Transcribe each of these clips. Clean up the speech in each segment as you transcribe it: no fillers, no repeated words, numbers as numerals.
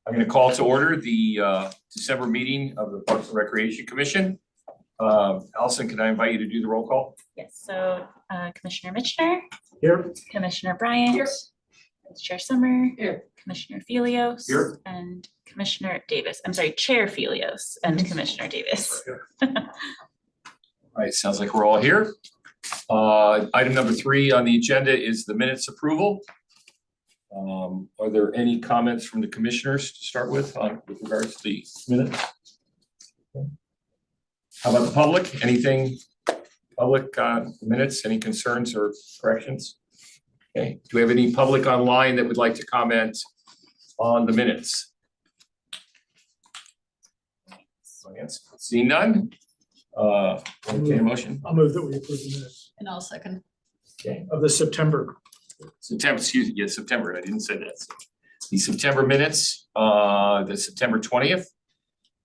I'm going to call to order the December meeting of the Parks and Recreation Commission. Allison, can I invite you to do the roll call? Yes, so Commissioner Mitchner. Here. Commissioner Bryant. Here. Chair Summer. Here. Commissioner Felios. Here. And Commissioner Davis. I'm sorry, Chair Felios and Commissioner Davis. All right, sounds like we're all here. Item number 3 on the agenda is the minutes approval. Are there any comments from the commissioners to start with regards to the minutes? How about the public? Anything public minutes? Any concerns or corrections? Okay. Do we have any public online that would like to comment on the minutes? Seeing none. Entertain a motion. I'll move that we approve the minutes And I'll second. Okay. of the September. Excuse me, yes, September, I didn't say that. The September minutes, the September 20th.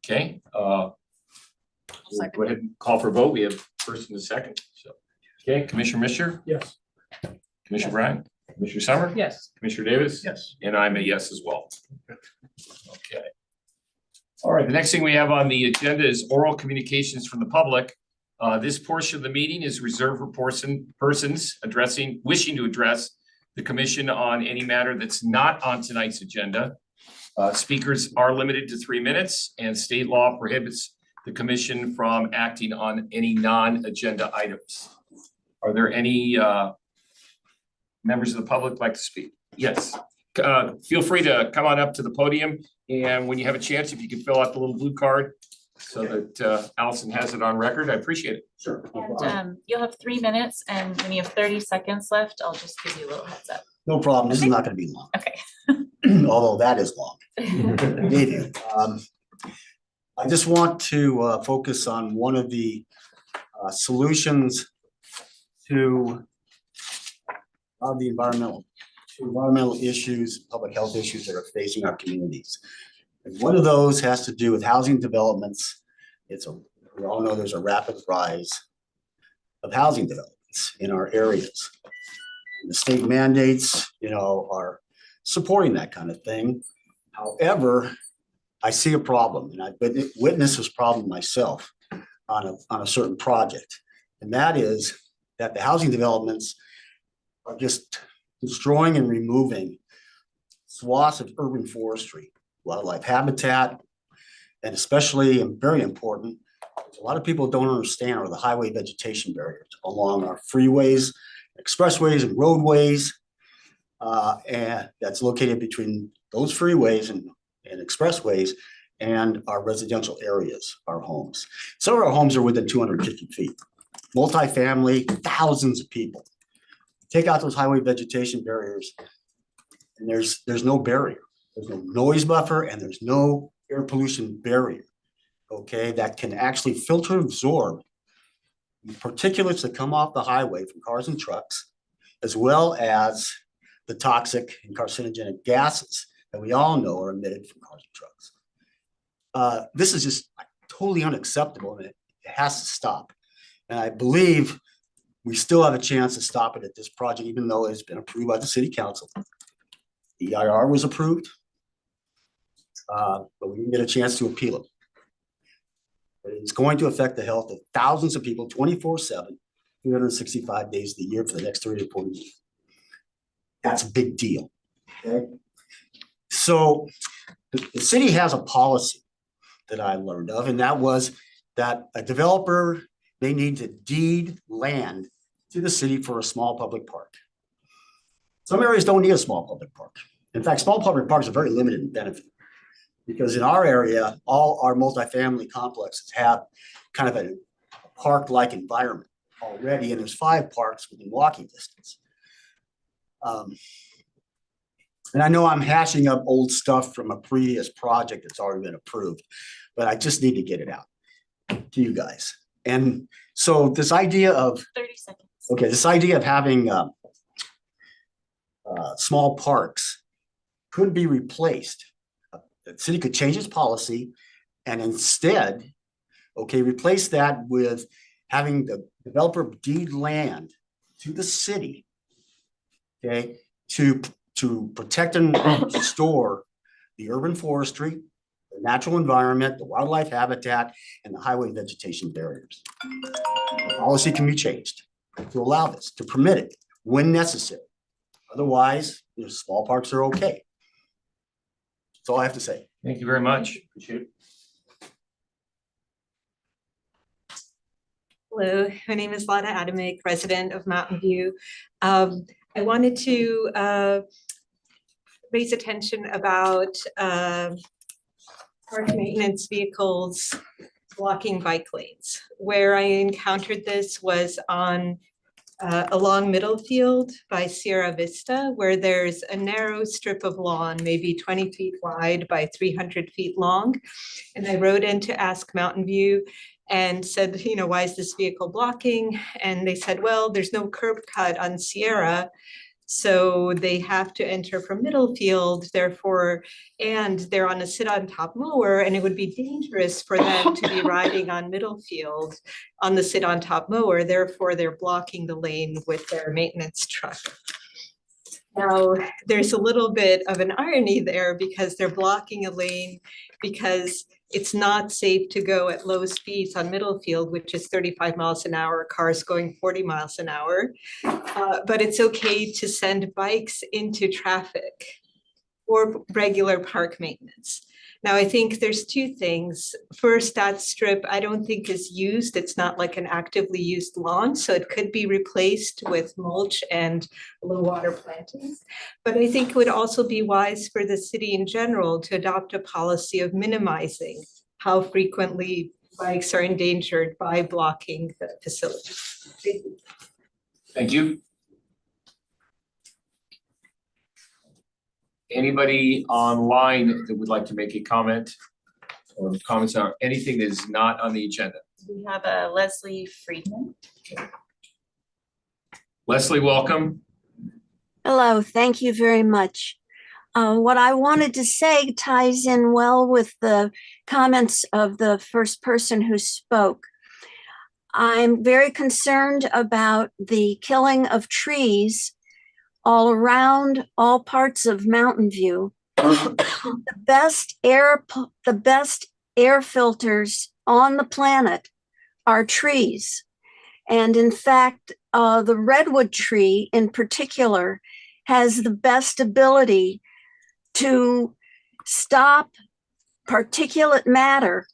Okay, we'll go ahead and call for a vote. We have first and a second, so. Okay, Commissioner Misher, Yes. Commissioner Bryant, Commissioner Summer, Yes. Commissioner Davis. Yes. And I'm a yes as well. Okay. All right, the next thing we have on the agenda is oral communications from the public. This portion of the meeting is reserved for persons wishing to address the commission on any matter that's not on tonight's agenda. Speakers are limited to 3 minutes, and state law prohibits the commission from acting on any non-agenda items. Are there any members of the public like to speak? Yes. Feel free to come on up to the podium, and when you have a chance, if you can fill out the little blue card so that Allison has it on record, I appreciate it. Sure. And you'll have 3 minutes, and when you have 30 seconds left, I'll just give you a little heads up. No problem. This is not gonna be long, Okay. although that is long. Maybe. I just want to focus on one of the solutions to the environmental issues, public health issues that are facing our communities. And one of those has to do with housing developments. We all know there's a rapid rise of housing developments in our areas. And the state mandates, are supporting that kind of thing. However, I see a problem, and I've witnessed this problem myself on a certain project. And that is that the housing developments are just destroying and removing swaths of urban forestry, wildlife habitat, and especially, and very important, a lot of people don't understand are the highway vegetation barriers along our freeways, expressways, and roadways, and that's located between those freeways and expressways and our residential areas, our homes. Some of our homes are within 250 feet. Multifamily, thousands of people. Take out those highway vegetation barriers, and there's no barrier. There's no noise buffer, and there's no air pollution barrier, okay, that can actually filter and absorb the particulates that come off the highway from cars and trucks, as well as the toxic and carcinogenic gases that we all know are emitted from cars and trucks. This is just totally unacceptable, and it has to stop. And I believe we still have a chance to stop it at this project, even though it's been approved by the city council. The EIR was approved, but we didn't get a chance to appeal it. But it's going to affect the health of thousands of people 24/7, 365 days of the year for the next 3 to 4 years. That's a big deal. Okay. So the city has a policy that I learned of, and that was that a developer, they need to deed land to the city for a small public park. Some areas don't need a small public park. In fact, small public parks are very limited in benefit, because in our area, all our multifamily complexes have kind of a park-like environment already, and there's 5 parks within walking distance. And I know I'm hashing up old stuff from a previous project that's already been approved, but I just need to get it out to you guys. And so this idea of 30 seconds. Okay, this idea of having small parks could be replaced. The city could change its policy and instead, replace that with having the developer deed land to the city, to protect and store the urban forestry, the natural environment, the wildlife habitat, and the highway vegetation barriers. The policy can be changed to allow this, to permit it when necessary. Otherwise, small parks are okay. That's all I have to say. Thank you very much. Appreciate it. Hello, my name is Lana Adamick, resident of Mountain View. I wanted to raise attention about park maintenance vehicles blocking bike lanes. Where I encountered this was on along Middlefield by Sierra Vista, where there's a narrow strip of lawn, maybe 20 feet wide by 300 feet long. And I rode in to ask Mountain View and said, you know, why is this vehicle blocking? And they said, well, there's no curb cut on Sierra, so they have to enter from Middlefield, therefore, and they're on a sit-on-top mower, and it would be dangerous for them to be riding on Middlefield on the sit-on-top mower, therefore they're blocking the lane with their maintenance truck. Now, there's a little bit of an irony there because they're blocking a lane because it's not safe to go at low speeds on Middlefield, which is 35 miles an hour, cars going 40 miles an hour. But it's okay to send bikes into traffic or regular park maintenance. Now, I think there's two things. First, that strip I don't think is used. It's not like an actively used lawn, so it could be replaced with mulch and low water plantings. But I think it would also be wise for the city in general to adopt a policy of minimizing how frequently bikes are endangered by blocking the facility. Thank you. Anybody online that would like to make a comment or comments on anything that is not on the agenda? We have Leslie Friedman. Leslie, welcome. Hello, thank you very much. What I wanted to say ties in well with the comments of the first person who spoke. I'm very concerned about the killing of trees all around all parts of Mountain View. The best air filters on the planet are trees. And in fact, the redwood tree in particular has the best ability to stop particulate matter,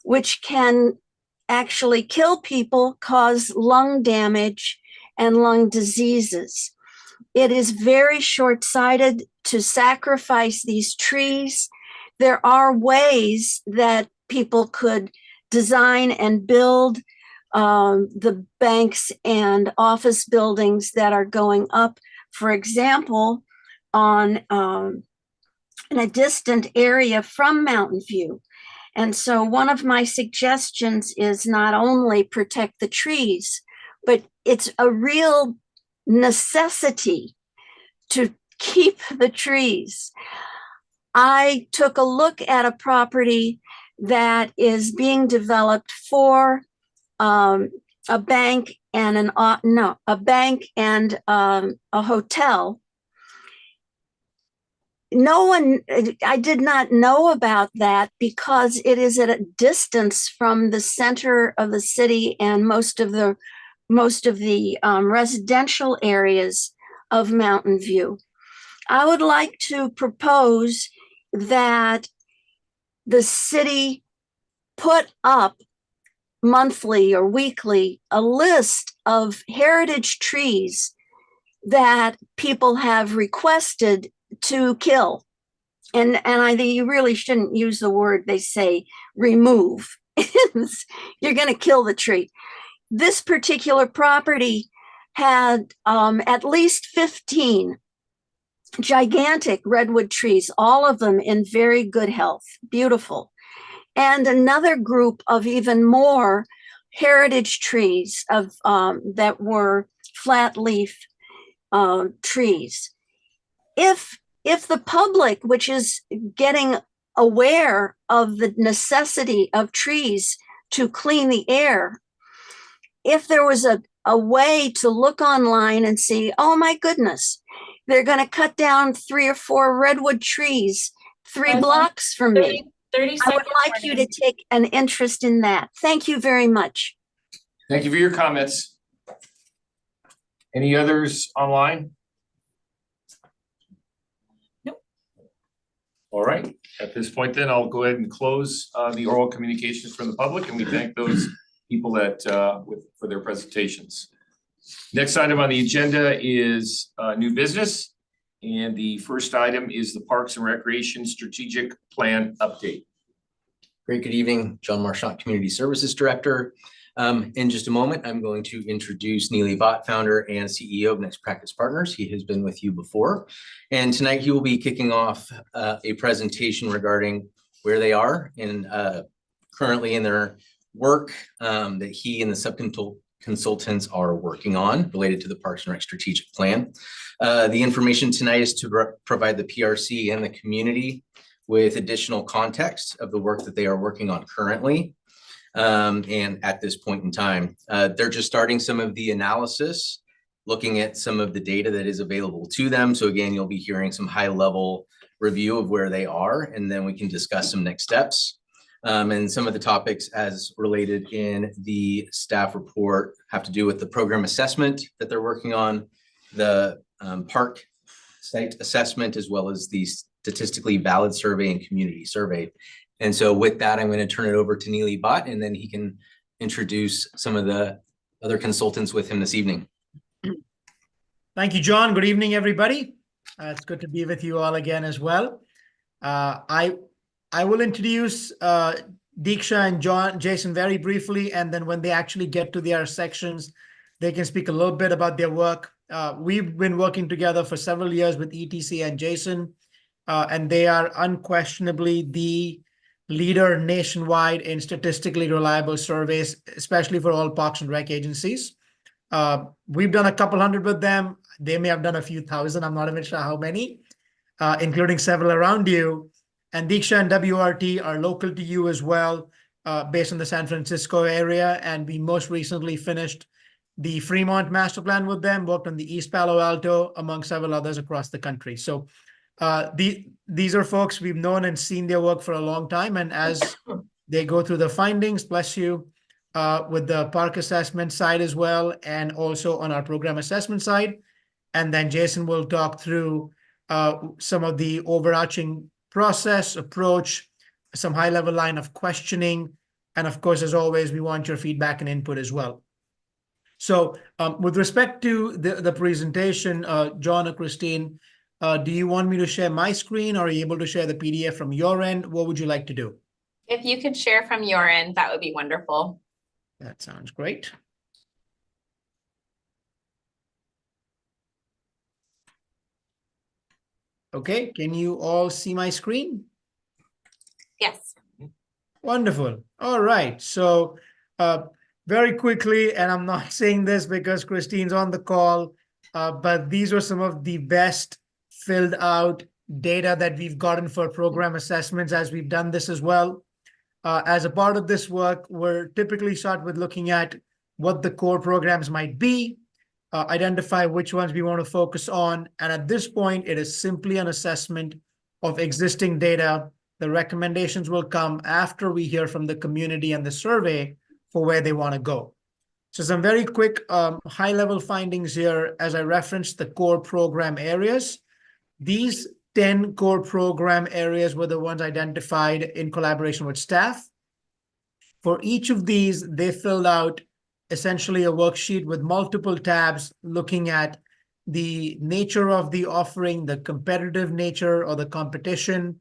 which can actually kill people, cause lung damage and lung diseases. It is very short-sighted to sacrifice these trees. There are ways that people could design and build the banks and office buildings that are going up, for example, on in a distant area from Mountain View. And so one of my suggestions is not only protect the trees, but it's a real necessity to keep the trees. I took a look at a property that is being developed for a bank and a hotel. I did not know about that because it is at a distance from the center of the city and most of the residential areas of Mountain View. I would like to propose that the city put up monthly or weekly a list of heritage trees that people have requested to kill. And I think you really shouldn't use the word, they say, remove. You're going to kill the tree. This particular property had at least 15 gigantic redwood trees, all of them in very good health, beautiful. And another group of even more heritage trees of that were flat leaf trees. If the public, which is getting aware of the necessity of trees to clean the air, if there was a way to look online and see, oh my goodness, they're going to cut down 3 or 4 redwood trees 3 blocks from me. 30 I seconds. would like you to take an interest in that. Thank you very much. Thank you for your comments. Any others online? Nope. All right, at this point then, I'll go ahead and close the oral communications from the public, and we thank those people that for their presentations. Next item on the agenda is new business. And the first item is the Parks and Recreation Strategic Plan Update. Great, good evening, John Marchant, Community Services Director. In just a moment, I'm going to introduce Neely Vaught, founder and CEO of Next Practice Partners. He has been with you before. And tonight he will be kicking off a presentation regarding where they are and currently in their work that he and the consultants are working on related to the Parks and Rec Strategic Plan. The information tonight is to provide the PRC and the community with additional context of the work that they are working on currently. And at this point in time, they're just starting some of the analysis, looking at some of the data that is available to them. So again, you'll be hearing some high level review of where they are, and then we can discuss some next steps. And some of the topics as related in the staff report have to do with the program assessment that they're working on, the park site assessment, as well as the statistically valid survey and community survey. And so with that, I'm going to turn it over to Neely Vaught, and then he can introduce some of the other consultants with him this evening. Thank you, John. Good evening, everybody. It's good to be with you all again as well. I will introduce Deeksha and Jason very briefly, and then when they actually get to their sections, they can speak a little bit about their work. We've been working together for several years with ETC and Jason, and they are unquestionably the leader nationwide in statistically reliable surveys, especially for all parks and rec agencies. We've done a couple hundred with them. They may have done a few thousand. I'm not even sure how many, including several around you. And Deeksha and WRT are local to you as well, based in the San Francisco area. And we most recently finished the Fremont master plan with them, worked on the East Palo Alto, among several others across the country. So these are folks we've known and seen their work for a long time. And as they go through the findings, bless you, with the park assessment side as well, and also on our program assessment side. And then Jason will talk through some of the overarching process, approach, some high-level line of questioning. And of course, as always, we want your feedback and input as well. So with respect to the presentation, John or Christine, do you want me to share my screen, or are you able to share the PDF from your end? What would you like to do? If you could share from your end, that would be wonderful. That sounds great. Okay, can you all see my screen? Yes. Wonderful. All right. So very quickly, and I'm not saying this because Christine's on the call, but these are some of the best filled out data that we've gotten for program assessments as we've done this as well. As a part of this work, we're typically start with looking at what the core programs might be, identify which ones we want to focus on. And at this point, it is simply an assessment of existing data. The recommendations will come after we hear from the community and the survey for where they want to go. So some very quick high-level findings here as I referenced the core program areas. These 10 core program areas were the ones identified in collaboration with staff. For each of these, they filled out essentially a worksheet with multiple tabs looking at the nature of the offering, the competitive nature or the competition,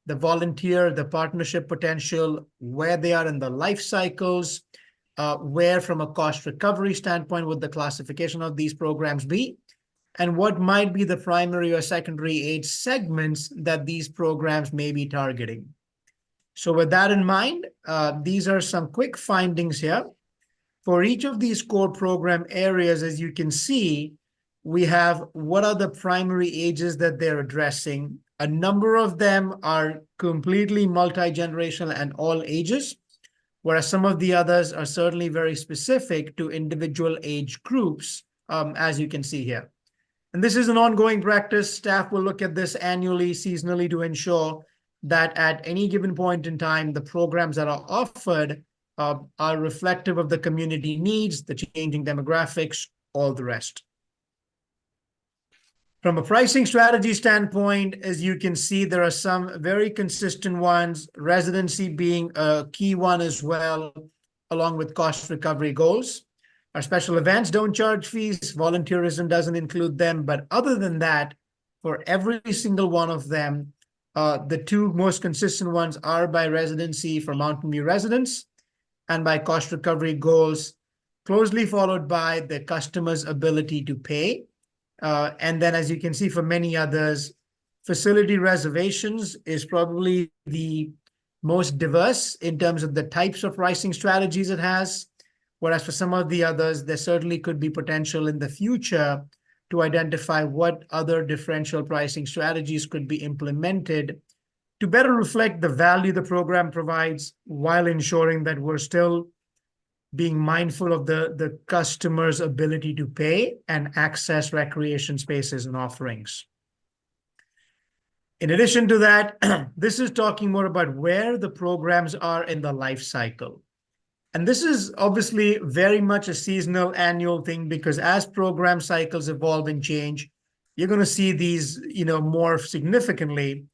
the volunteer, the partnership potential, where they are in the life cycles, where from a cost recovery standpoint would the classification of these programs be, and what might be the primary or secondary age segments that these programs may be targeting. So with that in mind, these are some quick findings here. For each of these core program areas, as you can see, we have what are the primary ages that they're addressing. A number of them are completely multi-generational and all ages, whereas some of the others are certainly very specific to individual age groups, as you can see here. And this is an ongoing practice. Staff will look at this annually, seasonally to ensure that at any given point in time, the programs that are offered are reflective of the community needs, the changing demographics, all the rest. From a pricing strategy standpoint, as you can see, there are some very consistent ones, residency being a key one as well, along with cost recovery goals. Our special events don't charge fees, volunteerism doesn't include them, but other than that, for every single one of them, the two most consistent ones are by residency for Mountain View residents and by cost recovery goals, closely followed by the customer's ability to pay. And then, as you can see, for many others, facility reservations is probably the most diverse in terms of the types of pricing strategies it has. Whereas for some of the others, there certainly could be potential in the future to identify what other differential pricing strategies could be implemented to better reflect the value the program provides while ensuring that we're still being mindful of the customer's ability to pay and access recreation spaces and offerings. In addition to that, this is talking more about where the programs are in the life cycle. And this is obviously very much a seasonal annual thing, because as program cycles evolve and change, you're going to see these, morph significantly.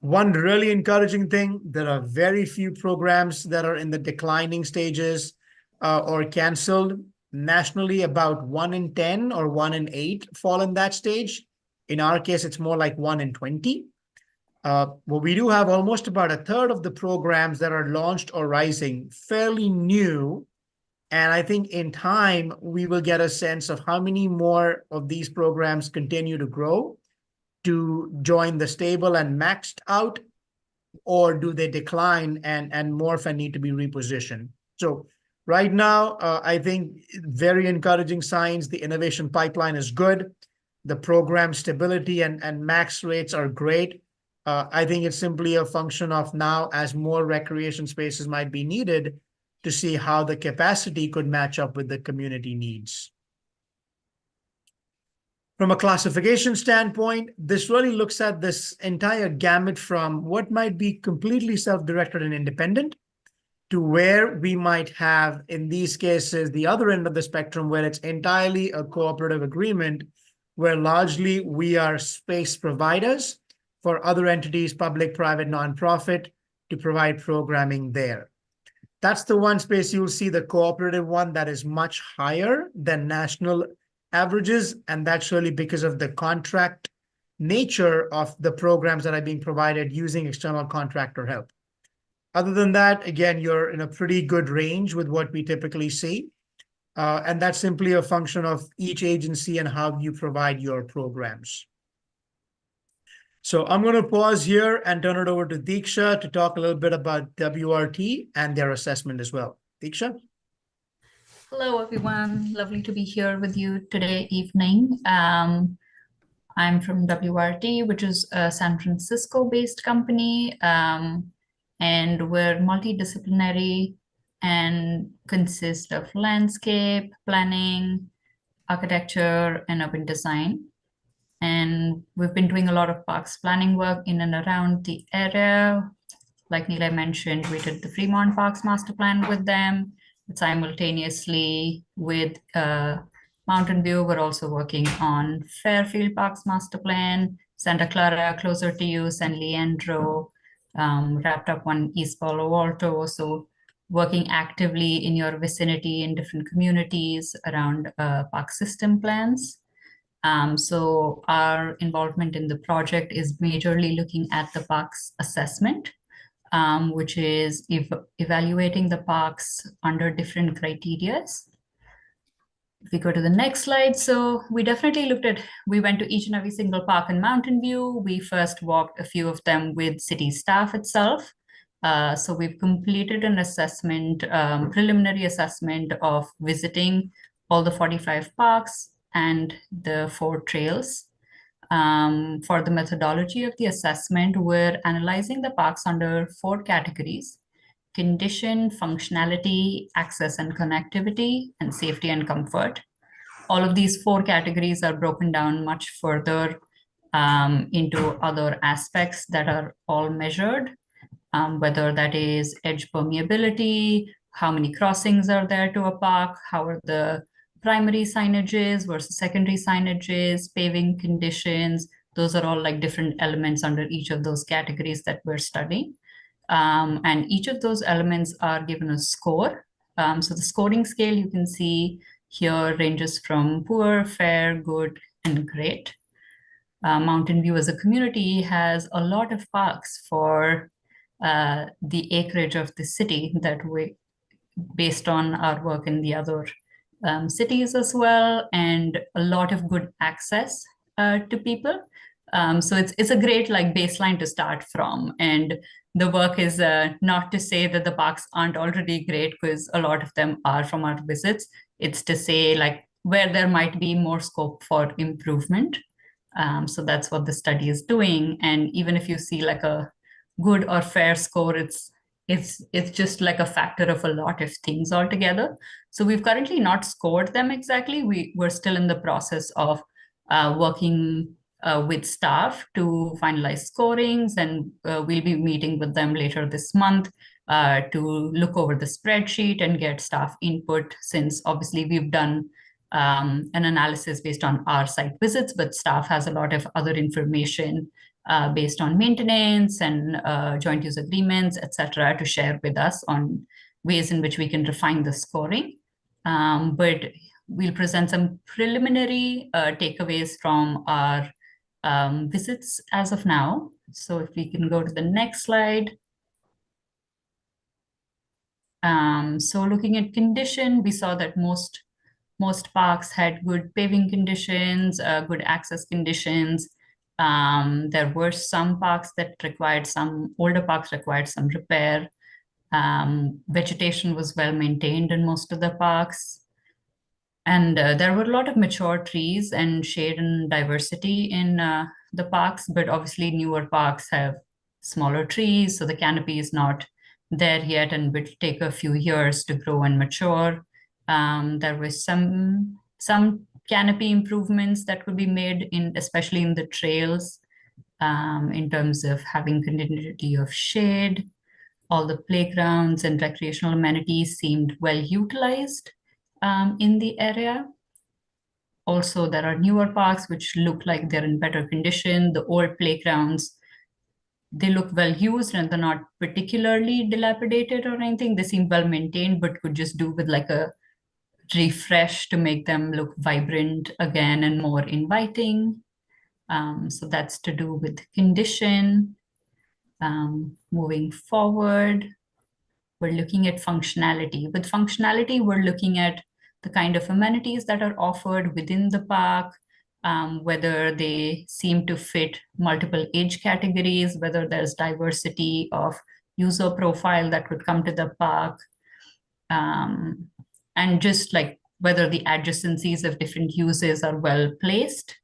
One really encouraging thing, there are very few programs that are in the declining stages or canceled. Nationally, about 1 in 10 or 1 in 8 fall in that stage. In our case, it's more like 1 in 20. Well, we do have almost about a third of the programs that are launched or rising fairly new. And I think in time, we will get a sense of how many more of these programs continue to grow to join the stable and maxed out, or do they decline and morph and need to be repositioned? So right now, I think very encouraging signs. The innovation pipeline is good. The program stability and max rates are great. I think it's simply a function of now, as more recreation spaces might be needed, to see how the capacity could match up with the community needs. From a classification standpoint, this really looks at this entire gamut from what might be completely self-directed and independent to where we might have, in these cases, the other end of the spectrum, where it's entirely a cooperative agreement, where largely we are space providers for other entities, public, private, nonprofit, to provide programming there. That's the one space you'll see, the cooperative one, that is much higher than national averages, and that's really because of the contract nature of the programs that are being provided using external contractor help. Other than that, again, you're in a pretty good range with what we typically see, and that's simply a function of each agency and how you provide your programs. So I'm going to pause here and turn it over to Deeksha to talk a little bit about WRT and their assessment as well. Deeksha? Hello, everyone. Lovely to be here with you today evening. I'm from WRT, which is a San Francisco-based company, and we're multidisciplinary and consist of landscape, planning, architecture, and urban design. And we've been doing a lot of parks planning work in and around the area. Like Neela mentioned, we did the Fremont Parks Master Plan with them. But simultaneously with Mountain View, we're also working on Fairfield Parks Master Plan, Santa Clara, closer to you, San Leandro, wrapped up on East Palo Alto. So working actively in your vicinity in different communities around park system plans. So our involvement in the project is majorly looking at the parks assessment, which is evaluating the parks under different criteria. If we go to the next slide, so we definitely we went to each and every single park in Mountain View. We first walked a few of them with city staff itself. So we've completed an assessment, preliminary assessment of visiting all the 45 parks and the 4 trails. For the methodology of the assessment, we're analyzing the parks under 4 categories: condition, functionality, access and connectivity, and safety and comfort. All of these 4 categories are broken down much further into other aspects that are all measured, whether that is edge permeability, how many crossings are there to a park, how are the primary signages versus secondary signages, paving conditions. Those are all like different elements under each of those categories that we're studying. And each of those elements are given a score. So the scoring scale you can see here ranges from poor, fair, good, and great. Mountain View as a community has a lot of parks for the acreage of the city that we, based on our work in the other cities as well, and a lot of good access to people. So it's a great like baseline to start from. And the work is not to say that the parks aren't already great, because a lot of them are from our visits. It's to say like where there might be more scope for improvement. So that's what the study is doing. And even if you see like a good or fair score, it's just like a factor of a lot of things altogether. So we've currently not scored them exactly. We're still in the process of working with staff to finalize scorings, and we'll be meeting with them later this month to look over the spreadsheet and get staff input, since obviously we've done an analysis based on our site visits, but staff has a lot of other information based on maintenance and joint use agreements, etc., to share with us on ways in which we can refine the scoring. But we'll present some preliminary takeaways from our visits as of now. So if we can go to the next slide. So looking at condition, we saw that most parks had good paving conditions, good access conditions. There were some parks that required older parks required some repair. Vegetation was well maintained in most of the parks. And there were a lot of mature trees and shade and diversity in the parks, but obviously newer parks have smaller trees, so the canopy is not there yet and will take a few years to grow and mature. There was some canopy improvements that could be made especially in the trails, in terms of having continuity of shade. All the playgrounds and recreational amenities seemed well utilized in the area. Also, there are newer parks which look like they're in better condition. The old playgrounds, they look well used and they're not particularly dilapidated or anything. They seem well maintained, but could just do with like a refresh to make them look vibrant again and more inviting. So that's to do with condition. Moving forward, we're looking at functionality. With functionality, we're looking at the kind of amenities that are offered within the park, whether they seem to fit multiple age categories, whether there's diversity of user profile that would come to the park, and just like whether the adjacencies of different uses are well placed.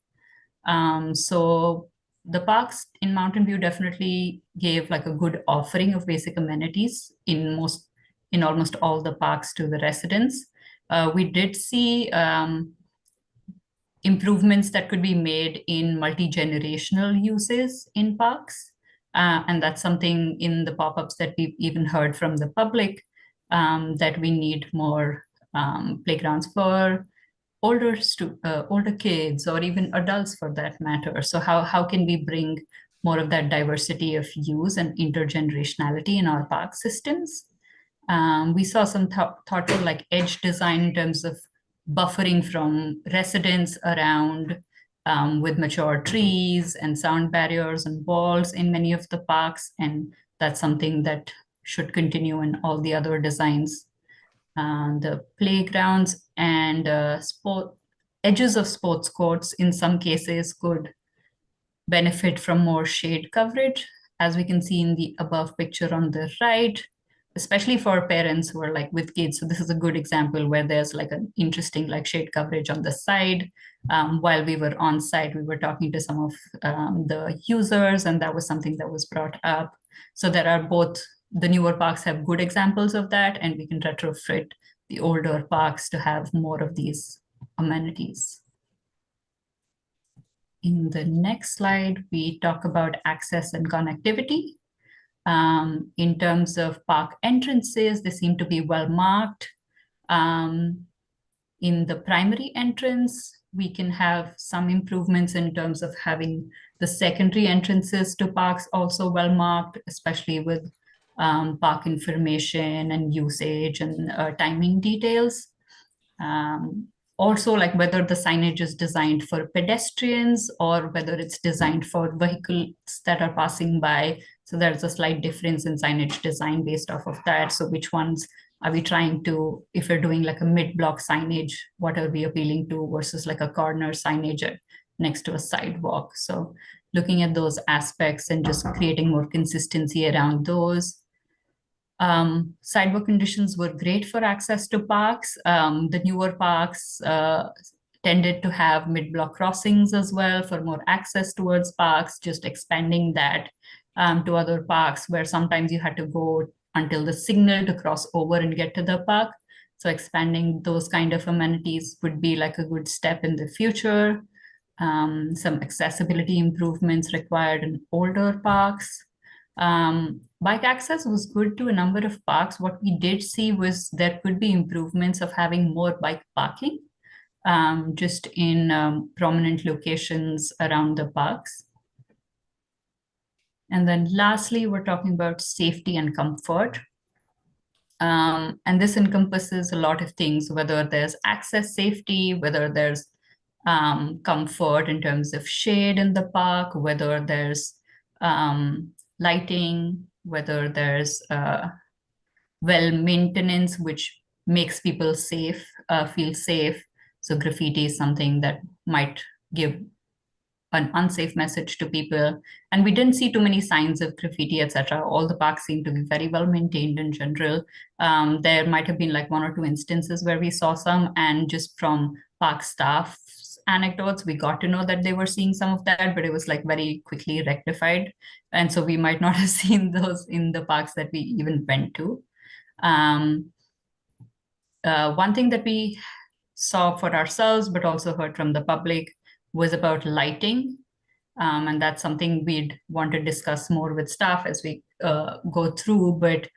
So the parks in Mountain View definitely gave like a good offering of basic amenities in almost all the parks to the residents. We did see improvements that could be made in multi-generational uses in parks. And that's something in the pop-ups that we've even heard from the public, that we need more playgrounds for older kids or even adults for that matter. So how can we bring more of that diversity of use and intergenerationality in our park systems? We saw some thoughtful like edge design in terms of buffering from residents around, with mature trees and sound barriers and walls in many of the parks. And that's something that should continue in all the other designs. The playgrounds and edges of sports courts in some cases could benefit from more shade coverage, as we can see in the above picture on the right, especially for parents who are like with kids. So this is a good example where there's like an interesting like shade coverage on the side. While we were on site, we were talking to some of the users, and that was something that was brought up. So there are both, the newer parks have good examples of that, and we can retrofit the older parks to have more of these amenities. In the next slide, we talk about access and connectivity. In terms of park entrances, they seem to be well marked. In the primary entrance, we can have some improvements in terms of having the secondary entrances to parks also well marked, especially with park information and usage and timing details. Also, like whether the signage is designed for pedestrians or whether it's designed for vehicles that are passing by. So there's a slight difference in signage design based off of that. So which ones are we trying to, if we're doing like a mid-block signage, what are we appealing to versus like a corner signage next to a sidewalk? So looking at those aspects and just creating more consistency around those. Sidewalk conditions were great for access to parks. The newer parks tended to have mid-block crossings as well for more access towards parks, just expanding that to other parks where sometimes you had to go until the signal to cross over and get to the park. So expanding those kind of amenities would be like a good step in the future. Some accessibility improvements required in older parks. Bike access was good to a number of parks. What we did see was there could be improvements of having more bike parking just in prominent locations around the parks. And then lastly, we're talking about safety and comfort. And this encompasses a lot of things, whether there's access safety, whether there's comfort in terms of shade in the park, whether there's lighting, whether there's well maintenance, which makes people safe, feel safe. So graffiti is something that might give an unsafe message to people. And we didn't see too many signs of graffiti, etc. All the parks seem to be very well maintained in general. There might have been like 1 or 2 instances where we saw some, and just from park staff's anecdotes, we got to know that they were seeing some of that, but it was like very quickly rectified. And so we might not have seen those in the parks that we even went to. One thing that we saw for ourselves, but also heard from the public, was about lighting. And that's something we'd want to discuss more with staff as we go through, but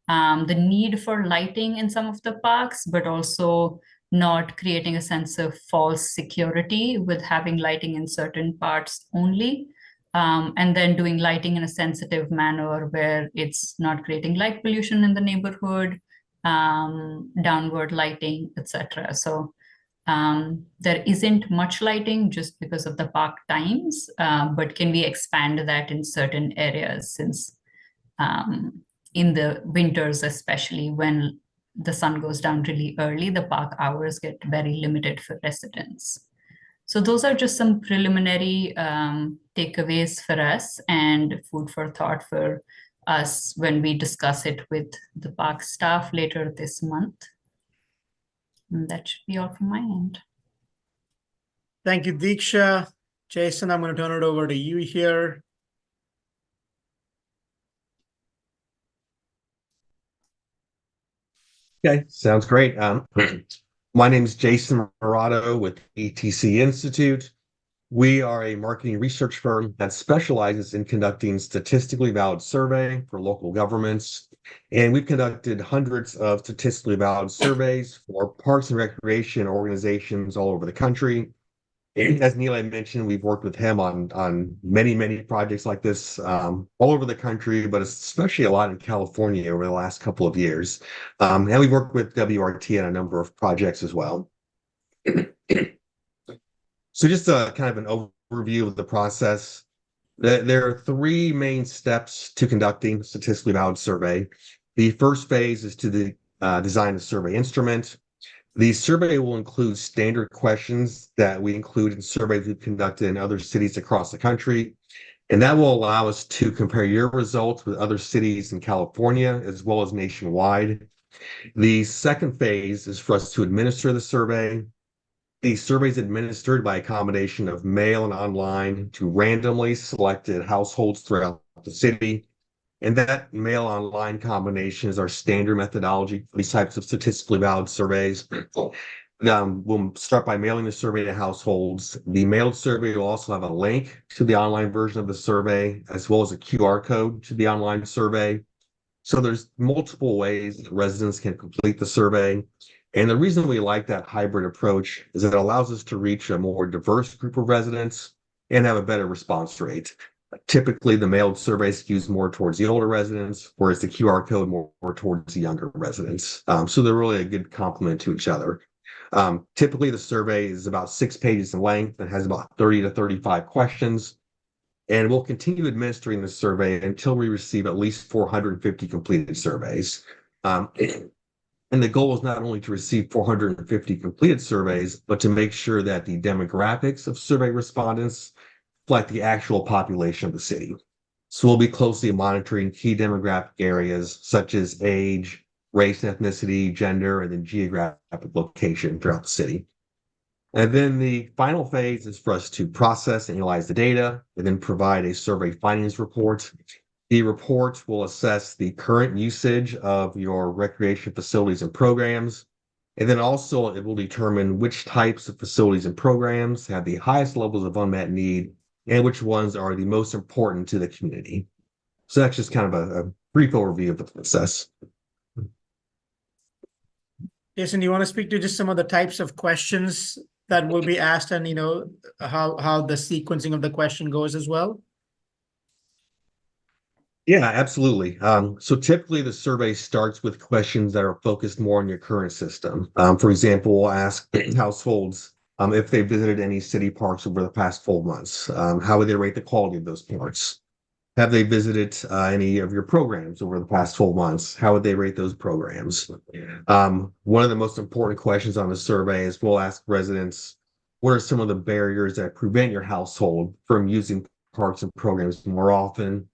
the need for lighting in some of the parks, but also not creating a sense of false security with having lighting in certain parts only. And then doing lighting in a sensitive manner where it's not creating light pollution in the neighborhood, downward lighting, etc. So there isn't much lighting just because of the park times, but can we expand that in certain areas, since in the winters, especially when the sun goes down really early, the park hours get very limited for residents. So those are just some preliminary takeaways for us and food for thought for us when we discuss it with the park staff later this month. And that should be all from my end. Thank you, Deeksha. Jason, I'm going to turn it over to you here. Okay, sounds great. My name is Jason Murato with ETC Institute. We are a marketing research firm that specializes in conducting statistically valid survey for local governments. And we've conducted hundreds of statistically valid surveys for parks and recreation organizations all over the country. And as Neil had mentioned, we've worked with him on many projects like this all over the country, but especially a lot in California over the last couple of years. And we've worked with WRT on a number of projects as well. So just a kind of an overview of the process. There are 3 main steps to conducting a statistically valid survey. The first phase is to design a survey instrument. The survey will include standard questions that we include in surveys we've conducted in other cities across the country. And that will allow us to compare your results with other cities in California as well as nationwide. The second phase is for us to administer the survey. The survey is administered by a combination of mail and online to randomly selected households throughout the city. And that mail online combination is our standard methodology for these types of statistically valid surveys. We'll start by mailing the survey to households. The mailed survey will also have a link to the online version of the survey, as well as a QR code to the online survey. So there's multiple ways that residents can complete the survey. And the reason we like that hybrid approach is that it allows us to reach a more diverse group of residents and have a better response rate. Typically, the mailed survey skews more towards the older residents, whereas the QR code more towards the younger residents. So they're really a good complement to each other. Typically, the survey is about 6 pages in length and has about 30 to 35 questions. And we'll continue administering the survey until we receive at least 450 completed surveys. And the goal is not only to receive 450 completed surveys, but to make sure that the demographics of survey respondents reflect the actual population of the city. So we'll be closely monitoring key demographic areas such as age, race, ethnicity, gender, and then geographic location throughout the city. And then the final phase is for us to process and analyze the data and then provide a survey findings report. The report will assess the current usage of your recreation facilities and programs. And then also it will determine which types of facilities and programs have the highest levels of unmet need and which ones are the most important to the community. So that's just kind of a brief overview of the process. Jason, do you want to speak to just some of the types of questions that will be asked and, how the sequencing of the question goes as well? Yeah, absolutely. So typically the survey starts with questions that are focused more on your current system. For example, we'll ask households if they visited any city parks over the past 12 months. How would they rate the quality of those parks? Have they visited any of your programs over the past 12 months? How would they rate those programs? One of the most important questions on the survey is we'll ask residents, what are some of the barriers that prevent your household from using parks and programs more often?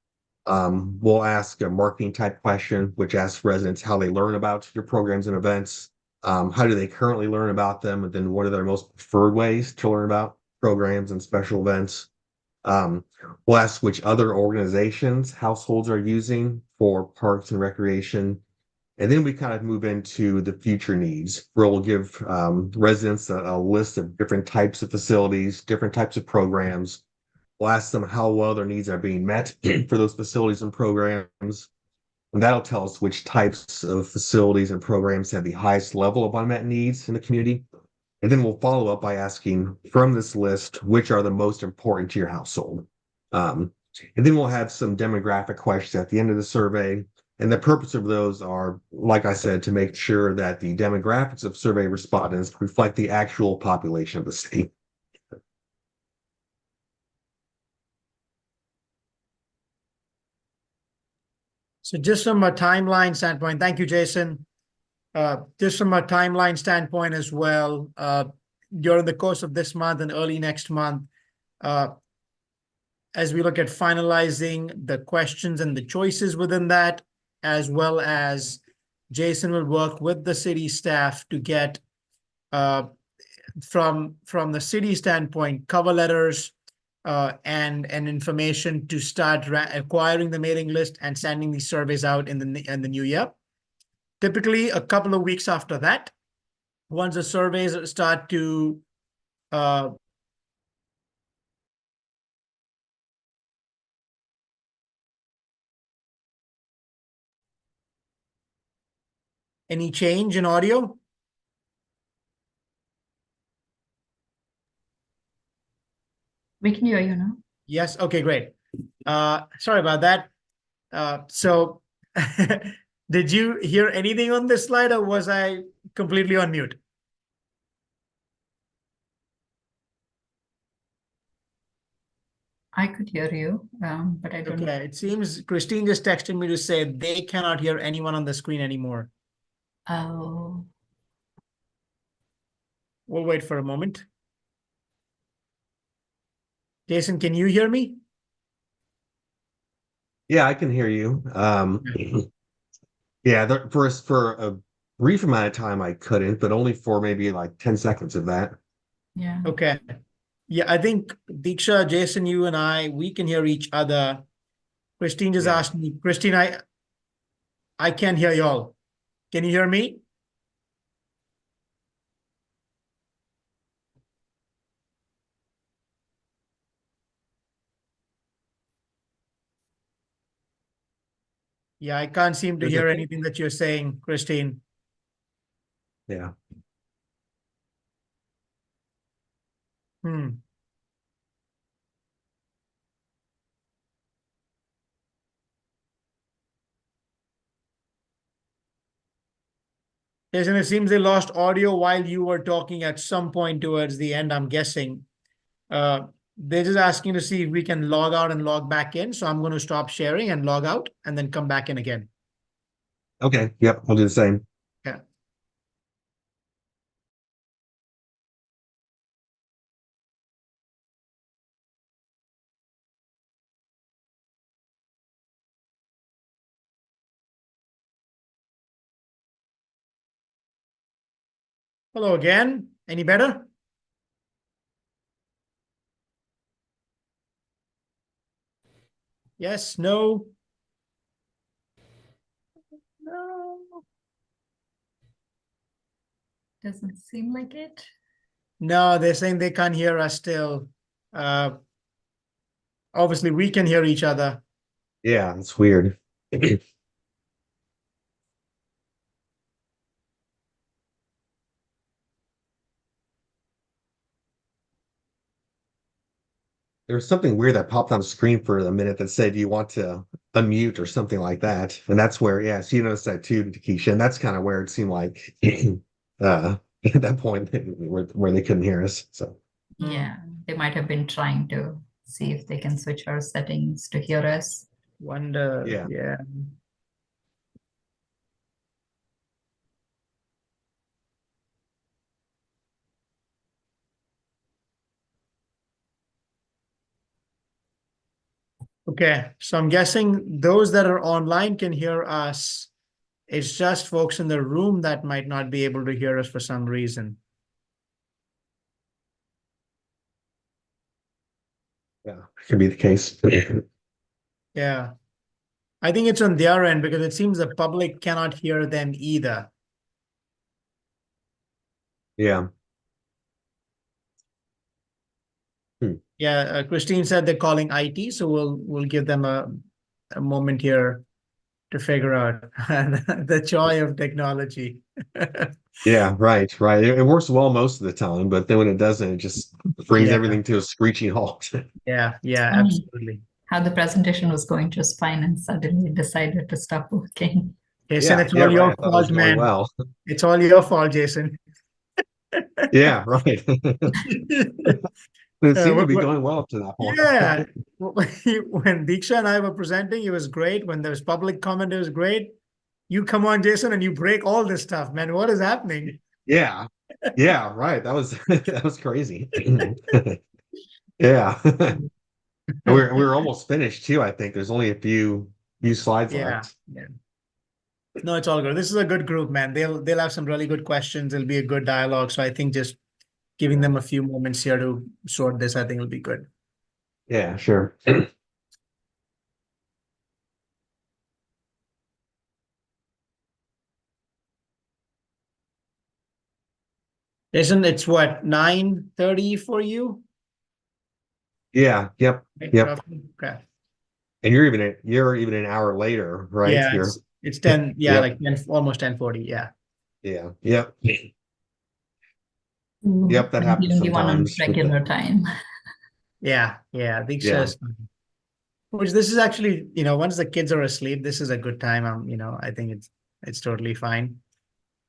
We'll ask a marketing type question, which asks residents how they learn about your programs and events. How do they currently learn about them? And then what are their most preferred ways to learn about programs and special events? We'll ask which other organizations households are using for parks and recreation. And then we kind of move into the future needs, where we'll give residents a list of different types of facilities, different types of programs. We'll ask them how well their needs are being met for those facilities and programs. And that'll tell us which types of facilities and programs have the highest level of unmet needs in the community. And then we'll follow up by asking from this list, which are the most important to your household. And then we'll have some demographic questions at the end of the survey. And the purpose of those are, like I said, to make sure that the demographics of survey respondents reflect the actual population of the state. So just from a timeline standpoint, thank you, Jason. Just from a timeline standpoint as well, during the course of this month and early next month, as we look at finalizing the questions and the choices within that, as well as Jason will work with the city staff to get, from the city standpoint, cover letters, and information to start acquiring the mailing list and sending these surveys out in the new year. Typically, a couple of weeks after that, once the surveys start to any change in audio? We can hear you now. Yes. Okay, great. Sorry about that. So did you hear anything on this slide, or was I completely on mute? I could hear you, but I don't. Okay, it seems Christine just texted me to say they cannot hear anyone on the screen anymore. Oh, We'll wait for a moment. Jason, can you hear me? Yeah, I can hear you. Yeah, for a brief amount of time I couldn't, but only for maybe like 10 seconds of that. yeah. Okay. Yeah, I think Diksha, Jason, you and we can hear each other. Christine just Yeah. asked me, Christine, I can't hear y'all. Can you hear me? Yeah, I can't seem to There's a hear thing- anything that you're saying, Christine. Yeah. Hmm. Jason, it seems they lost audio while you were talking at some point towards the end, I'm guessing. They're just asking to see if we can log out and log back in. So I'm going to stop sharing and log out and then come back in again. Okay. Yep. I'll do the same. Yeah. Hello again. Any better? Yes, no. No. Doesn't seem like it. No, they're saying they can't hear us still. Uh, obviously we can hear each other. Yeah, it's weird. There's something weird that popped on the screen for a minute that said you want to unmute or something like that. And that's where, yeah, so you noticed that too, Keisha. And that's kind of where it seemed like at that point where they couldn't hear us. So Yeah, they might have been trying to see if they can switch our settings to hear us. Wonder. yeah. Yeah. Okay, so I'm guessing those that are online can hear us. It's just folks in the room that might not be able to hear us for some reason. Yeah, could be the case. Yeah. I think it's on their end because it seems the public cannot hear them either. Yeah. Yeah, Christine said they're calling IT, so we'll give them a moment here to figure out the joy of technology. Yeah, right, right. It works well most of the time, but then when it doesn't, it just brings Yeah, everything to a screeching halt. yeah, Funny absolutely. how the presentation was going just fine and suddenly decided to stop working. Jason, Yeah, it's yeah, all right. your I thought it was fault, going man. well. It's all your fault, Jason. Yeah, right. But it seemed to be What, going well up to that point. yeah, when Diksha and I were presenting, it was great. When there was public comment, it was great. You come on, Jason, and you break all this stuff, man. What is happening? Yeah. Yeah, right. That was that was crazy. Yeah. We're almost finished too, I think. There's only a few slides Yeah, left. yeah. No, it's all good. This is a good group, man. They'll have some really good questions. It'll be a good dialogue. So I think just giving them a few moments here to sort this, I think will be good. Yeah, sure. Jason, it's what, 9:30 for you? Yeah, yep, Right, yep. roughly? Okay. And you're even an hour later, right? Yeah, You're it's 10, yeah, yep, like 10, almost 10:40. Yeah. yeah, yep. Ooh, Yep, that I'm the happens only one on sometimes with the regular time. Yeah, yeah. yeah. Diksha's which this is actually, once the kids are asleep, this is a good time. I think it's totally fine.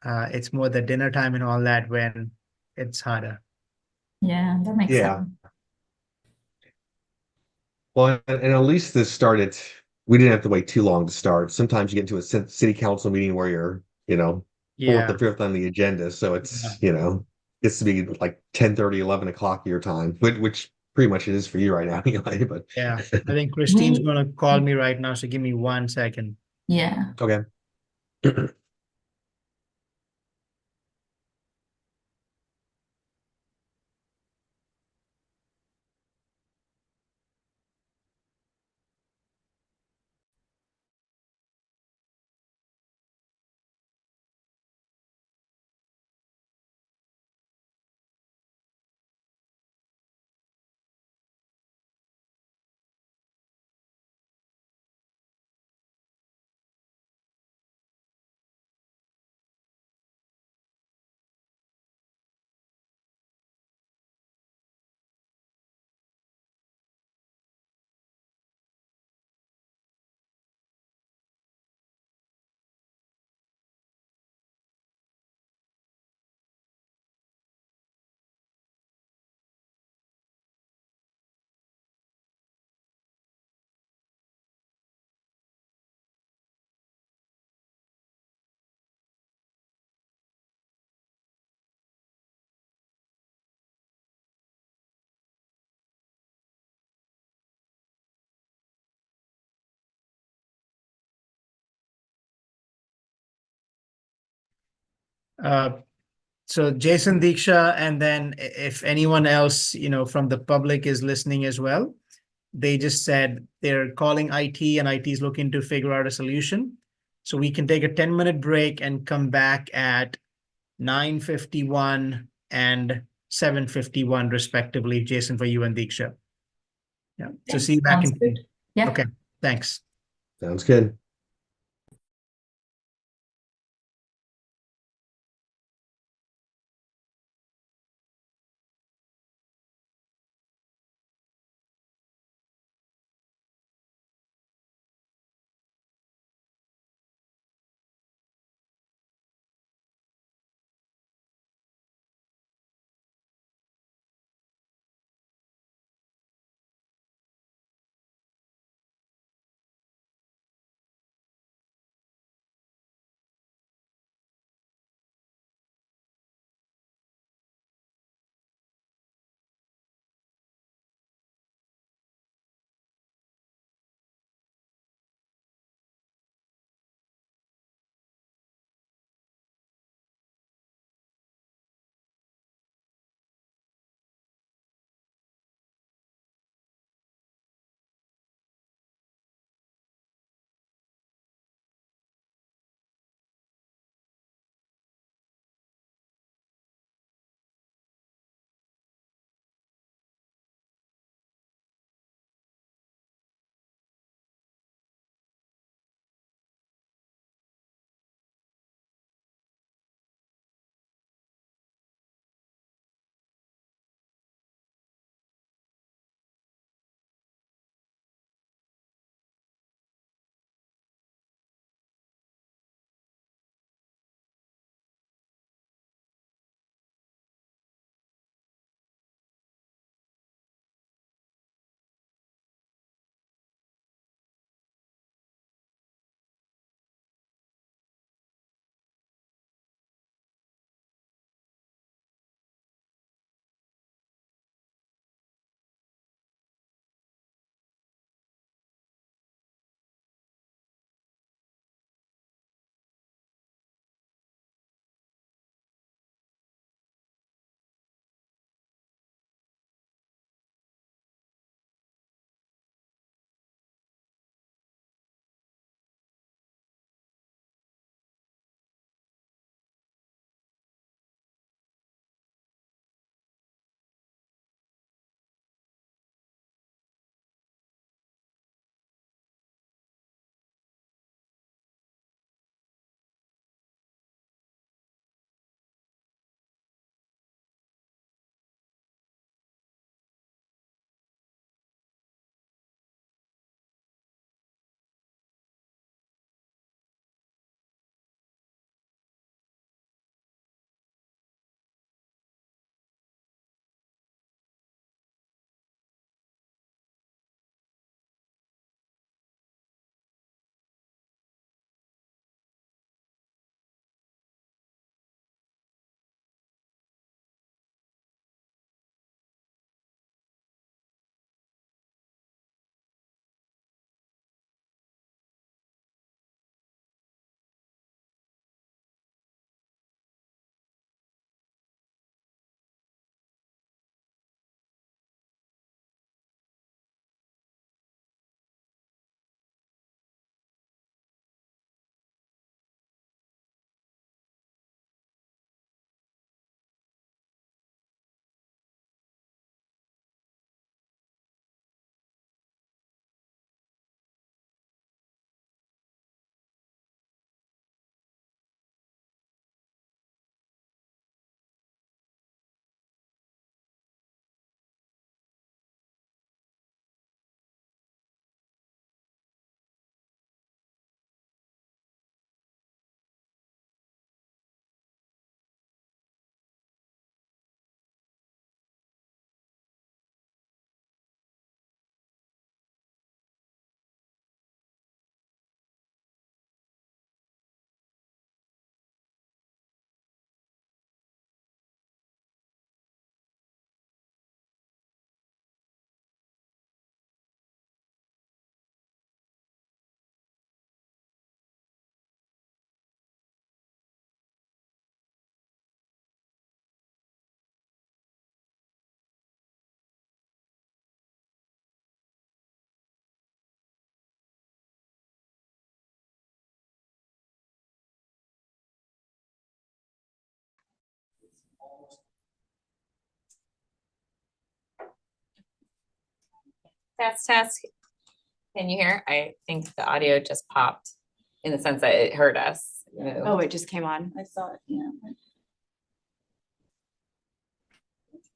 It's more the dinner time and all that when it's harder. Yeah, that makes Yeah. sense. Well, and at least this started, we didn't have to wait too long to start. Sometimes you get into a city council meeting where you're, fourth Yeah. or fifth on the agenda. So Yeah. gets to be like 10:30, 11 o'clock your time, which pretty much it is for you right now anyway, but Yeah. I think Christine's We, gonna call me right now, so give me 1 second. yeah. okay. Uh, so Jason Diksha, and then if anyone else, from the public is listening as well, they just said they're calling IT and IT is looking to figure out a solution. So we can take a 10-minute break and come back at 9:51 and 7:51 respectively, Jason, for you and Diksha. Yeah, so see you back Sounds in. good. Yeah. Okay, thanks. Sounds good. Test, test. Can you hear? I think the audio just popped in the sense that it heard us. Oh, it just came on. I saw it, yeah.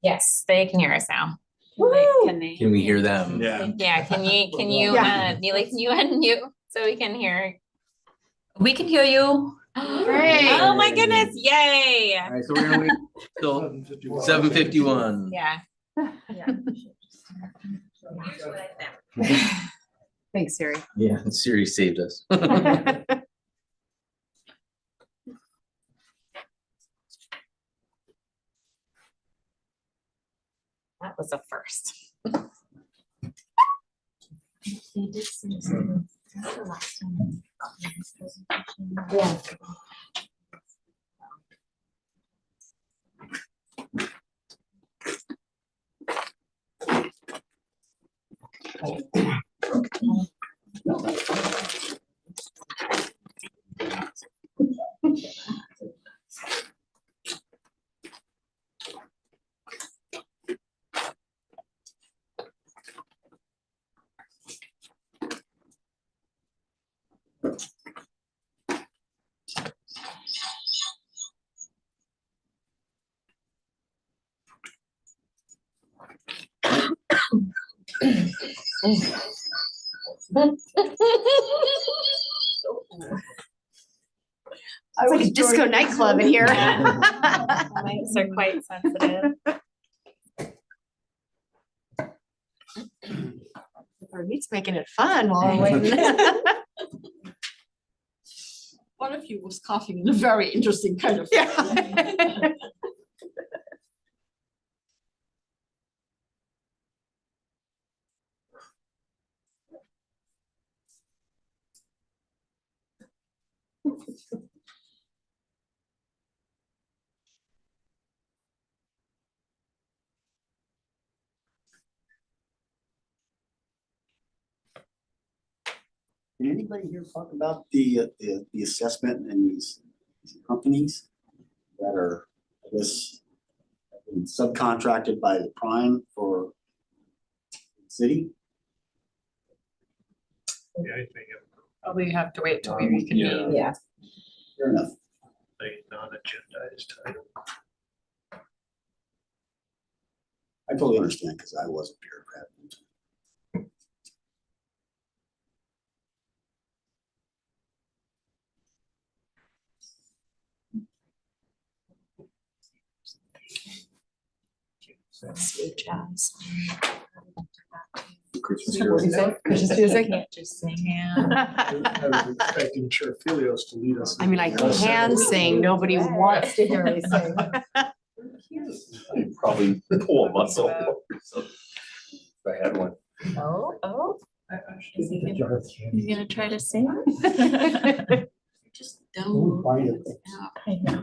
Yes, they can hear us now. Can they? Can we hear them? Yeah. Yeah, can you, Yeah. Neely, can you unmute so we can hear? We can hear you. Great. Oh my goodness, yay. All right, so we're gonna wait till 7:51. Yeah. Thanks, Siri. Yeah, Siri saved us. That was a first. Yeah. It's like a disco nightclub in here. Mics are quite sensitive. Our meat's making it fun while we're waiting. One of you was coughing in a very interesting kind of way. Yeah. Can anybody here talk about the assessment and these companies that are, I guess, subcontracted by the prime for the city? Probably have to wait till we reconvene. Yeah. Fair enough. Non-agendized item. I totally understand because I was a bureaucrat. Sweet jazz. Christmas What do you say? Christmas music? Can't just sing. I was expecting Chair Filios to lead us. I mean, I can sing, nobody wants to hear me sing. Probably pull a muscle. If I had one. Oh. Is he gonna try to sing? Just download it I know.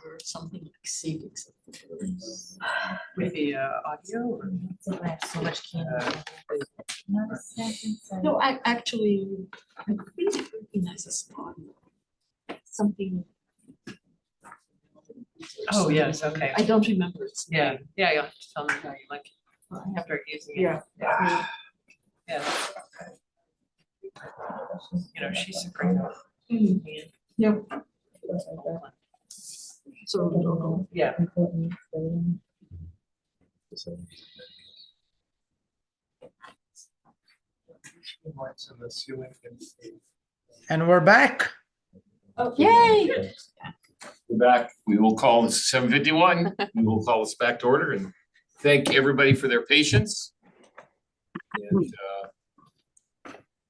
or something like Sig with the audio. Or? I have so much candy. Not a second. No, I actually I think it recognizes something. Oh, yes, okay. I don't remember its name. Yeah, yeah, you'll have to tell me how you like it. I have to start using it. Yeah. Yeah. You know, she's a great. Yep. So, Yeah. And we're back. Yay. We're back. We will call this 7:51. We will call this back to order and thank everybody for their patience. And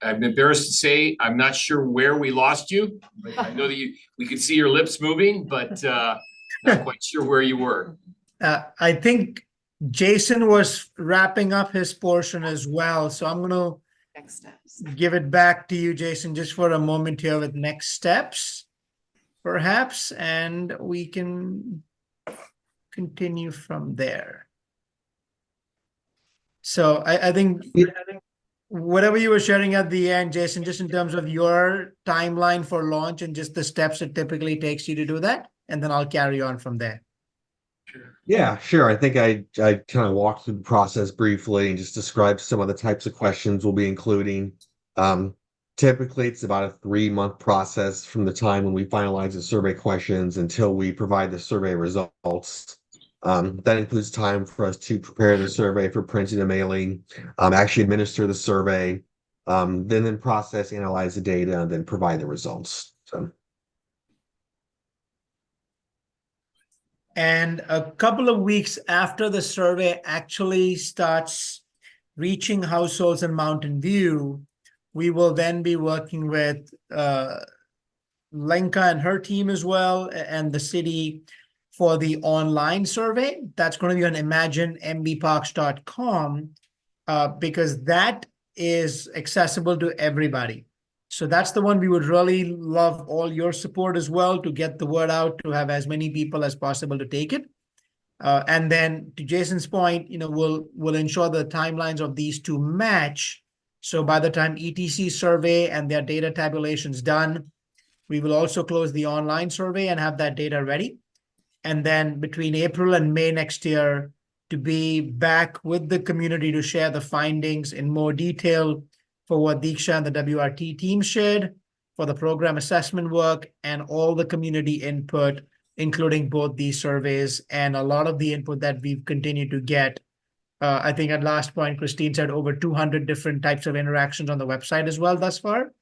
I'm embarrassed to say, I'm not sure where we lost you. But I know that we could see your lips moving, but not quite sure where you were. I think Jason was wrapping up his portion as well, so I'm gonna Next steps. give it back to you, Jason, just for a moment here with next steps, perhaps, and we can continue from there. So I think whatever you were sharing at the end, Jason, just in terms of your timeline for launch and just the steps it typically takes you to do that. and then I'll carry on from there. Yeah, sure. I think I kind of walked through the process briefly and just described some of the types of questions we'll be including. Typically, it's about a 3-month process from the time when we finalize the survey questions until we provide the survey results. That includes time for us to prepare the survey for printing and mailing, actually administer the survey, then process, analyze the data, and then provide the results. So. And a couple of weeks after the survey actually starts reaching households in Mountain View, we will then be working with Lenka and her team as well, and the city for the online survey. That's going to be on imaginembparks.com because that is accessible to everybody. So that's the one we would really love all your support as well to get the word out, to have as many people as possible to take it. And then to Jason's point, we'll ensure the timelines of these two match. So by the time ETC survey and their data tabulation is done, we will also close the online survey and have that data ready. And then between April and May next year, to be back with the community to share the findings in more detail for what Deeksha and the WRT team shared, for the program assessment work, and all the community input, including both these surveys and a lot of the input that we've continued to get. I think at last point, Christine said over 200 different types of interactions on the website as well thus far,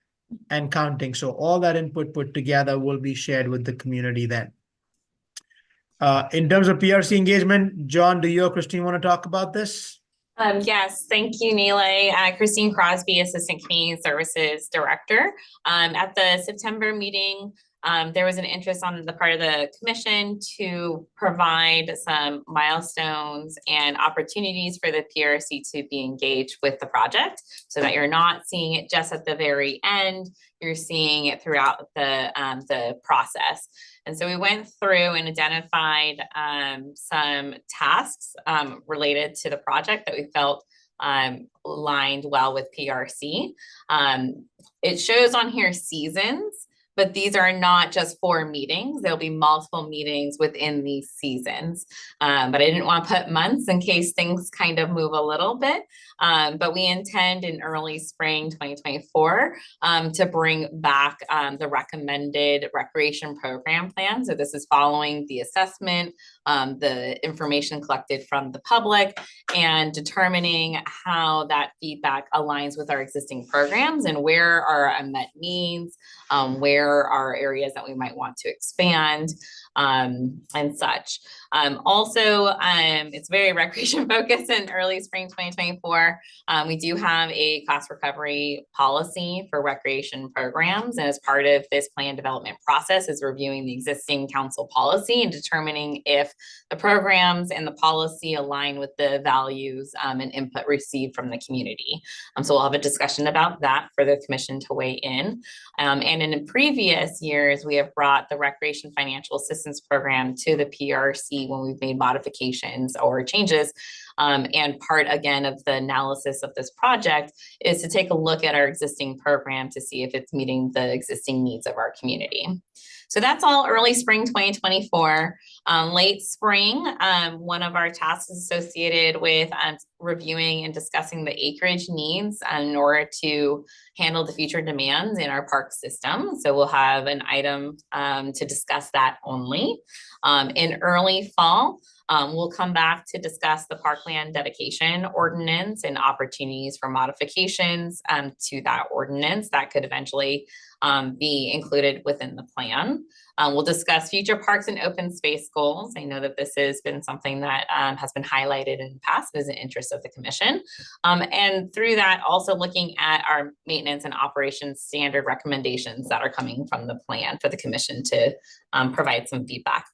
and counting. So all that input put together will be shared with the community then. In terms of PRC engagement, John, do you or Christine want to talk about this? Yes, thank you, Neela. Christine Crosby, Assistant Community Services Director. At the September meeting, there was an interest on the part of the commission to provide some milestones and opportunities for the PRC to be engaged with the project, so that you're not seeing it just at the very end, you're seeing it throughout the process. And so we went through and identified some tasks related to the project that we felt aligned well with PRC. It shows on here seasons, but these are not just 4 meetings. There'll be multiple meetings within these seasons. But I didn't want to put months in case things kind of move a little bit. But we intend in early spring 2024 to bring back the recommended recreation program plan. So this is following the assessment, the information collected from the public, and determining how that feedback aligns with our existing programs and where are unmet needs, where are areas that we might want to expand, and such. Also, it's very recreation focused in early spring 2024. We do have a cost recovery policy for recreation programs, and as part of this plan development process is reviewing the existing council policy and determining if the programs and the policy align with the values and input received from the community. So we'll have a discussion about that for the commission to weigh in. And in previous years, we have brought the Recreation Financial Assistance Program to the PRC when we've made modifications or changes. And part, again, of the analysis of this project is to take a look at our existing program to see if it's meeting the existing needs of our community. So that's all early spring 2024. Late spring, one of our tasks is associated with reviewing and discussing the acreage needs in order to handle the future demands in our park system. So we'll have an item to discuss that only. In early fall, we'll come back to discuss the parkland dedication ordinance and opportunities for modifications to that ordinance that could eventually be included within the plan. We'll discuss future parks and open space goals. I know that this has been something that has been highlighted in the past as an interest of the commission. And through that, also looking at our maintenance and operations standard recommendations that are coming from the plan for the commission to provide some feedback.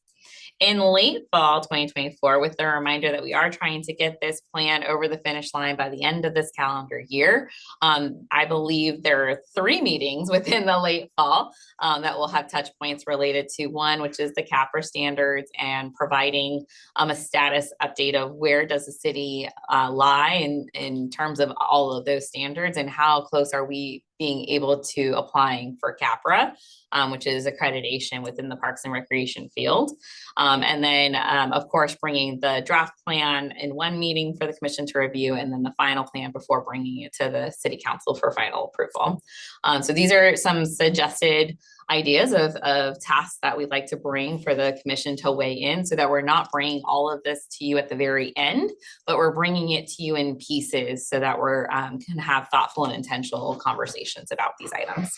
In late fall 2024, with the reminder that we are trying to get this plan over the finish line by the end of this calendar year, I believe there are 3 meetings within the late fall that will have touch points related to one, which is the CAPR standards, and providing a status update of where does the city lie in terms of all of those standards, and how close are we being able to applying for CAPRA, which is accreditation within the Parks and Recreation field. And then, of course, bringing the draft plan in one meeting for the commission to review, and then the final plan before bringing it to the city council for final approval. So these are some suggested ideas of tasks that we'd like to bring for the commission to weigh in, so that we're not bringing all of this to you at the very end, but we're bringing it to you in pieces so that we're can have thoughtful and intentional conversations about these items.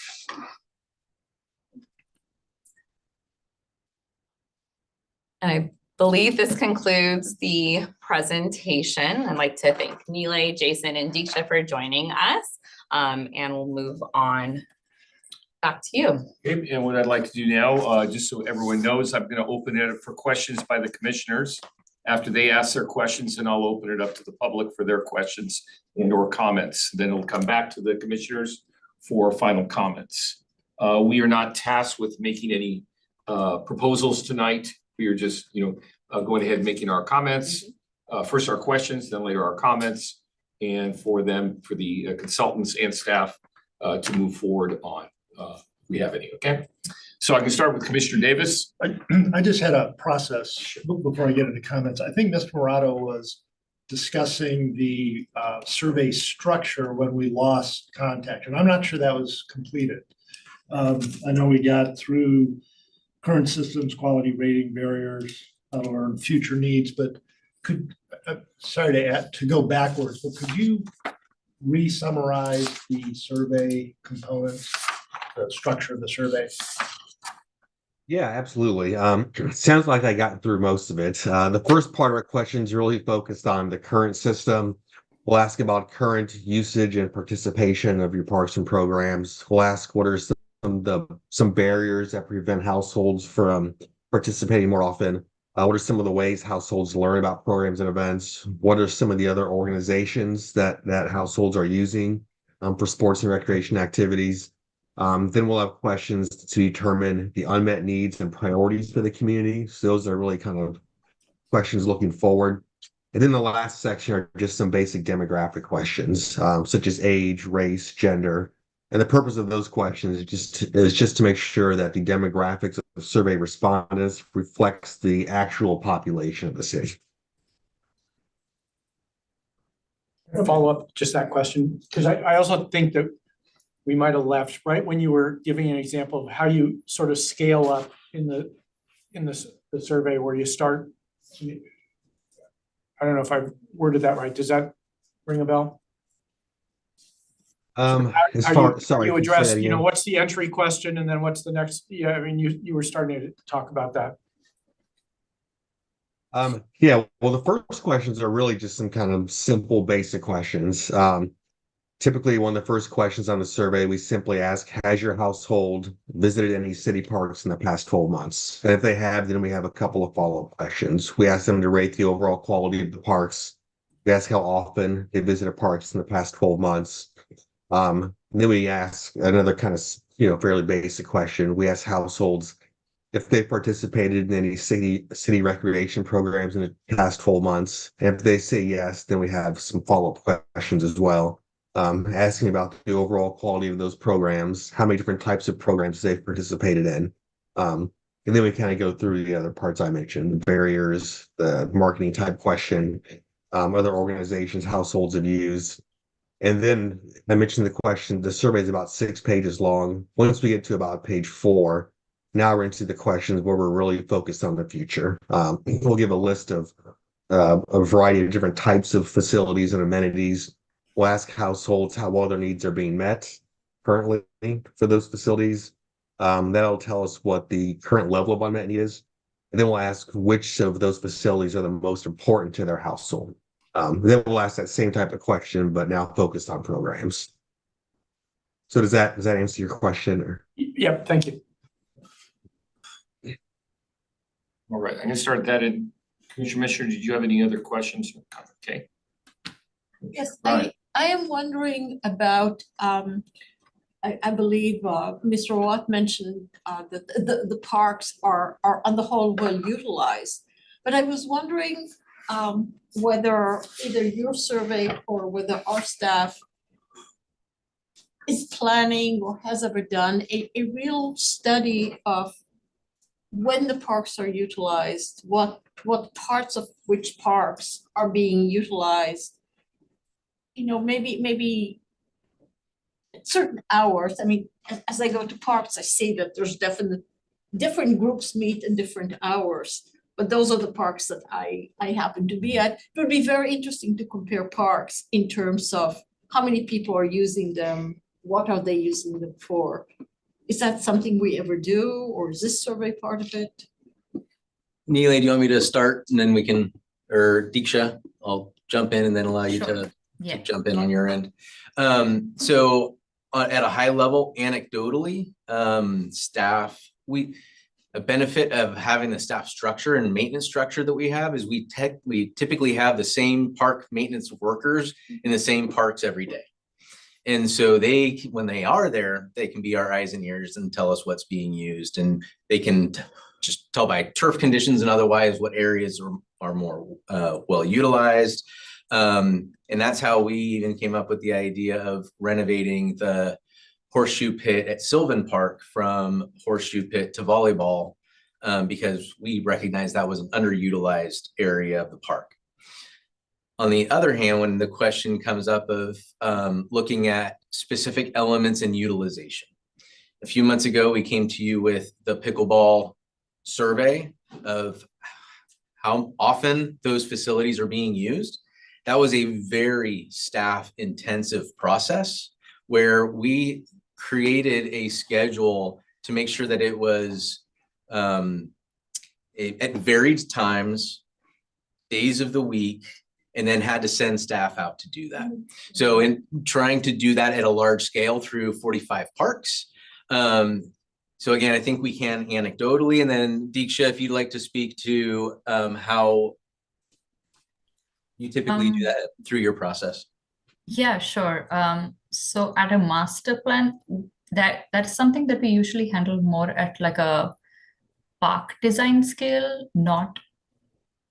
And I believe this concludes the presentation. I'd like to thank Nile, Jason, and Deeksha for joining us. And we'll move on back to you. Okay, and what I'd like to do now, just so everyone knows, I'm gonna open it up for questions by the commissioners. After they ask their questions, then I'll open it up to the public for their questions and or comments. Then it'll come back to the commissioners for final comments. We are not tasked with making any proposals tonight. We are just, going ahead and making our comments. First our questions, then later our comments, and for the consultants and staff to move forward on. We have any, okay? So I can start with Commissioner Davis. I just had a process before I get into comments. I think Mr. Morado was discussing the survey structure when we lost contact, and I'm not sure that was completed. I know we got through current systems, quality rating barriers, or future needs, but sorry to go backwards, but could you re-summarize the survey components, the structure of the survey? Yeah, absolutely. Sounds like I got through most of it. The first part of our questions really focused on the current system. We'll ask about current usage and participation of your parks and programs. We'll ask what are some barriers that prevent households from participating more often. What are some of the ways households learn about programs and events? What are some of the other organizations that households are using for sports and recreation activities? Then we'll have questions to determine the unmet needs and priorities for the community. So those are really kind of questions looking forward. And then the last section are just some basic demographic questions, such as age, race, gender. And the purpose of those questions is just to make sure that the demographics of survey respondents reflects the actual population of the city. Follow up just that question, because I also think that we might have left right when you were giving an example of how you sort of scale up in the survey where you start. I don't know if I worded that right. Does that ring a bell? Sorry, you address, what's the entry question and then what's the next? Yeah, I mean, you were starting to talk about that. Yeah, well, the first questions are really just some kind of simple, basic questions. Typically, one of the first questions on the survey, we simply ask, has your household visited any city parks in the past 12 months? And if they have, then we have a couple of follow-up questions. We ask them to rate the overall quality of the parks. We ask how often they visited parks in the past 12 months. Then we ask another kind of, fairly basic question. We ask households if they participated in any city recreation programs in the past 12 months. And if they say yes, then we have some follow-up questions as well. Asking about the overall quality of those programs, how many different types of programs they've participated in. And then we kind of go through the other parts I mentioned, the barriers, the marketing type question, other organizations households have used. And then I mentioned the survey is about 6 pages long. Once we get to about page 4, now we're into the questions where we're really focused on the future. We'll give a list of a variety of different types of facilities and amenities. We'll ask households how well their needs are being met currently for those facilities. That'll tell us what the current level of unmet need is. And then we'll ask which of those facilities are the most important to their household. Then we'll ask that same type of question, but now focused on programs. So does that answer your question? Or? Yeah, thank you. All right, I'm gonna start that in. Commissioner, did you have any other questions? Okay. Yes, Right. I am wondering about, I believe Mr. Roth mentioned that the parks are on the whole well utilized. But I was wondering whether either your survey or whether our staff is planning or has ever done a real study of when the parks are utilized, what parts of which parks are being utilized. You know, maybe at certain hours. I mean, as I go to parks, I see that there's different groups meet in different hours. But those are the parks that I happen to be at. It would be very interesting to compare parks in terms of how many people are using them, what are they using them for? Is that something we ever do, or is this survey part of it? Neely, do you want me to start and then we can, or Deeksha, I'll jump in and then allow you Sure. to Yeah. jump in on your end. So at a high level, anecdotally, staff, a benefit of having the staff structure and maintenance structure that we have is we typically have the same park maintenance workers in the same parks every day. And so when they are there, they can be our eyes and ears and tell us what's being used, and they can just tell by turf conditions and otherwise what areas are more well utilized. And that's how we even came up with the idea of renovating the horseshoe pit at Sylvan Park from horseshoe pit to volleyball, because we recognized that was an underutilized area of the park. On the other hand, when the question comes up of looking at specific elements in utilization, a few months ago, we came to you with the pickleball survey of how often those facilities are being used. That was a very staff intensive process where we created a schedule to make sure that it was at varied times, days of the week, and then had to send staff out to do that. So in trying to do that at a large scale through 45 parks. So again, I think we can anecdotally, and then Deeksha, if you'd like to speak to how you typically do that through your process. Yeah, sure. So at a master plan, that's something that we usually handle more at like a park design scale,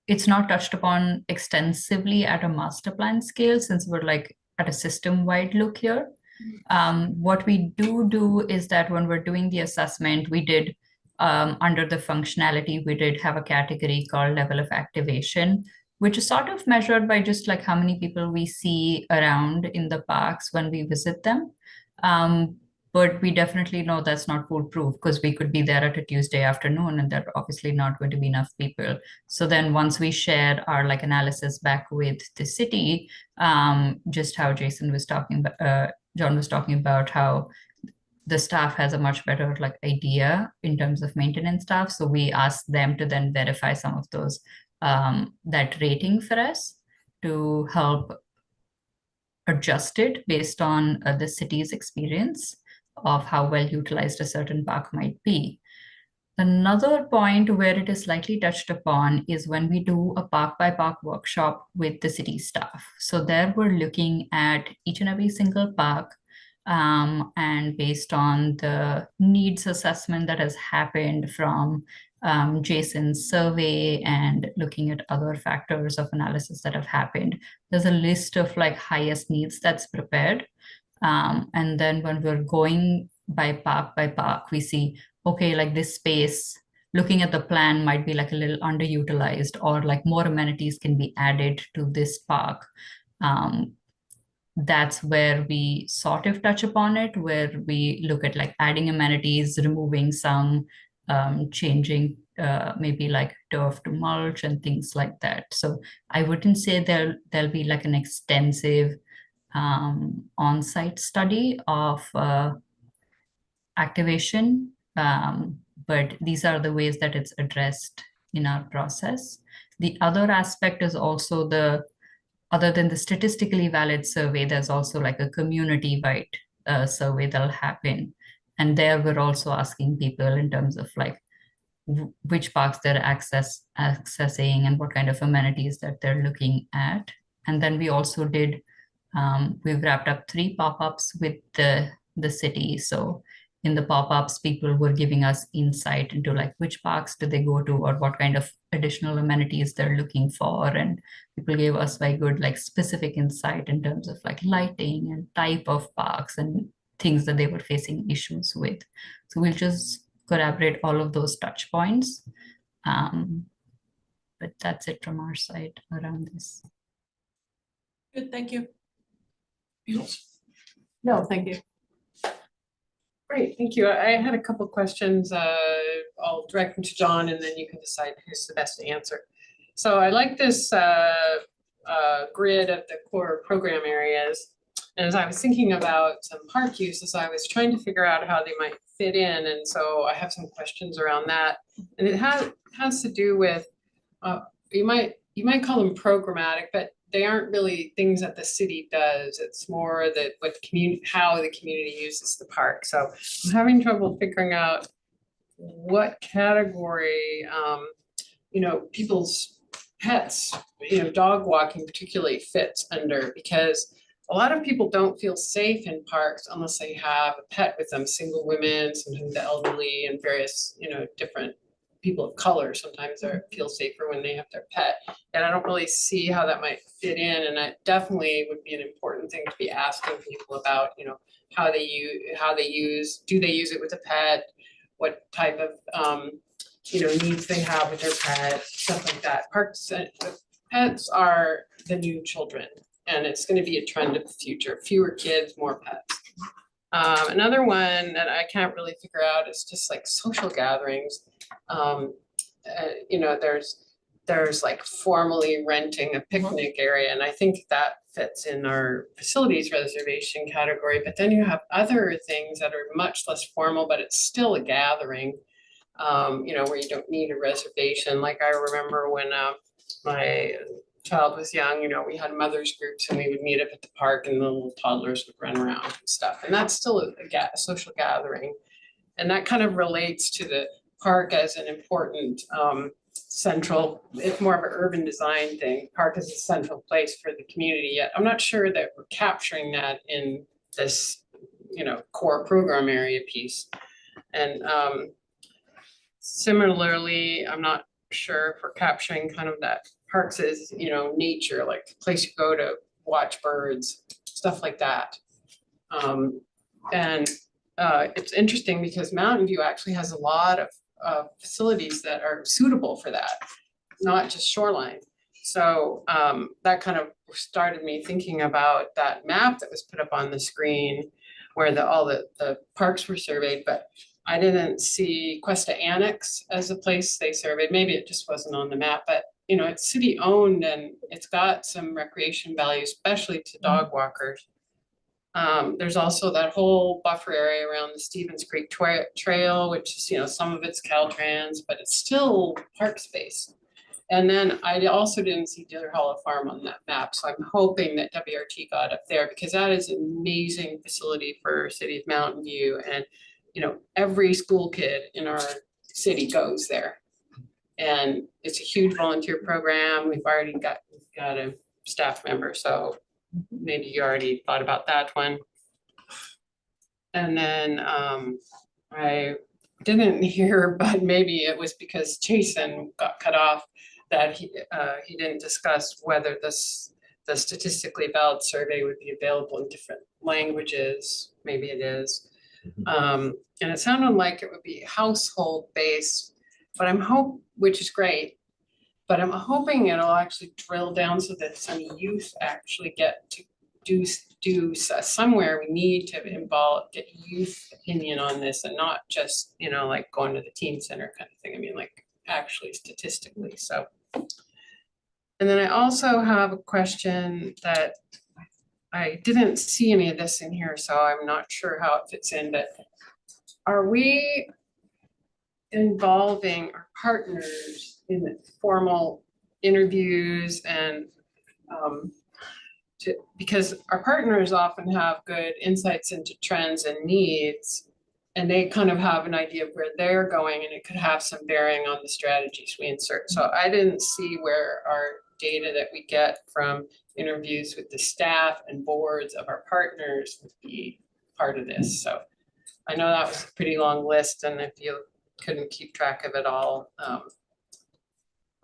it's not touched upon extensively at a master plan scale since we're like at a system-wide look here. What we do is that when we're doing the assessment, we did under the functionality, we did have a category called level of activation, which is sort of measured by just like how many people we see around in the parks when we visit them. But we definitely know that's not foolproof because we could be there at a Tuesday afternoon and there are obviously not going to be enough people. So then once we share our like analysis back with the city, just how Jason was talking about, John was talking about how the staff has a much better like idea in terms of maintenance staff. So we ask them to then verify some of those, that rating for us to help adjust it based on the city's experience of how well utilized a certain park might be. Another point where it is slightly touched upon is when we do a park by park workshop with the city staff. So there we're looking at each and every single park, and based on the needs assessment that has happened from Jason's survey and looking at other factors of analysis that have happened, there's a list of like highest needs that's prepared. And then when we're going by park, we see, okay, like this space, looking at the plan might be like a little underutilized or like more amenities can be added to this park. That's where we sort of touch upon it, where we look at like adding amenities, removing some, changing maybe like turf to mulch and things like that. So I wouldn't say there'll be like an extensive on-site study of activation, but these are the ways that it's addressed in our process. The other aspect is also other than the statistically valid survey, there's also like a community-wide survey that'll happen. And there we're also asking people in terms of like which parks they're accessing and what kind of amenities that they're looking at. And then we also did we've wrapped up 3 pop-ups with the city. So in the pop-ups, people were giving us insight into like which parks do they go to or what kind of additional amenities they're looking for. And people gave us very good like specific insight in terms of like lighting and type of parks and things that they were facing issues with. So we'll just collaborate all of those touch points. But that's it from our side around this. Good, thank you. No, thank you. Great, thank you. I had a couple questions. I'll direct them to John and then you can decide who's the best to answer. So I like this grid of the core program ares. And as I was thinking about some park uses, I was trying to figure out how they might fit in. And so I have some questions around that. And it has to do with, you might call them programmatic, but they aren't really things that the city does. It's more that what the community, how the community uses the park. So I'm having trouble figuring out what category, people's pets, dog walking particularly fits under, because a lot of people don't feel safe in parks unless they have a pet with them, single women, sometimes the elderly and various, different people of color sometimes feel safer when they have their pet. And I don't really see how that might fit in. And that definitely would be an important thing to be asking people about, how they use, do they use it with a pet? What type of, needs they have with their pet, stuff like that. Parks, pets are the new children, and it's gonna be a trend of the future. Fewer kids, more pets. Another one that I can't really figure out is just like social gatherings. There's like formally renting a picnic area, and I think that fits in our facilities reservation category. But then you have other things that are much less formal, but it's still a gathering, where you don't need a reservation. Like I remember when my child was young, we had mothers groups and we would meet up at the park and the little toddlers would run around and stuff. And that's still a social gathering. And that kind of relates to the park as an important central, it's more of an urban design thing. Park is a central place for the community, yet I'm not sure that we're capturing that in this, core program area piece. And similarly, I'm not sure if we're capturing kind of that parks is, nature, like the place you go to watch birds, stuff like that. It's interesting because Mountain View actually has a lot of facilities that are suitable for that, not just shoreline. So that kind of started me thinking about that map that was put up on the screen where all the parks were surveyed, but I didn't see Cuesta Annex as a place they surveyed. Maybe it just wasn't on the map, but it's city owned and it's got some recreation value, especially to dog walkers. There's also that whole buffer area around the Stevens Creek Trail, which is, some of it's Caltrans, but it's still park space. And then I also didn't see Deer Hollow Farm on that map. So I'm hoping that WRT got up there because that is an amazing facility for City of Mountain View. And, every school kid in our city goes there. And it's a huge volunteer program. We've already got a staff member, so maybe you already thought about that one. And then I didn't hear, but maybe it was because Jason got cut off, that he didn't discuss whether the statistically valid survey would be available in different languages. Maybe it is. And it sounded like it would be household based, but which is great, but I'm hoping it'll actually drill down so that some youth actually get to do somewhere. We need to get youth opinion on this and not just, like going to the teen center kind of thing. I mean, like actually statistically. So, and then I also have a question that I didn't see any of this in here, so I'm not sure how it fits in, but are we involving our partners in formal interviews and because our partners often have good insights into trends and needs, and they kind of have an idea of where they're going, and it could have some bearing on the strategies we insert. So I didn't see where our data that we get from interviews with the staff and boards of our partners would be part of this. So I know that was a pretty long list, and if you couldn't keep track of it all,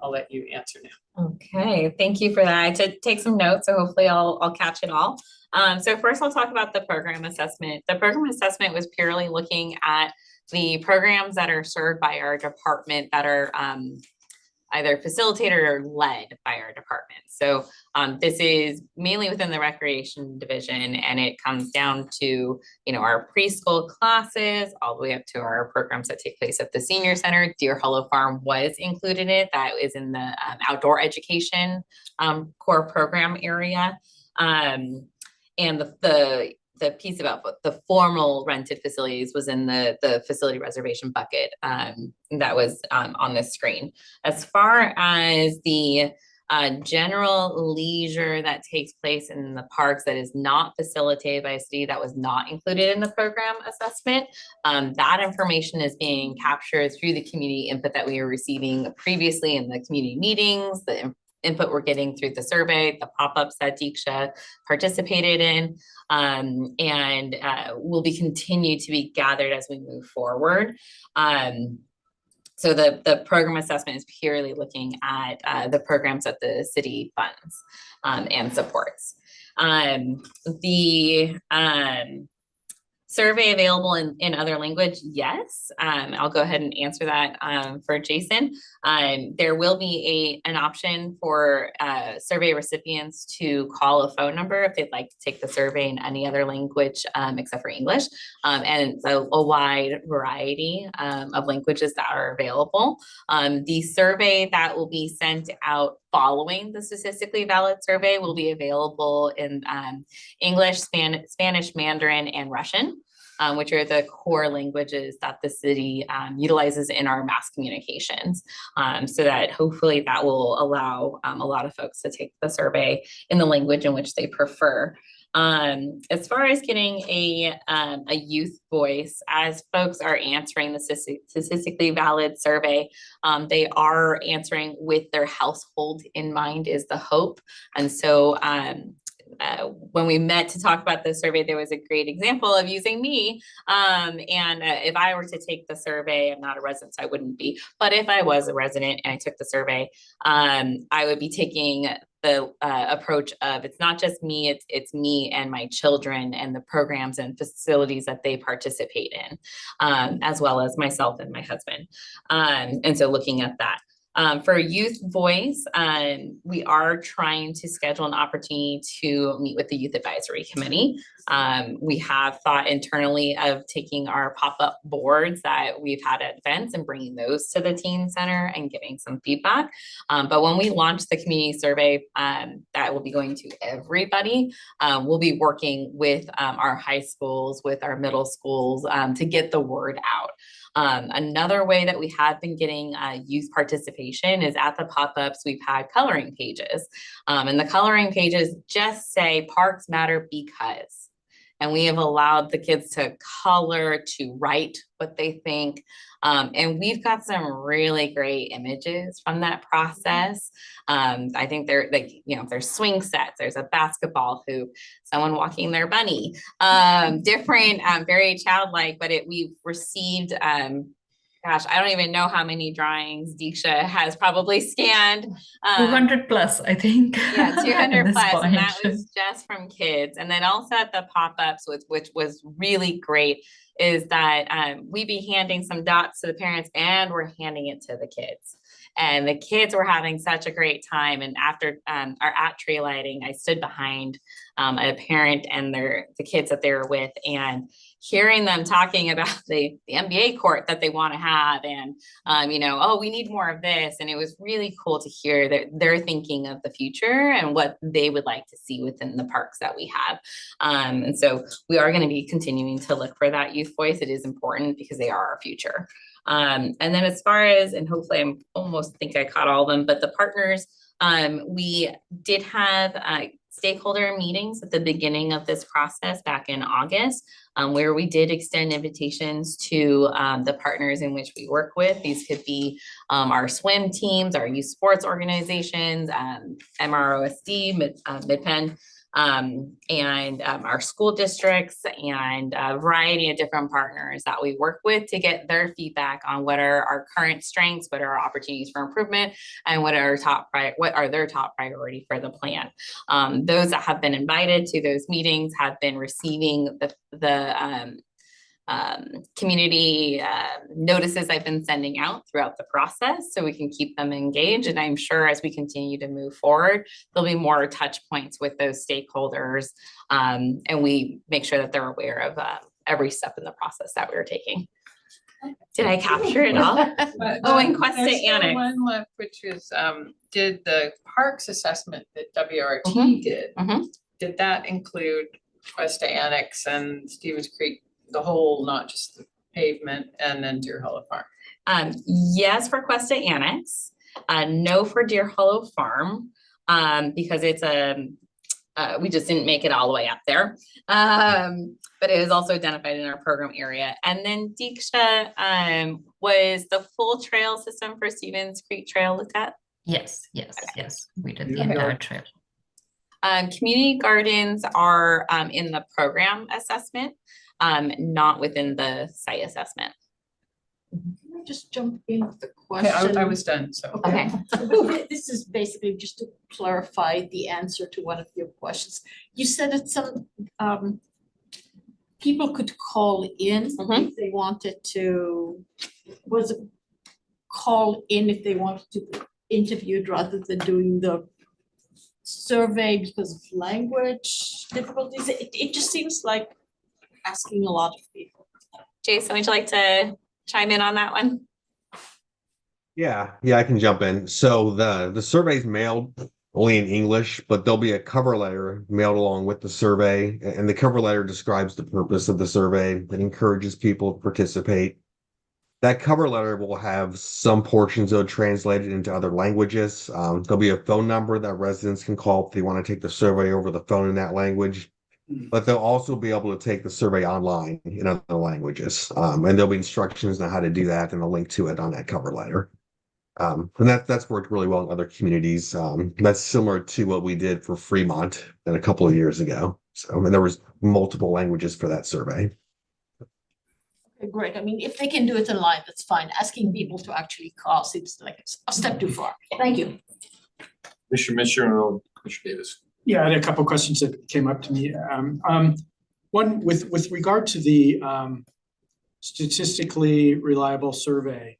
I'll let you answer now. Okay, thank you for that. I did take some notes, so hopefully I'll catch it all. So first I'll talk about the program assessment. The program assessment was purely looking at the programs that are served by our department that are either facilitated or led by our department. So this is mainly within the recreation division, and it comes down to, our preschool classes all the way up to our programs that take place at the senior center. Deer Hollow Farm was included in it. That is in the outdoor education core program area. And the piece about the formal rented facilities was in the facility reservation bucket that was on the screen. As far as the general leisure that takes place in the parks that is not facilitated by a city, that was not included in the program assessment. That information is being captured through the community input that we were receiving previously in the community meetings, the input we're getting through the survey, the pop-ups that Deeksha participated in, and will be continued to be gathered as we move forward. So the program assessment is purely looking at the programs that the city funds and supports. The survey available in other language? Yes. I'll go ahead and answer that for Jason. There will be an option for survey recipients to call a phone number if they'd like to take the survey in any other language except for English. And so a wide variety of languages that are available. The survey that will be sent out following the statistically valid survey will be available in English, Spanish, Mandarin, and Russian, which are the core languages that the city utilizes in our mass communications. So that hopefully that will allow a lot of folks to take the survey in the language in which they prefer. As far as getting a youth voice, as folks are answering the statistically valid survey, they are answering with their household in mind is the hope. And so when we met to talk about the survey, there was a great example of using me. If I were to take the survey, I'm not a resident, so I wouldn't be, but if I was a resident and I took the survey, I would be taking the approach of it's not just me, it's me and my children and the programs and facilities that they participate in, as well as myself and my husband. And so looking at that. For youth voice, we are trying to schedule an opportunity to meet with the Youth Advisory Committee. We have thought internally of taking our pop-up boards that we've had at events and bringing those to the teen center and giving some feedback. But when we launch the community survey, that will be going to everybody. We'll be working with our high schools, with our middle schools to get the word out. Another way that we have been getting youth participation is at the pop-ups, we've had coloring pages. And the coloring pages just say parks matter because. And we have allowed the kids to color, to write what they think. And we've got some really great images from that process. I think they're like, there's swing sets, there's a basketball hoop, someone walking their bunny, different, very childlike, but we've received, gosh, I don't even know how many drawings Deeksha has probably scanned. 200 plus, I think. Yeah, 200 plus, point. and that was just from kids. And then also at the pop-ups, which was really great, is that we be handing some dots to the parents and we're handing it to the kids. And the kids were having such a great time. And after our at tree lighting, I stood behind a parent and the kids that they were with, and hearing them talking about the NBA court that they want to have, and oh, we need more of this. And it was really cool to hear that they're thinking of the future and what they would like to see within the parks that we have. And so we are going to be continuing to look for that youth voice. It is important because they are our future. And then as far as, and hopefully I almost think I caught all of them, but the partners, we did have stakeholder meetings at the beginning of this process back in August, where we did extend invitations to the partners in which we work with. These could be our swim teams, our youth sports organizations, MROSD, Mid-Penn, and our school districts and a variety of different partners that we work with to get their feedback on what are our current strengths, what are our opportunities for improvement, and what are their top priority for the plan. Those that have been invited to those meetings have been receiving the community notices I've been sending out throughout the process so we can keep them engaged. And I'm sure as we continue to move forward, there'll be more touch points with those stakeholders. And we make sure that they're aware of every step in the process that we're taking. Did I capture it all? Oh, and Questa There's still Annex. one left, which is, did the parks assessment that WRT did, did that include Questa Annex and Stevens Creek, the whole, not just the pavement, and then Deer Hollow Farm? Yes, for Questa Annex, no for Deer Hollow Farm, because it's we just didn't make it all the way up there. But it is also identified in our program area. And then Deeksha, was the full trail system for Stevens Creek Trail looked at? Yes, yes, yes, we did the Okay. entire trail. Community gardens are in the program assessment, not within the site assessment. Can I just jump in with the Okay, question? I was done, so. Okay. This is basically just to clarify the answer to one of your questions. You said that some people could call in if they wanted to, was it call in if they wanted to be interviewed rather than doing the survey because of language difficulties? It just seems like asking a lot of people. Jason, would you like to chime in on that one? Yeah, I can jump in. So the survey's mailed only in English, but there'll be a cover letter mailed along with the survey. And the cover letter describes the purpose of the survey and encourages people to participate. That cover letter will have some portions of it translated into other languages. There'll be a phone number that residents can call if they want to take the survey over the phone in that language. But they'll also be able to take the survey online in other languages. And there'll be instructions on how to do that and a link to it on that cover letter. And that's worked really well in other communities. That's similar to what we did for Fremont a couple of years ago. So, and there was multiple languages for that survey. Okay, great. I mean, if they can do it online, that's fine. Asking people to actually call seems like a step too far. Thank you. Commissioner Mitchell and Commissioner Davis. Yeah, I had a couple of questions that came up to me. One with regard to the statistically reliable survey,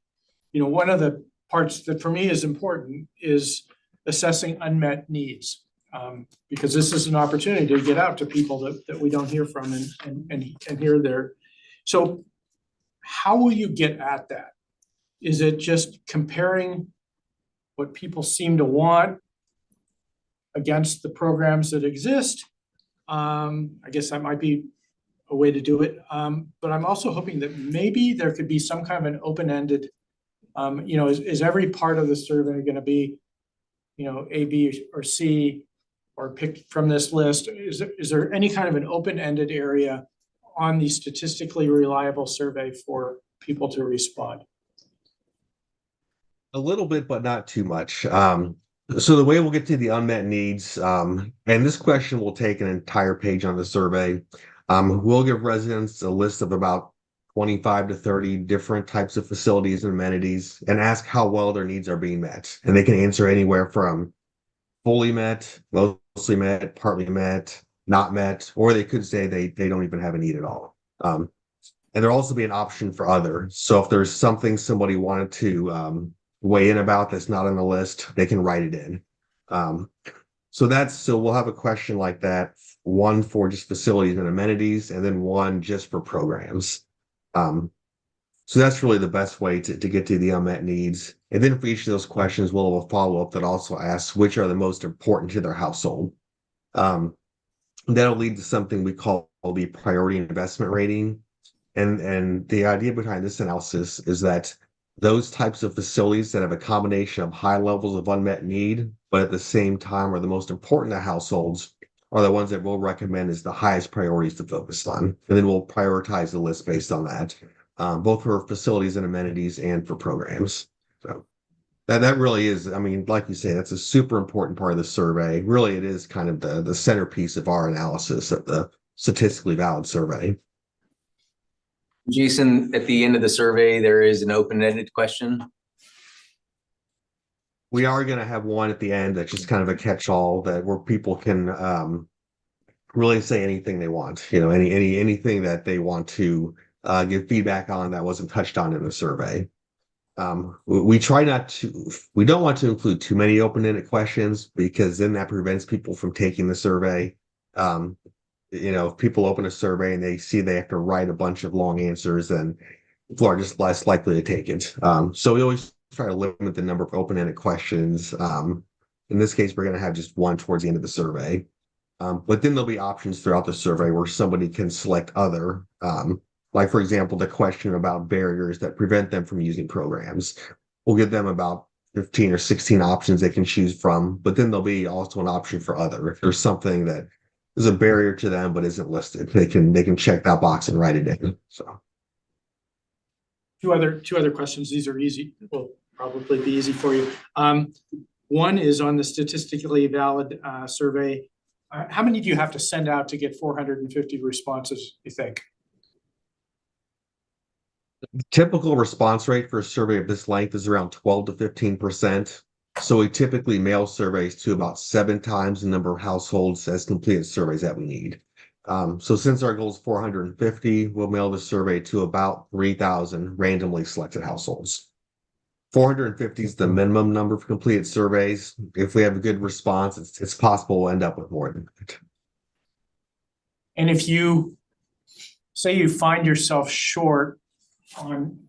one of the parts that for me is important is assessing unmet needs. Because this is an opportunity to get out to people that we don't hear from and hear their. So how will you get at that? Is it just comparing what people seem to want against the programs that exist? I guess that might be a way to do it. But I'm also hoping that maybe there could be some kind of an open-ended, is every part of the survey going to be, A, B, or C, or picked from this list? Is there any kind of an open-ended area on the statistically reliable survey for people to respond? A little bit, but not too much. So the way we'll get to the unmet needs, and this question will take an entire page on the survey. We'll give residents a list of about 25 to 30 different types of facilities and amenities and ask how well their needs are being met. And they can answer anywhere from fully met, mostly met, partly met, not met, or they could say they don't even have a need at all. And there'll also be an option for other. So if there's something somebody wanted to weigh in about that's not on the list, they can write it in. So we'll have a question like that, one for just facilities and amenities, and then one just for programs. So that's really the best way to get to the unmet needs. And then for each of those questions, we'll have a follow-up that also asks which are the most important to their household. That'll lead to something we call the priority investment rating. And the idea behind this analysis is that those types of facilities that have a combination of high levels of unmet need, but at the same time are the most important to households, are the ones that we'll recommend as the highest priorities to focus on. And then we'll prioritize the list based on that, both for facilities and amenities and for programs. So. That really is, I mean, like you say, that's a super important part of the survey. Really, it is kind of the centerpiece of our analysis of the statistically valid survey. Jason, at the end of the survey, there is an open-ended question. We are going to have one at the end that's just kind of a catch-all where people can really say anything they want, you know, anything that they want to give feedback on that wasn't touched on in the survey. We don't want to include too many open-ended questions because then that prevents people from taking the survey. You know, if people open a survey and they see they have to write a bunch of long answers, then people are just less likely to take it. So we always try to limit the number of open-ended questions. In this case, we're going to have just one towards the end of the survey. But then there'll be options throughout the survey where somebody can select other, like for example, the question about barriers that prevent them from using programs. We'll give them about 15 or 16 options they can choose from, but then there'll be also an option for other. If there's something that is a barrier to them but isn't listed, they can check that box and write it in. So Two other questions. These are easy, will probably be easy for you. One is on the statistically valid survey. How many do you have to send out to get 450 responses, you think? the typical response rate for a survey of this length is around 12 to 15%. So we typically mail surveys to about 7 times the number of households as completed surveys that we need. So since our goal is 450, we'll mail the survey to about 3,000 randomly selected households. 450 is the minimum number of completed surveys. If we have a good response, it's possible we'll end up with more than that. And if you say you find yourself short on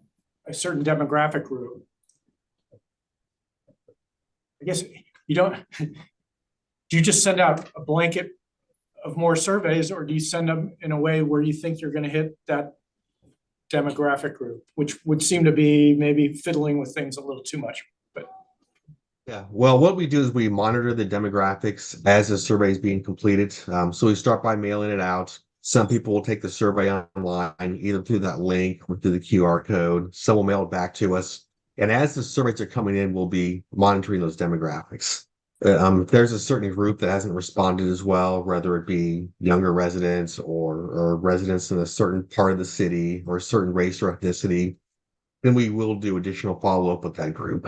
a certain demographic group, I guess you don't, do you just send out a blanket of more surveys, or do you send them in a way where you think you're going to hit that demographic group, which would seem to be maybe fiddling with things a little too much? But yeah, well, what we do is we monitor the demographics as the survey is being completed. So we start by mailing it out. Some people will take the survey online, either through that link or through the QR code. Some will mail it back to us. And as the surveys are coming in, we'll be monitoring those demographics. If there's a certain group that hasn't responded as well, whether it be younger residents or residents in a certain part of the city or a certain race or ethnicity, then we will do additional follow-up with that group.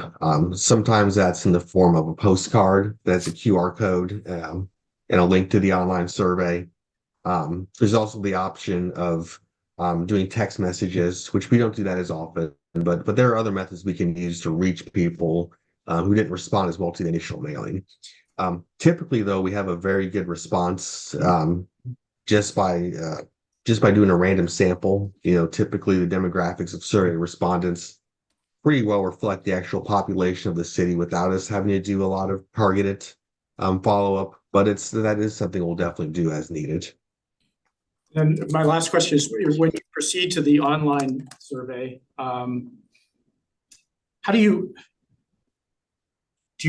Sometimes that's in the form of a postcard that's a QR code and a link to the online survey. There's also the option of doing text messages, which we don't do that as often, but there are other methods we can use to reach people who didn't respond as well to the initial mailing. Typically, though, we have a very good response just by doing a random sample. You know, typically the demographics of survey respondents pretty well reflect the actual population of the city without us having to do a lot of targeted follow-up. But that is something we'll definitely do as needed. And my last question is, when you proceed to the online survey, how do you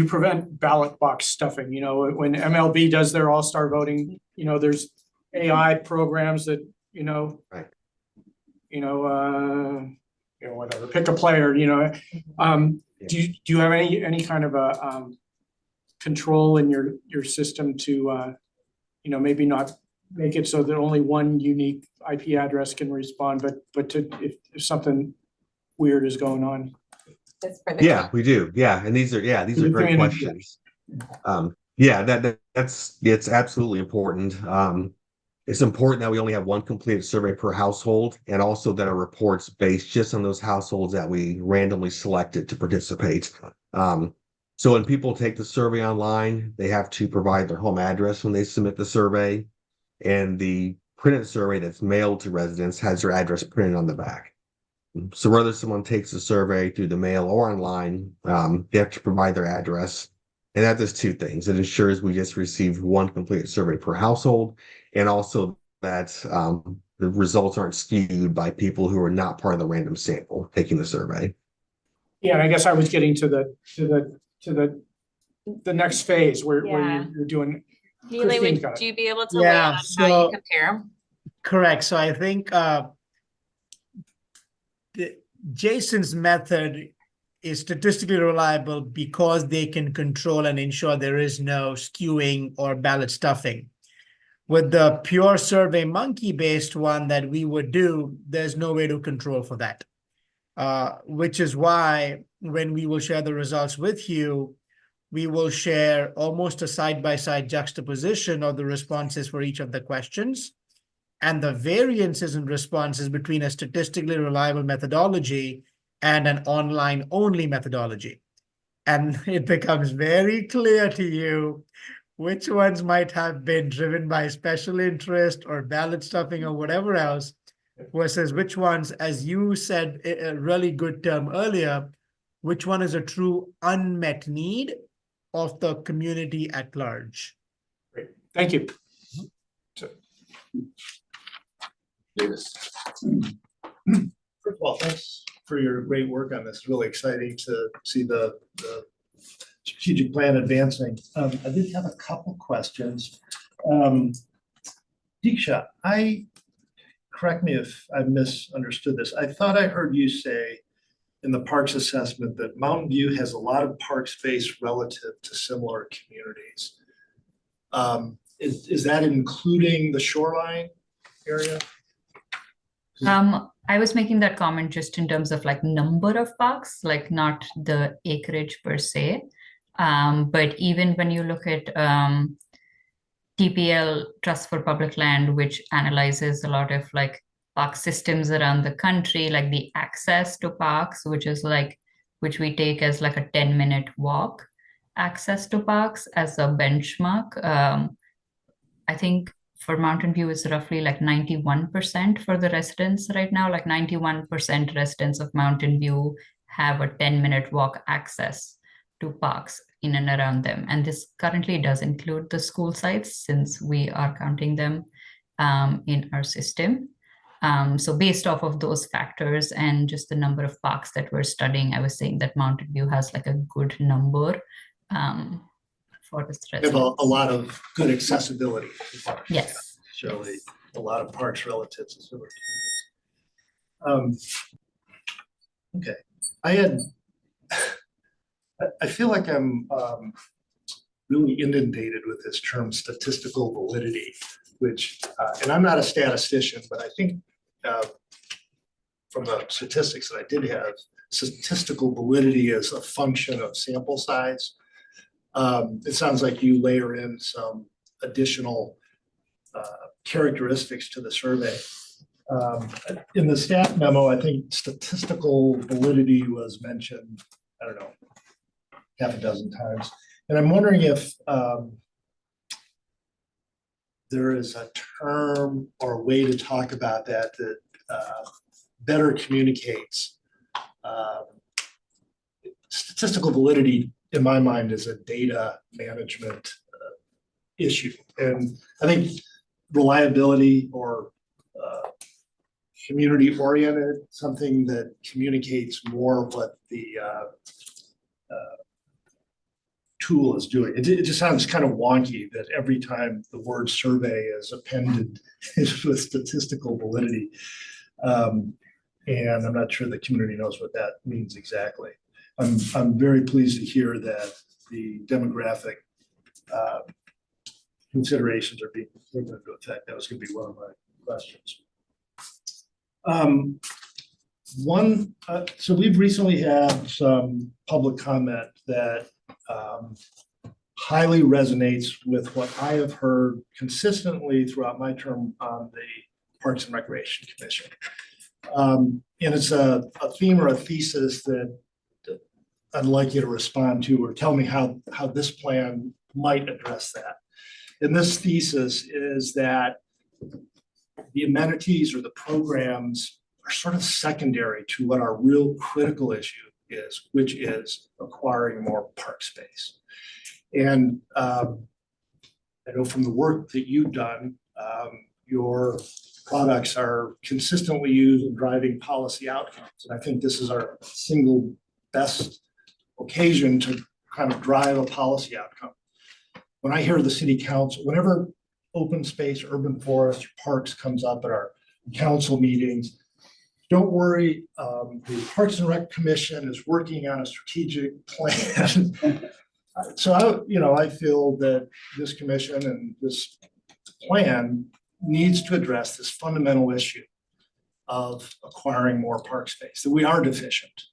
prevent ballot box stuffing? You know, when MLB does their all-star voting, you know, there's AI programs that, Right. Whatever, pick a player, do you have any kind of a control in your system to, maybe not make it so that only one unique IP address can respond, but if something weird is going on? Yeah, we do. Yeah, and these are great questions. It's absolutely important. It's important that we only have one completed survey per household, and also that our report's based just on those households that we randomly selected to participate. So when people take the survey online, they have to provide their home address when they submit the survey, and the printed survey that's mailed to residents has their address printed on the back. So whether someone takes the survey through the mail or online, they have to provide their address. And that does two things. It ensures we just receive one completed survey per household, and also that the results aren't skewed by people who are not part of the random sample taking the survey. Yeah, and I guess I was getting to the next phase where you're doing. Neely, would you be able to weigh in on how you compare? Correct. So I think Jason's method is statistically reliable because they can control and ensure there is no skewing or ballot stuffing. With the pure Survey Monkey based one that we would do, there's no way to control for that. Which is why when we will share the results with you, we will share almost a side-by-side juxtaposition of the responses for each of the questions and the variances in responses between a statistically reliable methodology and an online-only methodology. And it becomes very clear to you which ones might have been driven by special interest or ballot stuffing or whatever else, versus which ones, as you said, a really good term earlier, which one is a true unmet need of the community at large. Great, thank you. Davis. First of all, thanks for your great work on this. It's really exciting to see the strategic plan advancing. I did have a couple questions. Diksha, correct me if I misunderstood this. I thought I heard you say in the parks assessment that Mountain View has a lot of park space relative to similar communities. Is that including the shoreline area? I was making that comment just in terms of like number of parks, like not the acreage per se. But even when you look at TPL, Trust for Public Land, which analyzes a lot of like park systems around the country, like the access to parks, which we take as like a 10-minute walk access to parks as a benchmark. I think for Mountain View is roughly like 91% for the residents right now, like 91% residents of Mountain View have a 10-minute walk access to parks in and around them. And this currently does include the school sites since we are counting them in our system. So based off of those factors and just the number of parks that we're studying, I was saying that Mountain View has like a good number for this We have a lot of good accessibility to parks. Yes. So a lot of parks relative to similar communities. Okay, I feel like I'm really inundated with this term statistical validity, which, and I'm not a statistician, but I think from the statistics that I did have, statistical validity is a function of sample size. It sounds like you layer in some additional characteristics to the survey. In the staff memo, I think statistical validity was mentioned, I don't know, half a dozen times. And I'm wondering if there is a term or a way to talk about that better communicates. Statistical validity, in my mind, is a data management issue. And I think reliability or community-oriented, something that communicates more what the tool is doing. It just sounds kind of wonky that every time the word survey is appended is with statistical validity. And I'm not sure the community knows what that means exactly. I'm very pleased to hear that the demographic considerations are being taken into effect. That was going to be one of my questions. So we've recently had some public comment that highly resonates with what I have heard consistently throughout my term on the Parks and Recreation Commission. And it's a theme or a thesis that I'd like you to respond to or tell me how this plan might address that. And this thesis is that the amenities or the programs are sort of secondary to what our real critical issue is, which is acquiring more park space. And I know from the work that you've done, your products are consistently used in driving policy outcomes. And I think this is our single best occasion to kind of drive a policy outcome. When I hear the city council, whenever open space, urban forest, parks comes up at our council meetings, don't worry, the Parks and Rec Commission is working on a strategic plan. So I feel that this commission and this plan needs to address this fundamental issue of acquiring more park space, that we are deficient.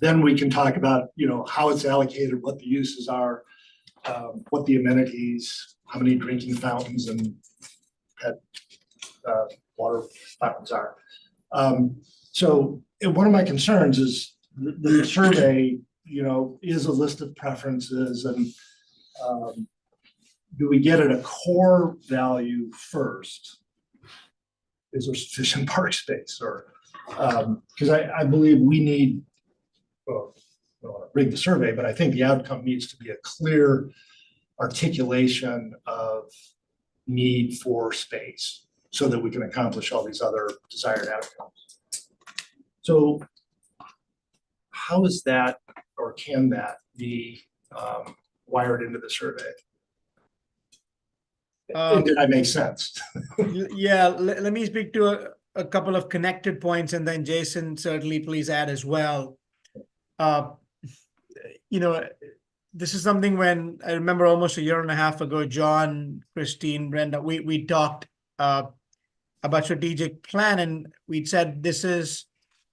Then we can talk about, how it's allocated, what the uses are, what the amenities, how many drinking fountains and pet water fountains are. So one of my concerns is the survey, is a list of preferences, and do we get at a core value first? Is there sufficient park space, or because I believe we need, well, I don't want to rig the survey, but I think the outcome needs to be a clear articulation of need for space so that we can accomplish all these other desired outcomes. So how is that, or can that be wired into the survey? Did I make sense? Yeah, let me speak to a couple of connected points, and then Jason, certainly please add as well. This is something when I remember almost a year and a half ago, John, Christine, Brenda, we talked about strategic plan, and we said this is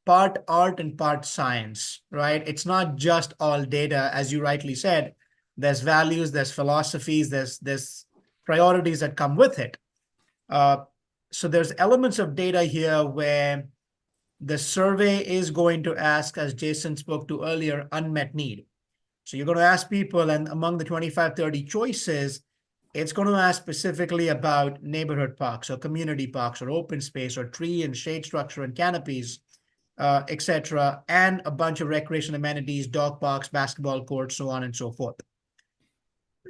part art and part science, right? It's not just all data, as you rightly said. There's values, there's philosophies, there's priorities that come with it. So there's elements of data here where the survey is going to ask, as Jason spoke to earlier, unmet need. So you're going to ask people, and among the 25, 30 choices, it's going to ask specifically about neighborhood parks or community parks or open space or tree and shade structure and canopies, etc., and a bunch of recreation amenities, dog parks, basketball courts, so on and so forth.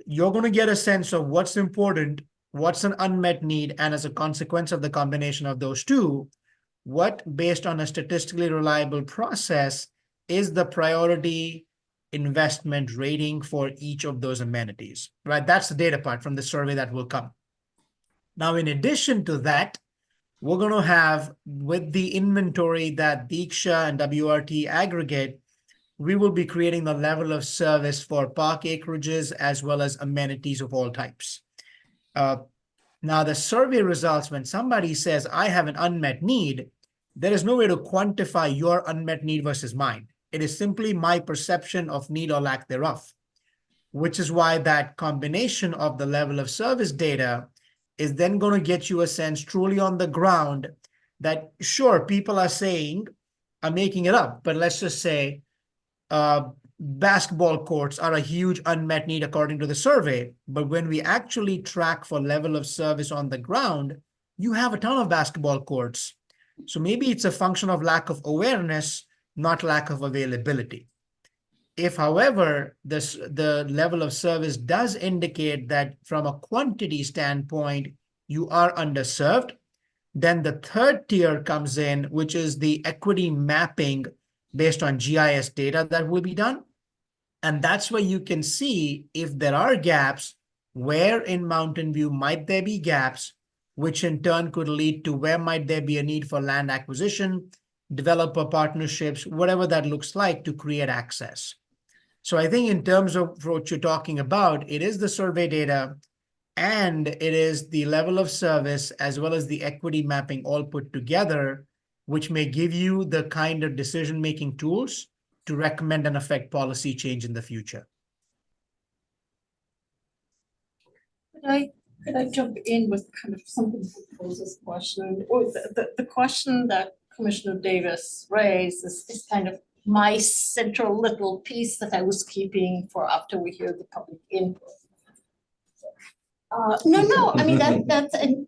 You're going to get a sense of what's important, what's an unmet need, and as a consequence of the combination of those two, what, based on a statistically reliable process, is the priority investment rating for each of those amenities, right? That's the data part from the survey that will come. Now, in addition to that, we're going to have, with the inventory that Diksha and WRT aggregate, we will be creating the level of service for park acreages as well as amenities of all types. Now, the survey results, when somebody says, I have an unmet need, there is no way to quantify your unmet need versus mine. It is simply my perception of need or lack thereof, which is why that combination of the level of service data is then going to get you a sense truly on the ground that, sure, people are saying, I'm making it up, but let's just say basketball courts are a huge unmet need according to the survey. But when we actually track for level of service on the ground, you have a ton of basketball courts. So maybe it's a function of lack of awareness, not lack of availability. If, however, the level of service does indicate that from a quantity standpoint, you are underserved, then the third tier comes in, which is the equity mapping based on GIS data that will be done. And that's where you can see if there are gaps, where in Mountain View might there be gaps, which in turn could lead to where might there be a need for land acquisition, developer partnerships, whatever that looks like to create access. So I think in terms of what you're talking about, it is the survey data and it is the level of service as well as the equity mapping all put together, which may give you the kind of decision-making tools to recommend and affect policy change in the future. Could I jump in with kind of something to pose this question? Or the question that Commissioner Davis raised is kind of my central little piece that I was keeping for after we hear the public input. No, I mean, that's, and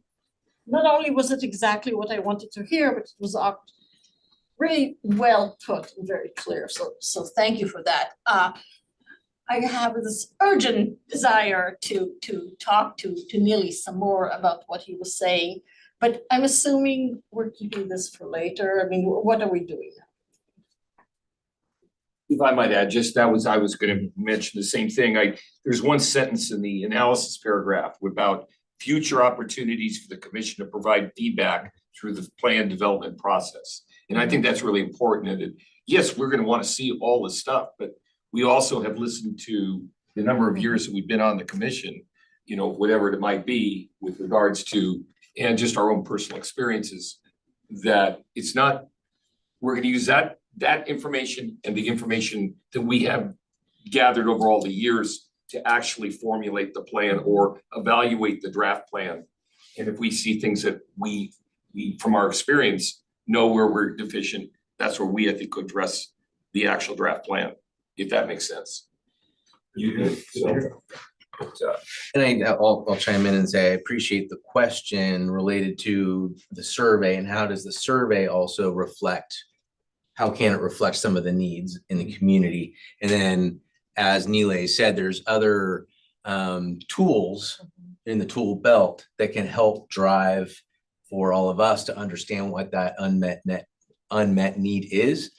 not only was it exactly what I wanted to hear, but it was really well put and very clear. So thank you for that. I have this urgent desire to talk to Neely some more about what he was saying, but I'm assuming we're keeping this for later. I mean, what are we doing now? If I might add, I was going to mention the same thing. There's one sentence in the analysis paragraph about future opportunities for the commission to provide feedback through the plan development process. And I think that's really important, and that, yes, we're gonna wanna see all this stuff, but we also have listened to the number of years that we've been on the commission, you know, whatever it might be with regards to, and just our own personal experiences, that it's not, we're gonna use that information and the information that we have gathered over all the years to actually formulate the plan or evaluate the draft plan. And if we see things that we from our experience know where we're deficient, that's where we, I think, could address the actual draft plan, if that makes sense. And I'll chime in and say, I appreciate the question related to the survey and how does the survey also reflect, how can it reflect some of the needs in the community? And then, as Nile said, there's other tools in the tool belt that can help drive for all of us to understand what that unmet need is,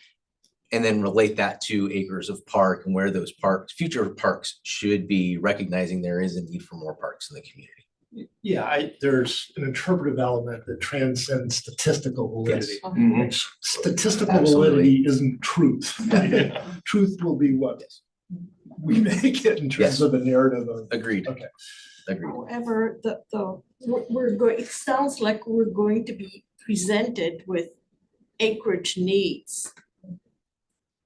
and then relate that to acres of park and where those parks, future parks should be, recognizing there is a need for more parks in the community. Yeah, there's an interpretive element that transcends statistical validity. Yes. Mhm. Statistical Absolutely. validity isn't truth. Truth will be what we make it in terms Yes. of the narrative of. Agreed. Okay. Agreed. However, we're going, it sounds like we're going to be presented with acreage needs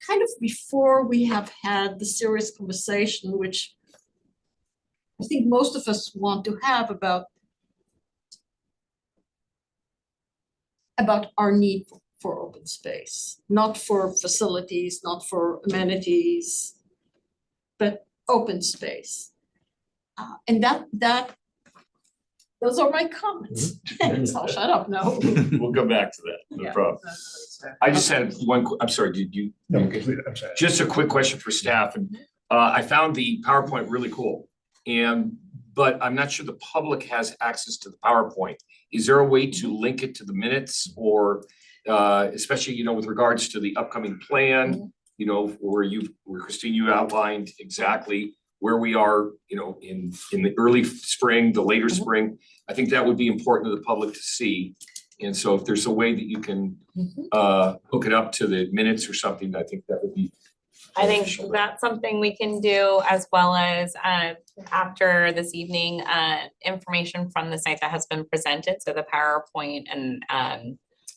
kind of before we have had the serious conversation, which I think most of us want to have about our need for open space, not for facilities, not for amenities, but open space. And those are my comments. So I'll shut up now. We'll come back to that, no Yeah. problem. I just had one, I'm sorry, did you? No, okay. complete, I'm sorry. Just a quick question for staff, and I found the PowerPoint really cool. But I'm not sure the public has access to the PowerPoint. Is there a way to link it to the minutes, or especially, you know, with regards to the upcoming plan, you know, where Christine, you outlined exactly where we are, you know, in the early spring, the later spring. I think that would be important to the public to see. And so if there's a way that you can hook it up to the minutes or something, I think that would be. I think beneficial. that's something we can do, as well as after this evening, information from the site that has been presented, so the PowerPoint and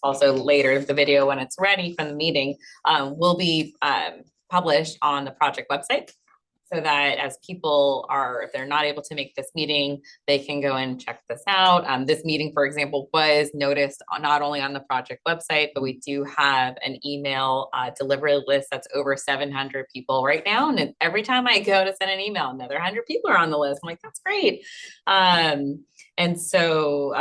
also later the video when it's ready from the meeting will be published on the project website. So that as people are, if they're not able to make this meeting, they can go and check this out. This meeting, for example, was noticed not only on the project website, but we do have an email delivery list that's over 700 people right now. And every time I go to send an email, another 100 people are on the list. I'm like, that's great. And so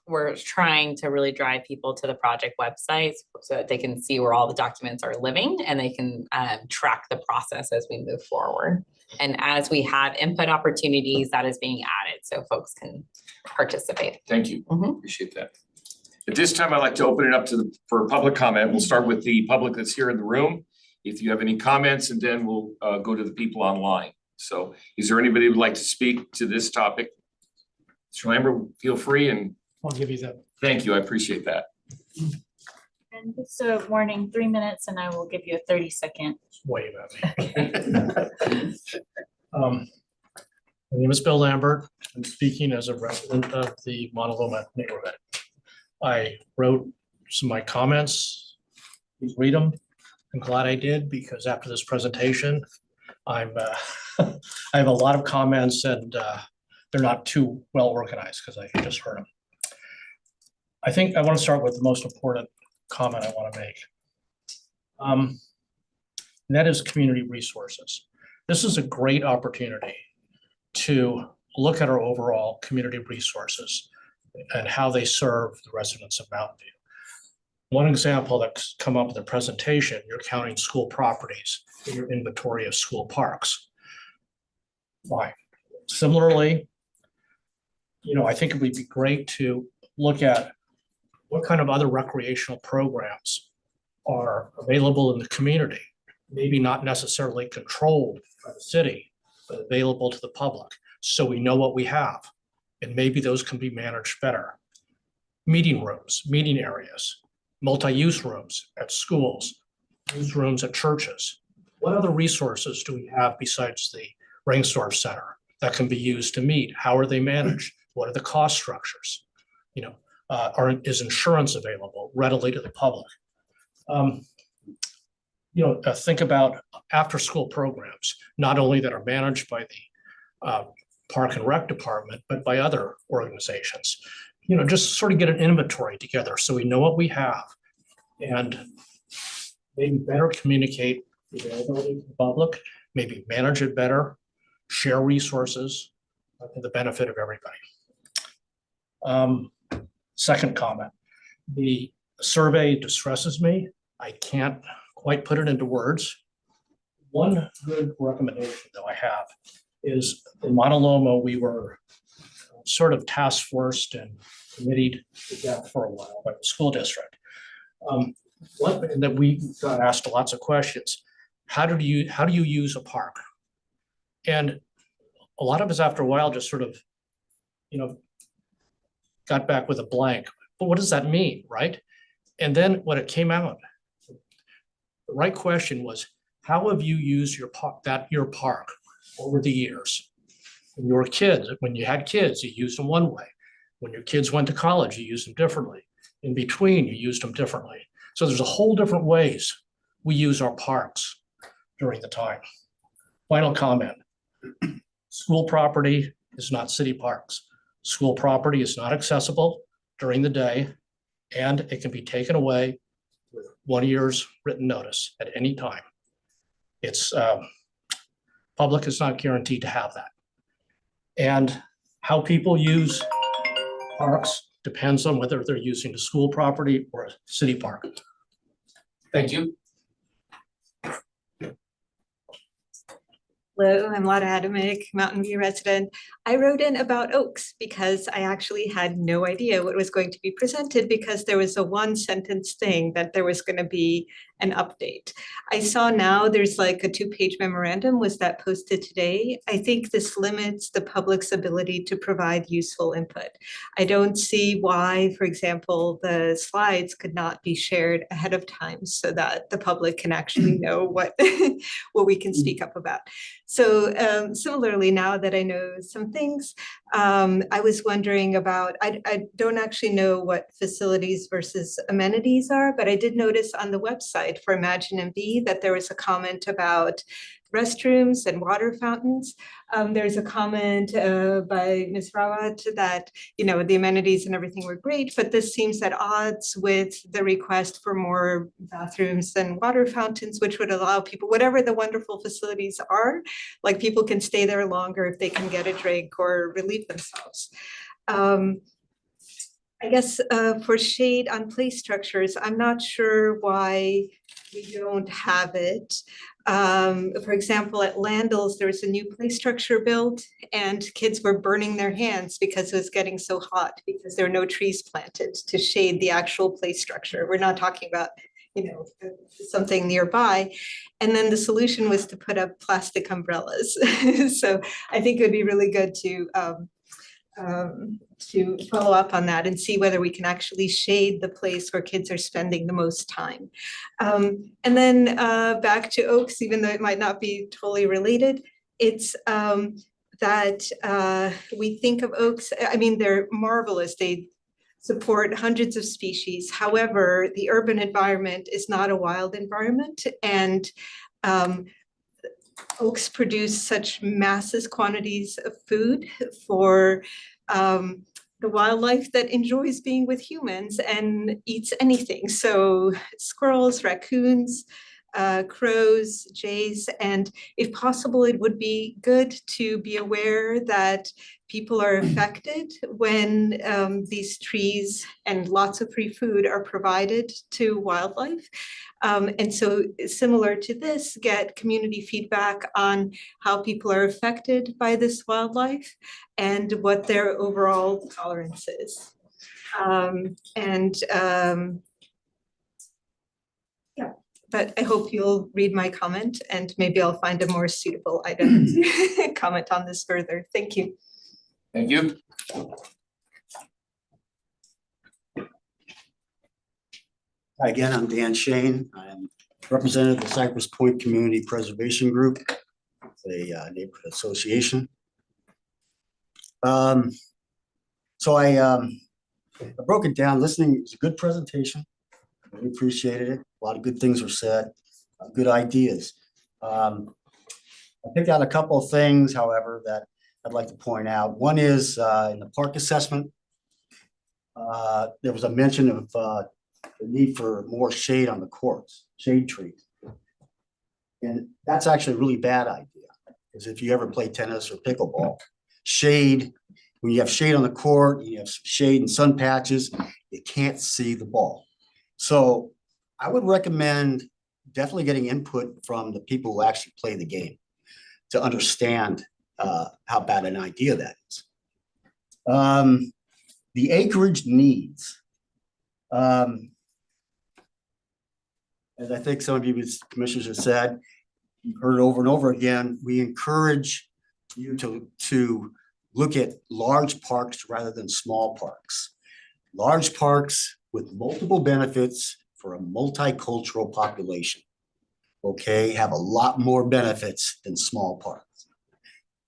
we're trying to really drive people to the project website so that they can see where all the documents are living, and they can track the process as we move forward. And as we have input opportunities, that is being added so folks can participate. Thank you, appreciate that. At this time, I'd like to open it up for public comment. We'll start with the public that's here in the room. If you have any comments, and then we'll go to the people online. So is there anybody who would like to speak to this topic? Mr. Lambert, feel free, and I'll give you that. thank you, I appreciate that. And just a warning, 3 minutes, and I will give you a 30-second. Wave at me. My name is Bill Lambert. I'm speaking as a resident of the Montaloma neighborhood. I wrote some of my comments. Please read them. I'm glad I did, because after this presentation, I have a lot of comments, and they're not too well organized because I just heard them. I think I want to start with the most important comment I want to make. And that is community resources. This is a great opportunity to look at our overall community resources and how they serve the residents of Mountain View. One example that's come up in the presentation, you're counting school properties in your inventory of school parks. Fine. Similarly, you know, I think it would be great to look at what kind of other recreational programs are available in the community, maybe not necessarily controlled by the city, but available to the public, so we know what we have, and maybe those can be managed better. Meeting rooms, meeting areas. multi-use rooms at schools, use rooms at churches. What other resources do we have besides the Rainstorf Center that can be used to meet? How are they managed? What are the cost structures? You know, is insurance available readily to the public? Think about after-school programs, not only that are managed by the Park and Rec Department, but by other organizations. Just sort of get an inventory together so we know what we have and maybe better communicate the availability to the public, maybe manage it better, share resources for the benefit of everybody. Second comment, the survey distresses me. I can't quite put it into words. One good recommendation though I have is in Montaloma, we were sort of task forced and committed to death for a while by the school district. One thing that we got asked lots of questions, how do you use a park? And a lot of us after a while just sort of, got back with a blank. But what does that mean, right? And then when it came out, the right question was, how have you used your park over the years? When you were kids, when you had kids, you used them one way. When your kids went to college, you used them differently. In between, you used them differently. So there's a whole different ways we use our parks during the time. Final comment. School property is not city parks. School property is not accessible during the day, and it can be taken away with 1 year's written notice at any time. It's public is not guaranteed to have that. And how people use parks depends on whether they're using the school property or a city park. Thank you. Hello, I'm Lotta Adamick, Mountain View resident. I wrote in about oaks because I actually had no idea what was going to be presented because there was a one sentence thing that there was going to be an update. I saw now there's like a 2-page memorandum. Was that posted today? I think this limits the public's ability to provide useful input. I don't see why, for example, the slides could not be shared ahead of time so that the public can actually know what, what we can speak up about. So similarly, now that I know some things, I was wondering about, I don't actually know what facilities versus amenities are, but I did notice on the website for Imagine MV that there was a comment about restrooms and water fountains. There's a comment by Ms. Rawat that, the amenities and everything were great, but this seems at odds with the request for more bathrooms and water fountains, which would allow people, whatever the wonderful facilities are, like people can stay there longer if they can get a drink or relieve themselves. I guess for shade on play structures, I'm not sure why we don't have it. For example, at Landell's, there was a new play structure built and kids were burning their hands because it was getting so hot because there were no trees planted to shade the actual play structure. We're not talking about, something nearby. And then the solution was to put up plastic umbrellas. So I think it would be really good to follow up on that and see whether we can actually shade the place where kids are spending the most time. And then back to oaks, even though it might not be totally related, it's that we think of oaks, I mean, they're marvelous. They support hundreds of species. However, the urban environment is not a wild environment, and oaks produce such massive quantities of food for the wildlife that enjoys being with humans and eats anything. So squirrels, raccoons, crows, jays, and if possible, it would be good to be aware that people are affected when these trees and lots of free food are provided to wildlife. And so similar to this, get community feedback on how people are affected by this wildlife and what their overall tolerance is. Yeah, but I hope you'll read my comment and maybe I'll find a more suitable item to comment on this further. Thank you. Thank you. Again, I'm Dan Shane. I'm representative of the Cypress Point Community Preservation Group, a neighborhood association. So I broke it down. Listening, it was a good presentation. Really appreciated it. A lot of good things were said, good ideas. I picked out a couple of things, however, that I'd like to point out. One is in the park assessment, there was a mention of the need for more shade on the courts, shade trees. And that's actually a really bad idea, because if you ever play tennis or pickleball, shade, when you have shade on the court, you have shade and sun patches, you can't see the ball. So I would recommend definitely getting input from the people who actually play the game to understand how bad an idea that is. The acreage needs. As I think some of you as commissioners have said, you've heard over and over again, we encourage you to look at large parks rather than small parks. Large parks with multiple benefits for a multicultural population, okay, have a lot more benefits than small parks.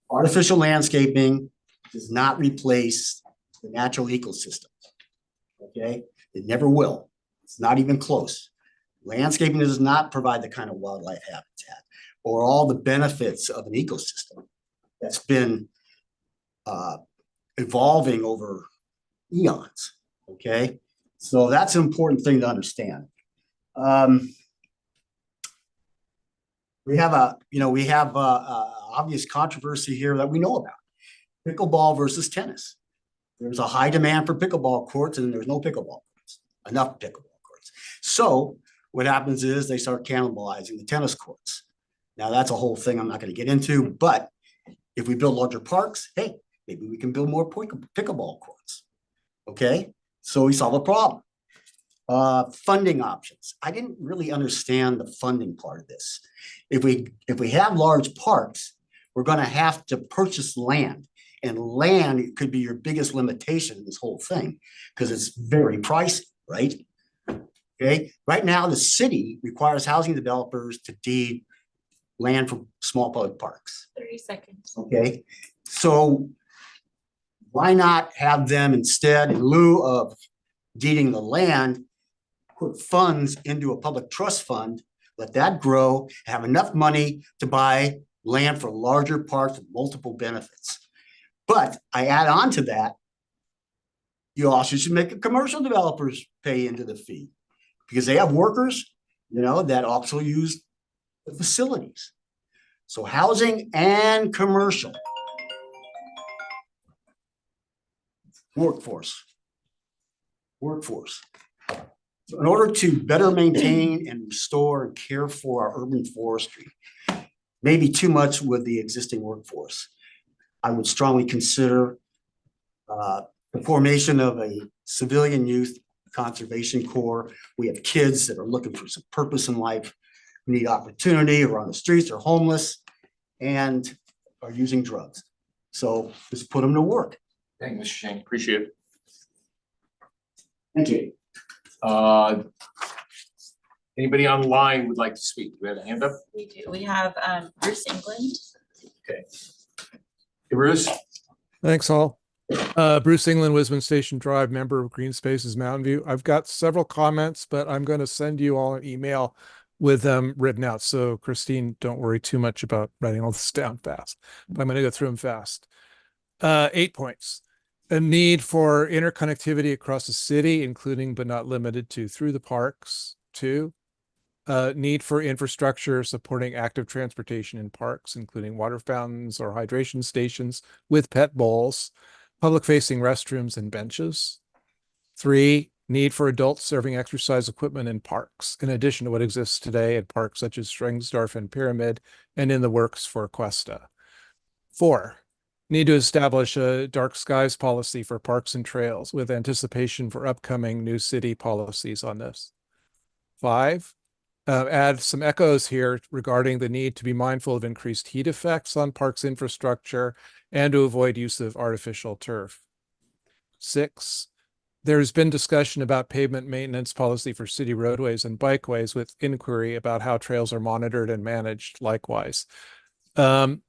Artificial landscaping does not replace the natural ecosystem, okay? It never will. It's not even close. Landscaping does not provide the kind of wildlife habitat or all the benefits of an ecosystem that's been evolving over eons, okay? So that's an important thing to understand. We have obvious controversy here that we know about. Pickleball versus tennis. There's a high demand for pickleball courts and there's no pickleball courts, enough pickleball courts. So what happens is they start cannibalizing the tennis courts. Now that's a whole thing I'm not going to get into, but if we build larger parks, hey, maybe we can build more pickleball courts. Okay, so we solve a problem. Funding options. I didn't really understand the funding part of this. If we have large parks, we're going to have to purchase land, and land could be your biggest limitation in this whole thing because it's very pricey, right? Okay, right now the city requires housing developers to deed land for small public parks. 30 seconds. Okay, so why not have them instead, in lieu of deeding the land, put funds into a public trust fund, let that grow, have enough money to buy land for larger parks with multiple benefits. But I add on to that, you also should make commercial developers pay into the fee because they have workers, that also use the facilities. So housing and commercial. Workforce. So in order to better maintain and restore and care for our urban forestry, maybe too much with the existing workforce, I would strongly consider the formation of a civilian youth conservation corps. We have kids that are looking for some purpose in life, who need opportunity, or on the streets, or homeless, and are using drugs. So just put them to work. Thank you, Mr. Shank. Appreciate it. Thank you. Anybody online would like to speak? Do we have a hand up? We do. We have Bruce England. Okay. Hey, Bruce. Thanks all. Bruce England, Wisman Station Drive, member of Green Spaces Mountain View. I've got several comments, but I'm going to send you all an email with them written out. So Christine, don't worry too much about writing all this down fast, but I'm going to go through them fast. 8 points. A need for interconnectivity across the city, including but not limited to through the parks. 2, need for infrastructure supporting active transportation in parks, including water fountains or hydration stations with pet bowls, public facing restrooms and benches. 3, need for adults serving exercise equipment in parks, in addition to what exists today at parks such as Stringsdorf and Pyramid and in the works for Cuesta. 4, need to establish a dark skies policy for parks and trails with anticipation for upcoming new city policies on this. 5, add some echoes here regarding the need to be mindful of increased heat effects on parks infrastructure and to avoid use of artificial turf. 6, There's been discussion about pavement maintenance policy for city roadways and bikeways with inquiry about how trails are monitored and managed likewise. So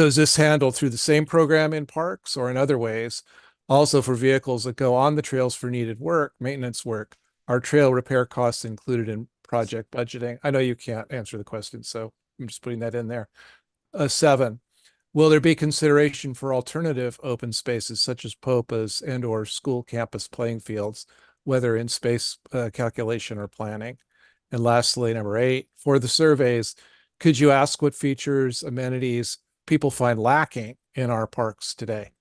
is this handled through the same program in parks or in other ways? Also for vehicles that go on the trails for needed work, maintenance work, are trail repair costs included in project budgeting? I know you can't answer the question, so I'm just putting that in there. 7, will there be consideration for alternative open spaces such as POPAs and or school campus playing fields, whether in space calculation or planning? And lastly, number 8, for the surveys, could you ask what features, amenities people find lacking in our parks today?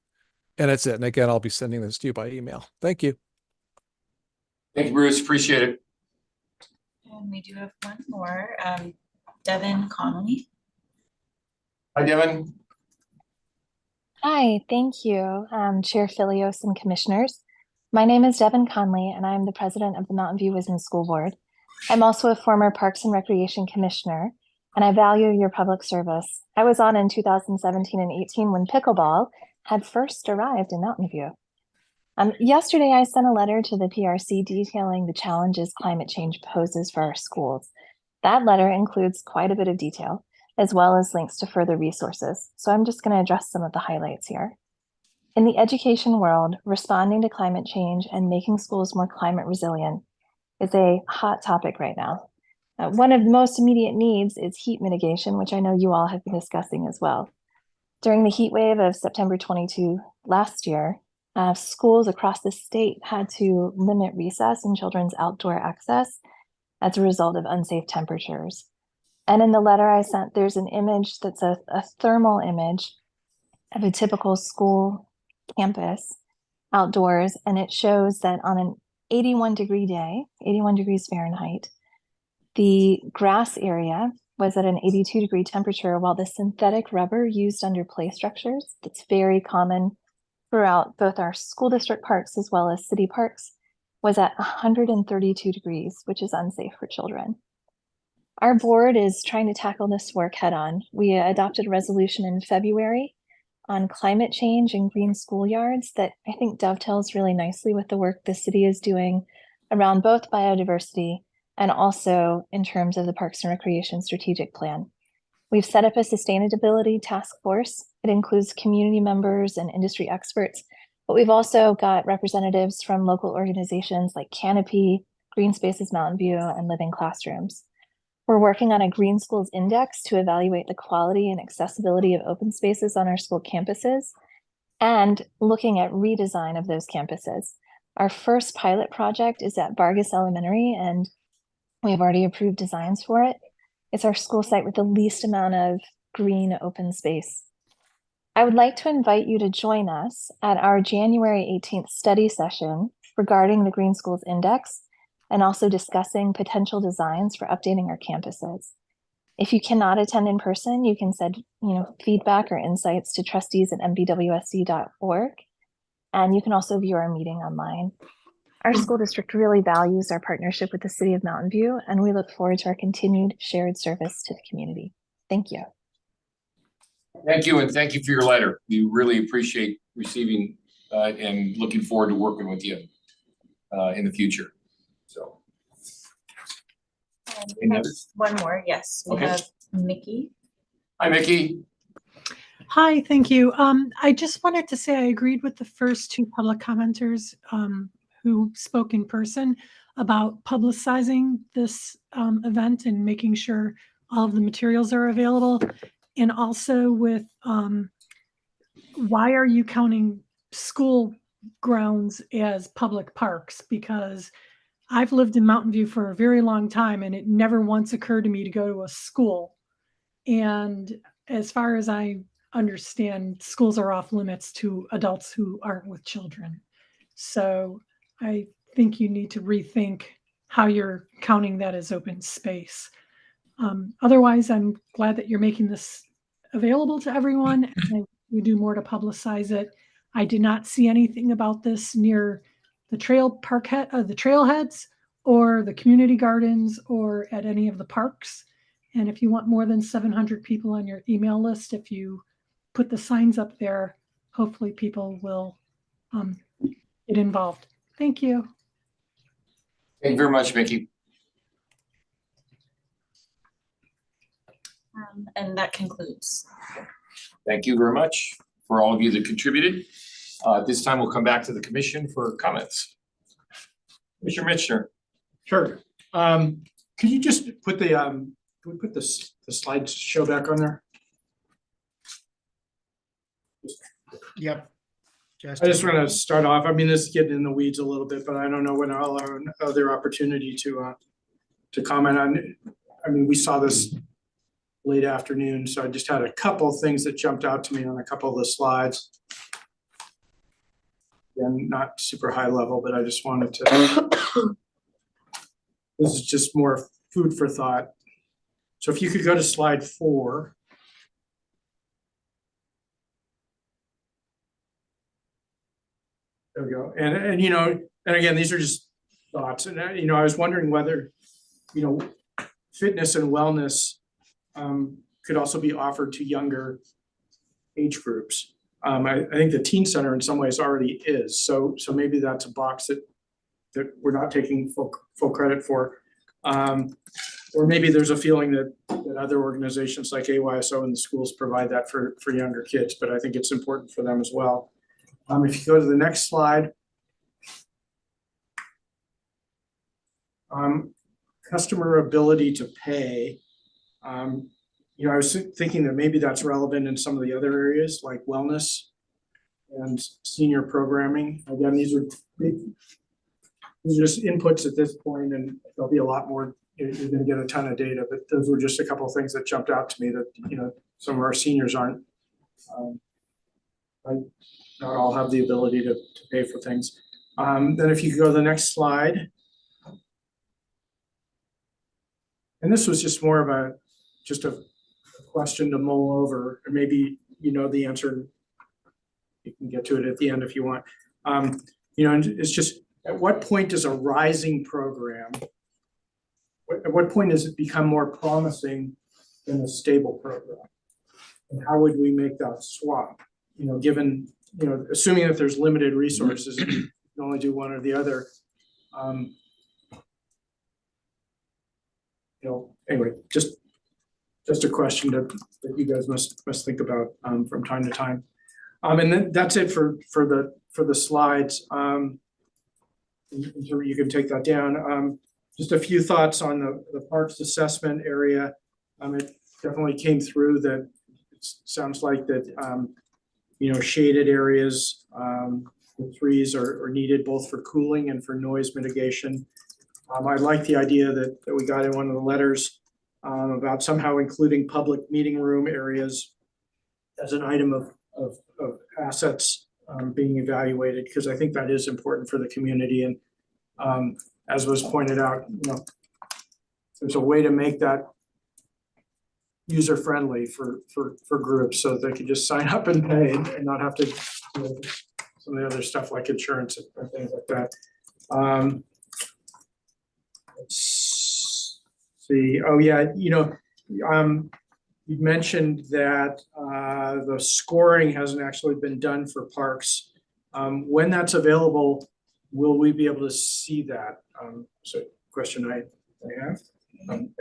And that's it. And again, I'll be sending this to you by email. Thank you. Thank you, Bruce. Appreciate it. And we do have one more, Devin Connolly. Hi, Devin. Hi, thank you, Chair Filios and Commissioners. My name is Devin Conley, and I'm the president of the Mountain View Wisdom School Board. I'm also a former Parks and Recreation Commissioner, and I value your public service. I was on in 2017 and 18 when pickleball had first arrived in Mountain View. Yesterday, I sent a letter to the PRC detailing the challenges climate change poses for our schools. That letter includes quite a bit of detail, as well as links to further resources. So I'm just going to address some of the highlights here. In the education world, responding to climate change and making schools more climate resilient is a hot topic right now. One of the most immediate needs is heat mitigation, which I know you all have been discussing as well. During the heat wave of September 22 last year, schools across the state had to limit recess and children's outdoor access as a result of unsafe temperatures. And in the letter I sent, there's an image that's a thermal image of a typical school campus outdoors. And it shows that on an 81-degree day, 81 degrees Fahrenheit, the grass area was at an 82-degree temperature, while the synthetic rubber used under play structures, that's very common throughout both our school district parks as well as city parks, was at 132 degrees, which is unsafe for children. Our board is trying to tackle this work head on. We adopted a resolution in February on climate change and green schoolyards that I think dovetails really nicely with the work the city is doing around both biodiversity and also in terms of the Parks and Recreation Strategic Plan. We've set up a sustainability task force. It includes community members and industry experts, but we've also got representatives from local organizations like Canopy, Green Spaces Mountain View, and Living Classrooms. We're working on a Green Schools Index to evaluate the quality and accessibility of open spaces on our school campuses and looking at redesign of those campuses. Our first pilot project is at Vargas Elementary, and we've already approved designs for it. It's our school site with the least amount of green open space. I would like to invite you to join us at our January 18th study session regarding the Green Schools Index and also discussing potential designs for updating our campuses. If you cannot attend in person, you can send feedback or insights to trustees@mbwsc.org, and you can also view our meeting online. Our school district really values our partnership with the City of Mountain View, and we look forward to our continued shared service to the community. Thank you. Thank you, and thank you for your letter. We really appreciate receiving and looking forward to working with you in the future. So. We have one more, yes. We have Mickey. Hi, Mickey. Hi, thank you. I just wanted to say I agreed with the first two public commenters who spoke in person about publicizing this event and making sure all of the materials are available. And also with why are you counting school grounds as public parks? Because I've lived in Mountain View for a very long time and it never once occurred to me to go to a school. And as far as I understand, schools are off limits to adults who aren't with children. So I think you need to rethink how you're counting that as open space. Otherwise, I'm glad that you're making this available to everyone and you do more to publicize it. I did not see anything about this near the trailheads or the community gardens or at any of the parks. And if you want more than 700 people on your email list, if you put the signs up there, hopefully people will get involved. Thank you. Thank you very much, Mickey. And that concludes. Thank you very much for all of you that contributed. At this time, we'll come back to the commission for comments. Mr. Mitchner. Sure. Could you just put the, can we put the slideshow back on there? Yep. I just want to start off, I mean, this is getting in the weeds a little bit, but I don't know when I'll have another opportunity to comment on. I mean, we saw this late afternoon, so I just had a couple of things that jumped out to me on a couple of the slides. Again, not super high level, but I just wanted to. This is just more food for thought. So if you could go to slide 4. There we go. And you know, and again, these are just thoughts. And you know, I was wondering whether, you know, fitness and wellness could also be offered to younger age groups. I think the teen center in some ways already is. So maybe that's a box that we're not taking full credit for. Or maybe there's a feeling that other organizations like AYSO and the schools provide that for younger kids, but I think it's important for them as well. If you go to the next slide. Customer ability to pay. You know, I was thinking that maybe that's relevant in some of the other areas like wellness and senior programming. Again, these are just inputs at this point, and there'll be a lot more. You're going to get a ton of data, but those were just a couple of things that jumped out to me that, you know, some of our seniors aren't. Not all have the ability to pay for things. Then if you could go to the next slide. And this was just more of a question to mull over, or maybe you know the answer. You can get to it at the end if you want. You know, it's just, at what point does a rising program, at what point does it become more promising than a stable program? And how would we make that swap? You know, given, you know, assuming that there's limited resources, you can only do one or the other. You know, anyway, just a question that you guys must think about from time to time. And then that's it for the slides. You can take that down. Just a few thoughts on the parks assessment area. It definitely came through that it sounds like that you know, shaded areas, the trees are needed both for cooling and for noise mitigation. I like the idea that we got in one of the letters about somehow including public meeting room areas as an item of assets being evaluated, because I think that is important for the community. And as was pointed out, you know, there's a way to make that user friendly for groups, so they can just sign up and pay and not have to, you know, some of the other stuff like insurance and things like that. Let's see. Oh yeah, you know, you mentioned that the scoring hasn't actually been done for parks. When that's available, will we be able to see that? So question I have.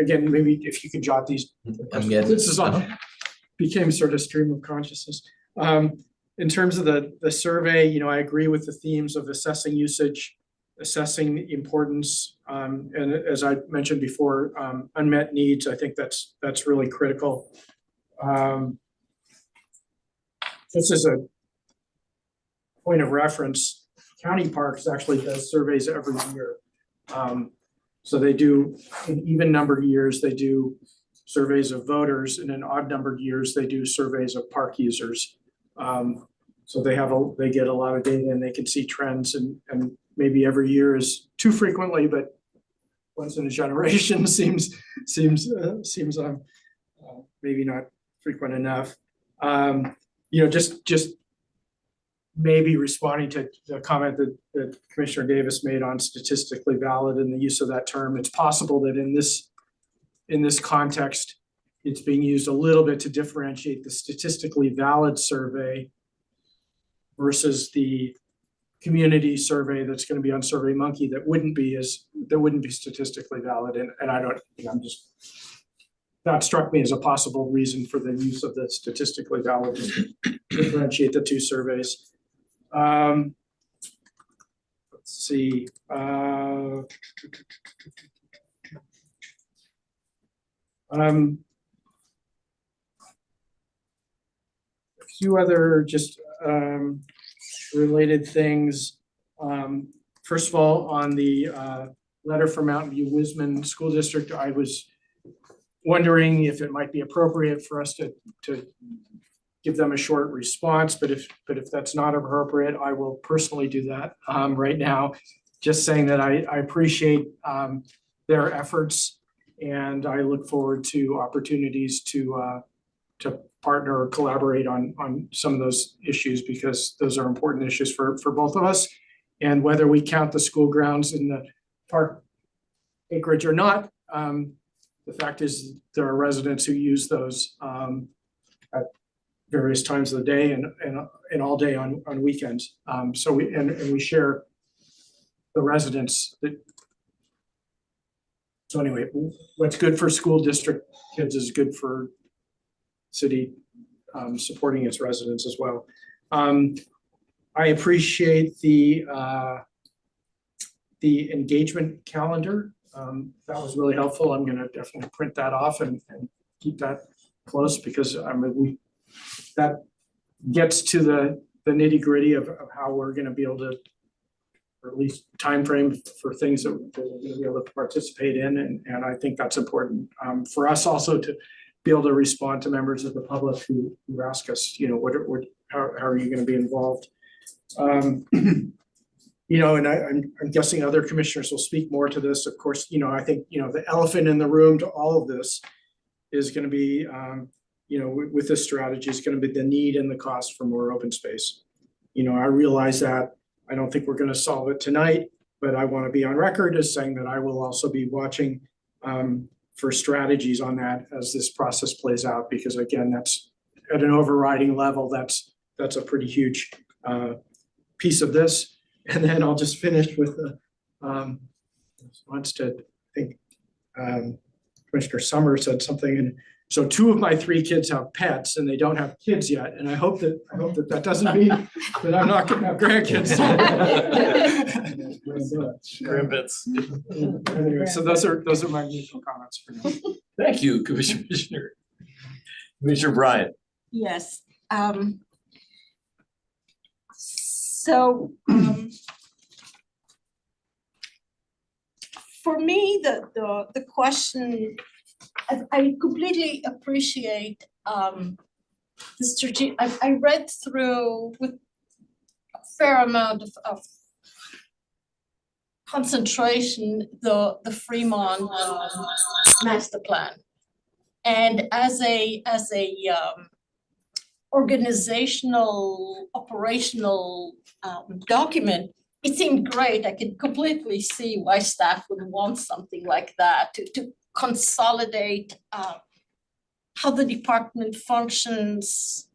Again, maybe if you could jot these. This is on, became sort of stream of consciousness. In terms of the survey, you know, I agree with the themes of assessing usage, assessing importance, and as I mentioned before, unmet needs. I think that's really critical. Just as a point of reference, county parks actually does surveys every year. So they do, in even numbered years, they do surveys of voters, and in odd numbered years, they do surveys of park users. So they get a lot of data and they can see trends, and maybe every year is too frequently, but once in a generation seems maybe not frequent enough. You know, just maybe responding to the comment that Commissioner Davis made on statistically valid and the use of that term. It's possible that in this context, it's being used a little bit to differentiate the statistically valid survey versus the community survey that's gonna be on SurveyMonkey that wouldn't be statistically valid, and I don't, I'm just, that struck me as a possible reason for the use of the statistically valid, just to differentiate the two surveys. Let's see, a few other just related things. First of all, on the letter from Mountain View Wisman School District, I was wondering if it might be appropriate for us to give them a short response, but if that's not appropriate, I will personally do that right now. Just saying that I appreciate their efforts, and I look forward to opportunities to partner or collaborate on some of those issues, because those are important issues for both of us. And whether we count the school grounds in the park acreage or not, the fact is there are residents who use those at various times of the day and all day on weekends. So we share the residents that. So anyway, what's good for school district kids is good for city supporting its residents as well. I appreciate the engagement calendar. That was really helpful. I'm gonna definitely print that off and keep that close, because that gets to the nitty gritty of how we're gonna be able to, or at least timeframe for things that we're gonna be able to participate in, and I think that's important for us also to be able to respond to members of the public who ask us, how are you gonna be involved? And I'm guessing other commissioners will speak more to this. Of course, I think, the elephant in the room to all of this is gonna be, with this strategy is gonna be the need and the cost for more open space. I realize that I don't think we're gonna solve it tonight, but I wanna be on record as saying that I will also be watching for strategies on that as this process plays out, because again, that's at an overriding level, that's a pretty huge piece of this. And then I'll just finish with the response to, I think, Commissioner Summer said something, and so 2 of my 3 kids have pets and they don't have kids yet, and I hope that doesn't mean that I'm not gonna have grandkids. Grandkids. Anyway, so those are my initial comments for now. Thank you, Commissioner. Commissioner Bryant. Yes. So for me, the question, I completely appreciate the strategy. I read through with a fair amount of concentration the Fremont master plan, and as a organizational, operational document, it seemed great. I could completely see why staff would want something like that to consolidate how the department functions,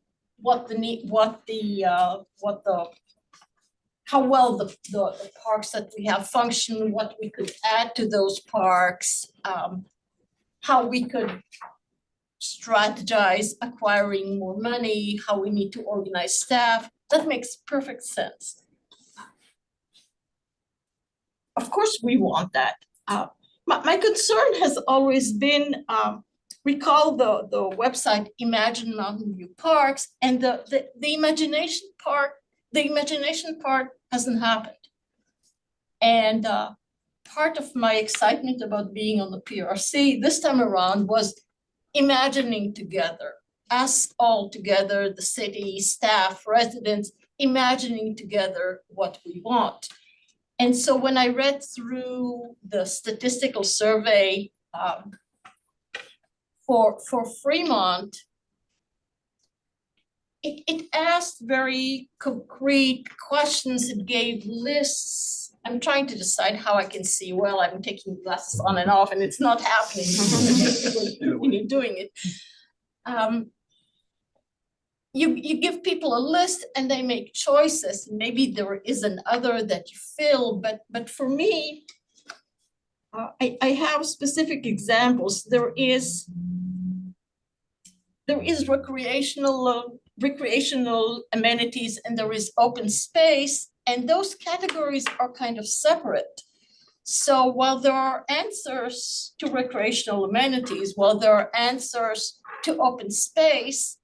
how well the parks that we have function, what we could add to those parks, how we could strategize acquiring more money, how we need to organize staff. That makes perfect sense. Of course, we want that. My concern has always been, recall the website Imagine Mountain View Parks, and the imagination part hasn't happened. And part of my excitement about being on the PRC this time around was imagining together, us all together, the city, staff, residents, imagining together what we want. And so when I read through the statistical survey for Fremont, it asked very concrete questions. It gave lists. I'm trying to decide how I can see well. I'm taking glasses on and off, and it's not happening when you're doing it. you give people a list and they make choices. Maybe there is another that you fill, but for me, I have specific examples. There is recreational amenities and there is open space, and those categories are kind of separate. So while there are answers to recreational amenities, while there are answers to open space,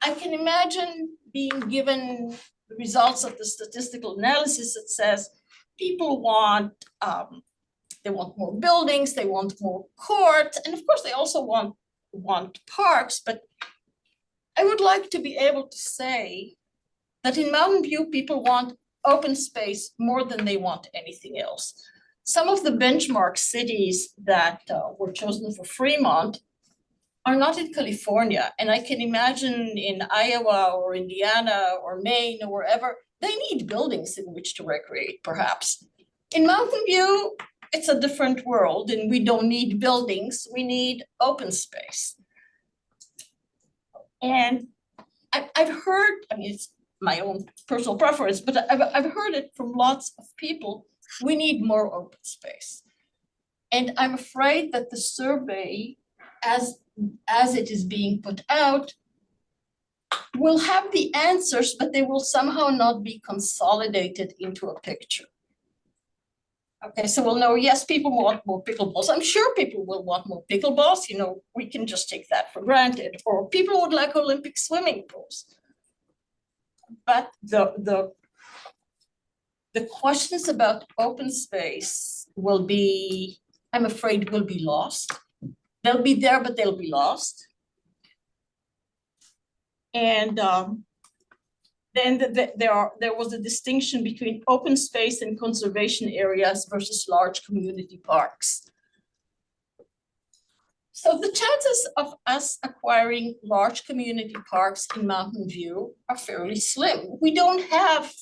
I can imagine being given the results of the statistical analysis that says people want, they want more buildings, they want more courts, and of course they also want parks, but I would like to be able to say that in Mountain View, people want open space more than they want anything else. Some of the benchmark cities that were chosen for Fremont are not in California, and I can imagine in Iowa or Indiana or Maine or wherever, they need buildings in which to recreate, perhaps. In Mountain View, it's a different world, and we don't need buildings, we need open space. And I've heard, I mean, it's my own personal preference, but I've heard it from lots of people, we need more open space. And I'm afraid that the survey, as it is being put out, will have the answers, but they will somehow not be consolidated into a picture. Okay, so we'll know, yes, people want more pickleballs. I'm sure people will want more pickleballs, you know, we can just take that for granted. Or people would like Olympic swimming pools. But the questions about open space will be, I'm afraid, will be lost. They'll be there, but they'll be lost. And then there was a distinction between open space and conservation areas versus large community parks. So the chances of us acquiring large community parks in Mountain View are fairly slim. We don't have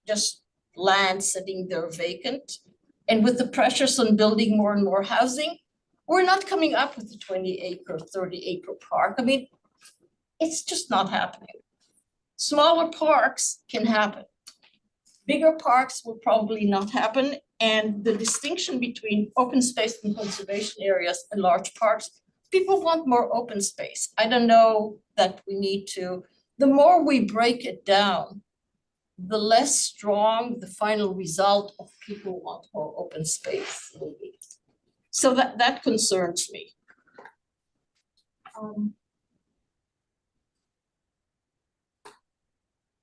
just land sitting there vacant. And with the pressures on building more and more housing, we're not coming up with a 20-acre, 30-acre park. I mean, it's just not happening. Smaller parks can happen. Bigger parks will probably not happen. And the distinction between open space and conservation areas and large parks, people want more open space. I don't know that we need to, the more we break it down, the less strong the final result of people want more open space will be. So that concerns me.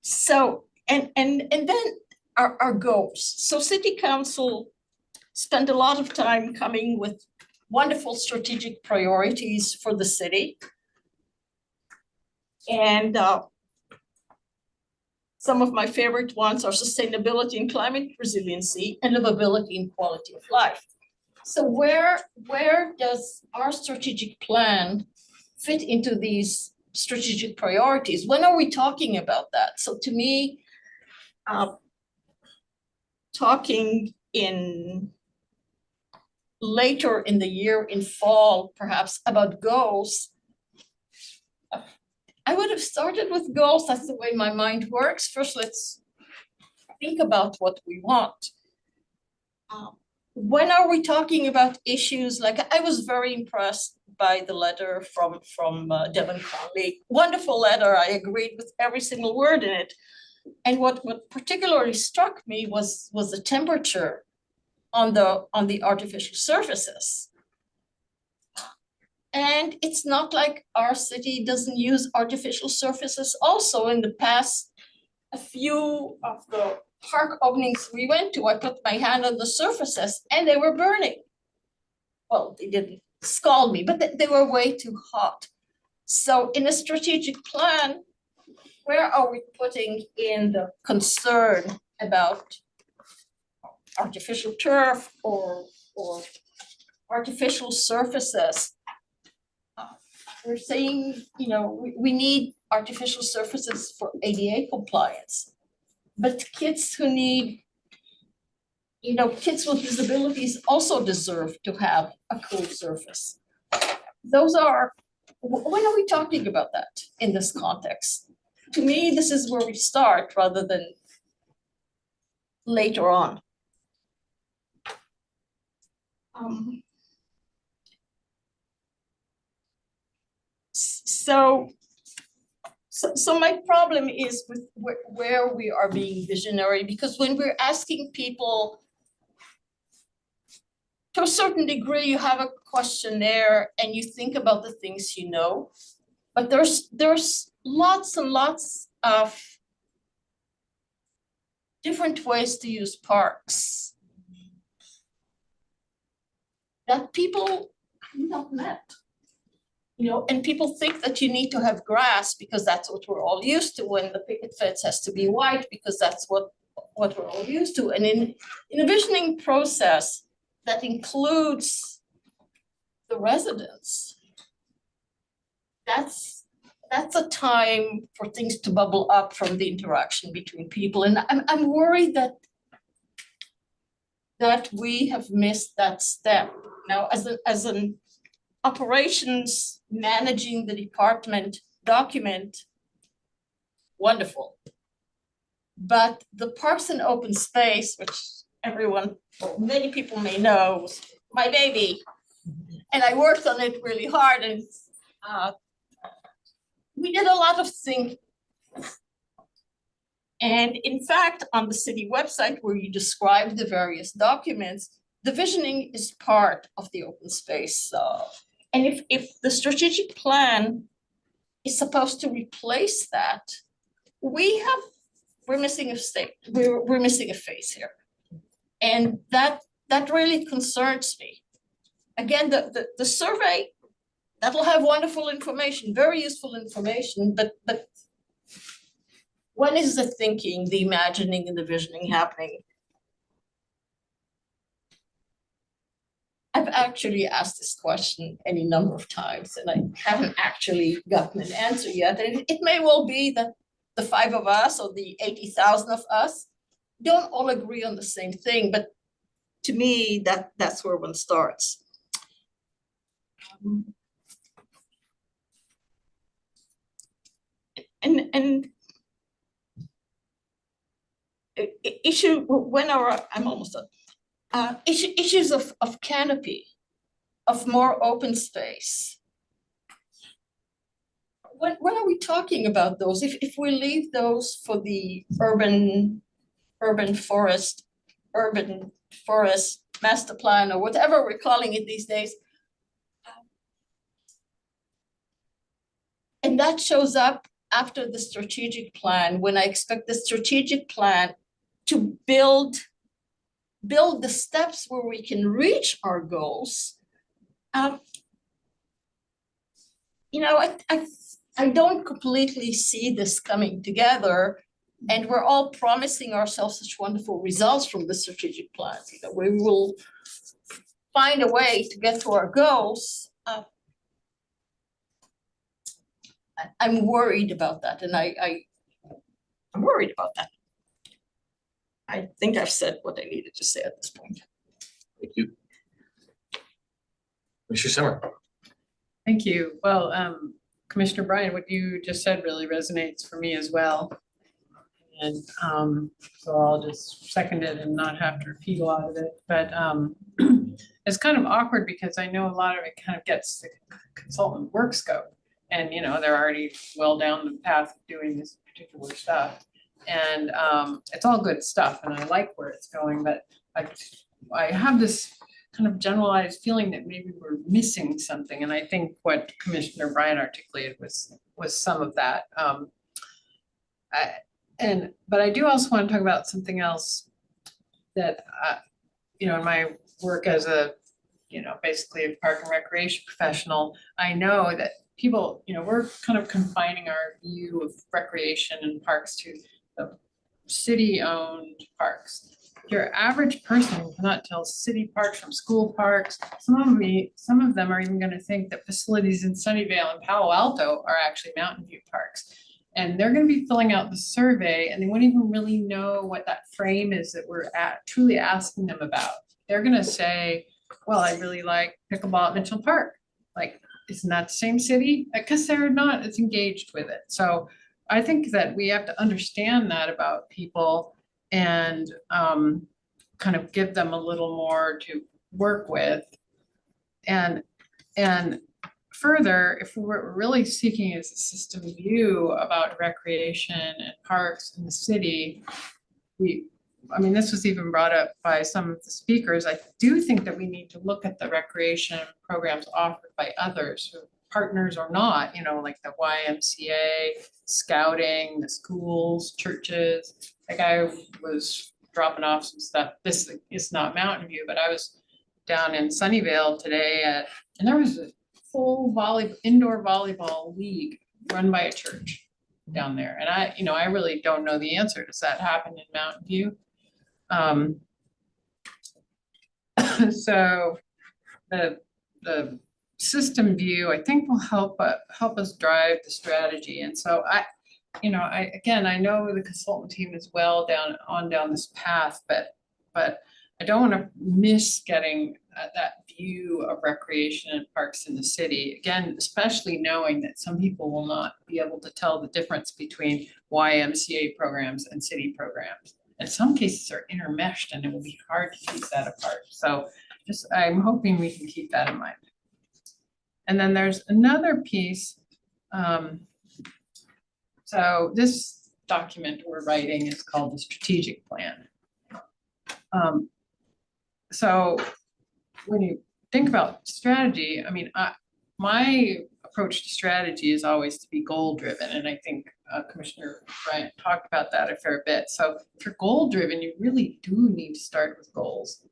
So, and then our goals. So City Council spent a lot of time coming with wonderful strategic priorities for the city. And some of my favorite ones are sustainability and climate resiliency and livability and quality of life. So where does our strategic plan fit into these strategic priorities? When are we talking about that? So to me, talking in later in the year, in fall, perhaps about goals, I would have started with goals. That's the way my mind works. First, let's think about what we want. When are we talking about issues like, I was very impressed by the letter from Devin Conley. Wonderful letter. I agreed with every single word in it. And what particularly struck me was the temperature on the artificial surfaces. And it's not like our city doesn't use artificial surfaces also. In the past, a few of the park openings we went to, I put my hand on the surfaces and they were burning. Well, they didn't scald me, but they were way too hot. So in a strategic plan, where are we putting in the concern about artificial turf or artificial surfaces? We're saying, you know, we need artificial surfaces for ADA compliance, but kids who need, you know, kids with disabilities also deserve to have a cool surface. Those are when are we talking about that in this context? To me, this is where we start rather than later on. So my problem is with where we are being visionary, because when we're asking people, to a certain degree, you have a questionnaire and you think about the things you know, but there's lots and lots of different ways to use parks that people have not met. You know, and people think that you need to have grass because that's what we're all used to, when the picket fence has to be white because that's what we're all used to. And in a visioning process that includes the residents, that's a time for things to bubble up from the interaction between people. And I'm worried that we have missed that step. Now, as an operations managing the department document, wonderful. But the parks and open space, which everyone, many people may know, was my baby. And I worked on it really hard, and we did a lot of thinking. And in fact, on the city website where you describe the various documents, the visioning is part of the open space. And if the strategic plan is supposed to replace that, we're missing we're missing a phase here. And that really concerns me. Again, the survey, that'll have wonderful information, very useful information, but when is the thinking, the imagining, and the visioning happening? I've actually asked this question any number of times, and I haven't actually gotten an answer yet. And it may well be that the 5 of us or the 80,000 of us don't all agree on the same thing, but to me, that's where one starts. And issue, I'm almost done. Issues of canopy, of more open space. When are we talking about those? If we leave those for the urban forest master plan, or whatever we're calling it these days, and that shows up after the strategic plan, when I expect the strategic plan to build the steps where we can reach our goals. You know, I don't completely see this coming together, and we're all promising ourselves such wonderful results from the strategic plans. You know, we will find a way to get to our goals. I'm worried about that, and I'm worried about that. I think I've said what I needed to say at this point. Thank you. Mr. Summer. Thank you. Well, Commissioner Bryan, what you just said really resonates for me as well. And so I'll just second it and not have to repeat a lot of it. But it's kind of awkward because I know a lot of it kind of gets the consultant work scope. And, you know, they're already well down the path of doing this particular stuff. And it's all good stuff, and I like where it's going, but I have this kind of generalized feeling that maybe we're missing something, and I think what Commissioner Bryan articulated was some of that. But I do also want to talk about something else that you know, in my work as a, you know, basically a park and recreation professional, I know that people, you know, we're kind of confining our view of recreation and parks to the city-owned parks. Your average person cannot tell city parks from school parks. Some of them are even going to think that facilities in Sunnyvale and Palo Alto are actually Mountain View parks. And they're going to be filling out the survey, and they won't even really know what that frame is that we're truly asking them about. They're going to say, well, I really like pickleball at Mitchell Park. Like, isn't that the same city? Because they're not as engaged with it. So I think that we have to understand that about people and kind of give them a little more to work with. And further, if we're really seeking is a system view about recreation and parks in the city, I mean, this was even brought up by some of the speakers. I do think that we need to look at the recreation programs offered by others, partners or not, you know, like the YMCA, scouting, the schools, churches. Like I was dropping off some stuff. This is not Mountain View, but I was down in Sunnyvale today and there was a full indoor volleyball league run by a church down there. And I really don't know the answer. Does that happen in Mountain View? So the system view, I think, will help us drive the strategy. And so I know the consultant team is well down this path, but I don't want to miss getting that view of recreation and parks in the city. Again, especially knowing that some people will not be able to tell the difference between YMCA programs and city programs. In some cases are intermeshed and it will be hard to piece that apart. So I'm hoping we can keep that in mind. And then there's another piece. So this document we're writing is called the strategic plan. So when you think about strategy, I mean, my approach to strategy is always to be goal driven. And I think Commissioner Bryant talked about that a fair bit. So if you're goal driven, you really do need to start with goals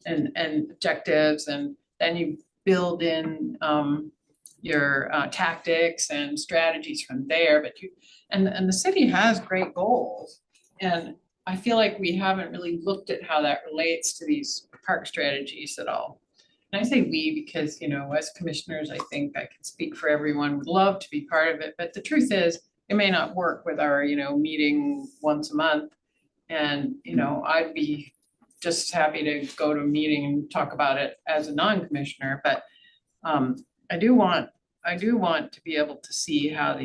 and objectives, and then you build in your tactics and strategies from there. But and the city has great goals, and I feel like we haven't really looked at how that relates to these park strategies at all. And I say we because, as commissioners, I think I can speak for everyone, would love to be part of it. But the truth is, it may not work with our, meeting once a month. And, I'd be just happy to go to a meeting and talk about it as a non-commissioner. But I do want to be able to see how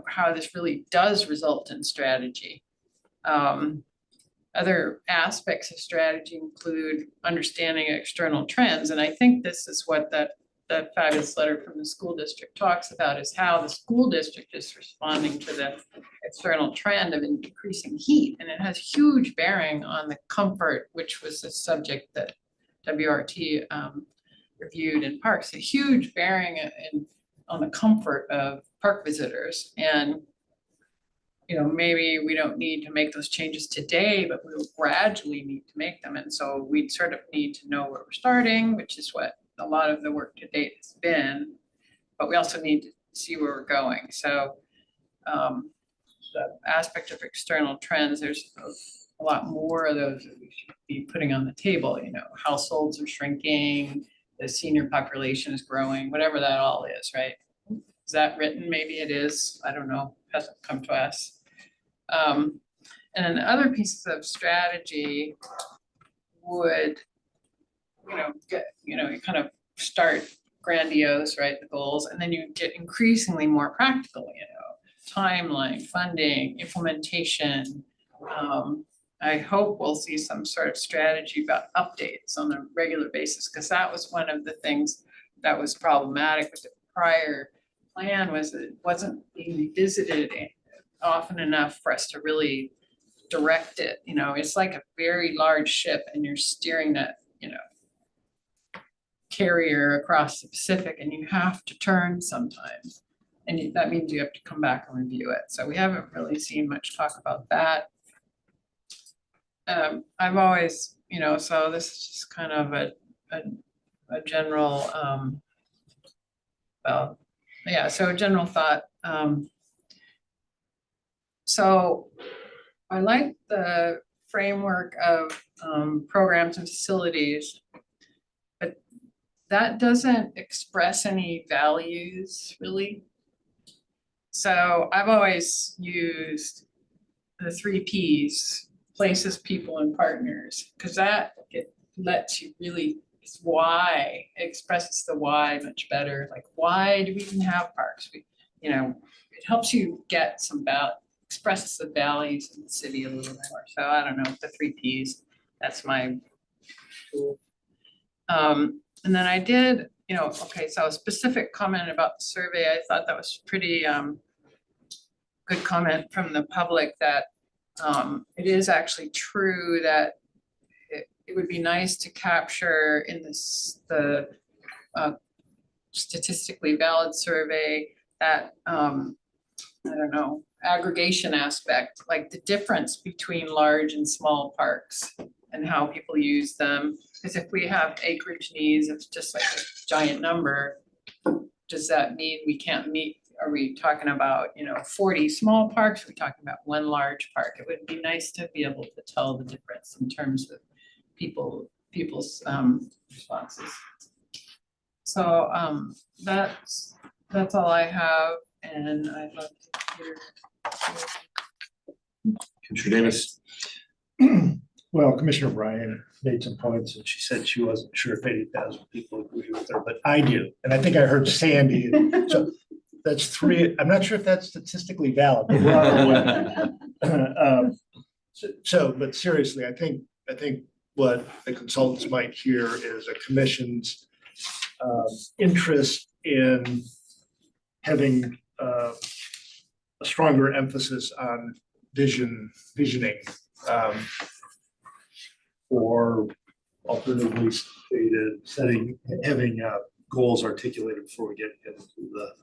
how this really does result in strategy. Other aspects of strategy include understanding external trends. And I think this is what that fabulous letter from the school district talks about, is how the school district is responding to the external trend of increasing heat. And it has huge bearing on the comfort, which was a subject that WRT reviewed in parks, a huge bearing on the comfort of park visitors. And maybe we don't need to make those changes today, but we will gradually need to make them. And so we sort of need to know where we're starting, which is what a lot of the work to date has been, but we also need to see where we're going. So the aspect of external trends, there's a lot more of those that we should be putting on the table. Households are shrinking, the senior population is growing, whatever that all is, right? Is that written? Maybe it is, I don't know, hasn't come to us. And then other pieces of strategy would, you kind of start grandiose, right, the goals, and then you get increasingly more practical, timeline, funding, implementation. I hope we'll see some sort of strategy about updates on a regular basis, because that was one of the things that was problematic with the prior plan, was that it wasn't being revisited often enough for us to really direct it. It's like a very large ship and you're steering that, carrier across the Pacific, and you have to turn sometimes. And that means you have to come back and review it. So we haven't really seen much talk about that. I've always, so this is just kind of a general, so a general thought. So I like the framework of programs and facilities, but that doesn't express any values really. So I've always used the 3 Ps, places, people, and partners, because it lets you really it's why, it expresses the why much better, like, why do we even have parks? We, you know, it helps you get some expresses the values of the city a little more, so I don't know, the 3 Ps, that's my tool. And then I did, you know, okay, so a specific comment about the survey, I thought that was pretty good comment from the public that it is actually true that it would be nice to capture in the statistically valid survey that I don't know, aggregation aspect, like the difference between large and small parks and how people use them. Because if we have acreage needs, it's just like a giant number. Does that mean we can't meet? Are we talking about, you know, 40 small parks? Are we talking about 1 large park? It would be nice to be able to tell the difference in terms of people's responses. So that's all I have, and I'd love to hear. Commissioner Davis. Well, Commissioner Bryan made some points and she said she wasn't sure if 80,000 people agree with her, but I do. And I think I heard Sandy. So that's 3. I'm not sure if that's statistically valid. But we're on our way. But seriously, I think what the consultants might hear is a commission's interest in having a stronger emphasis on visioning, or alternatively stated, having goals articulated before we get into the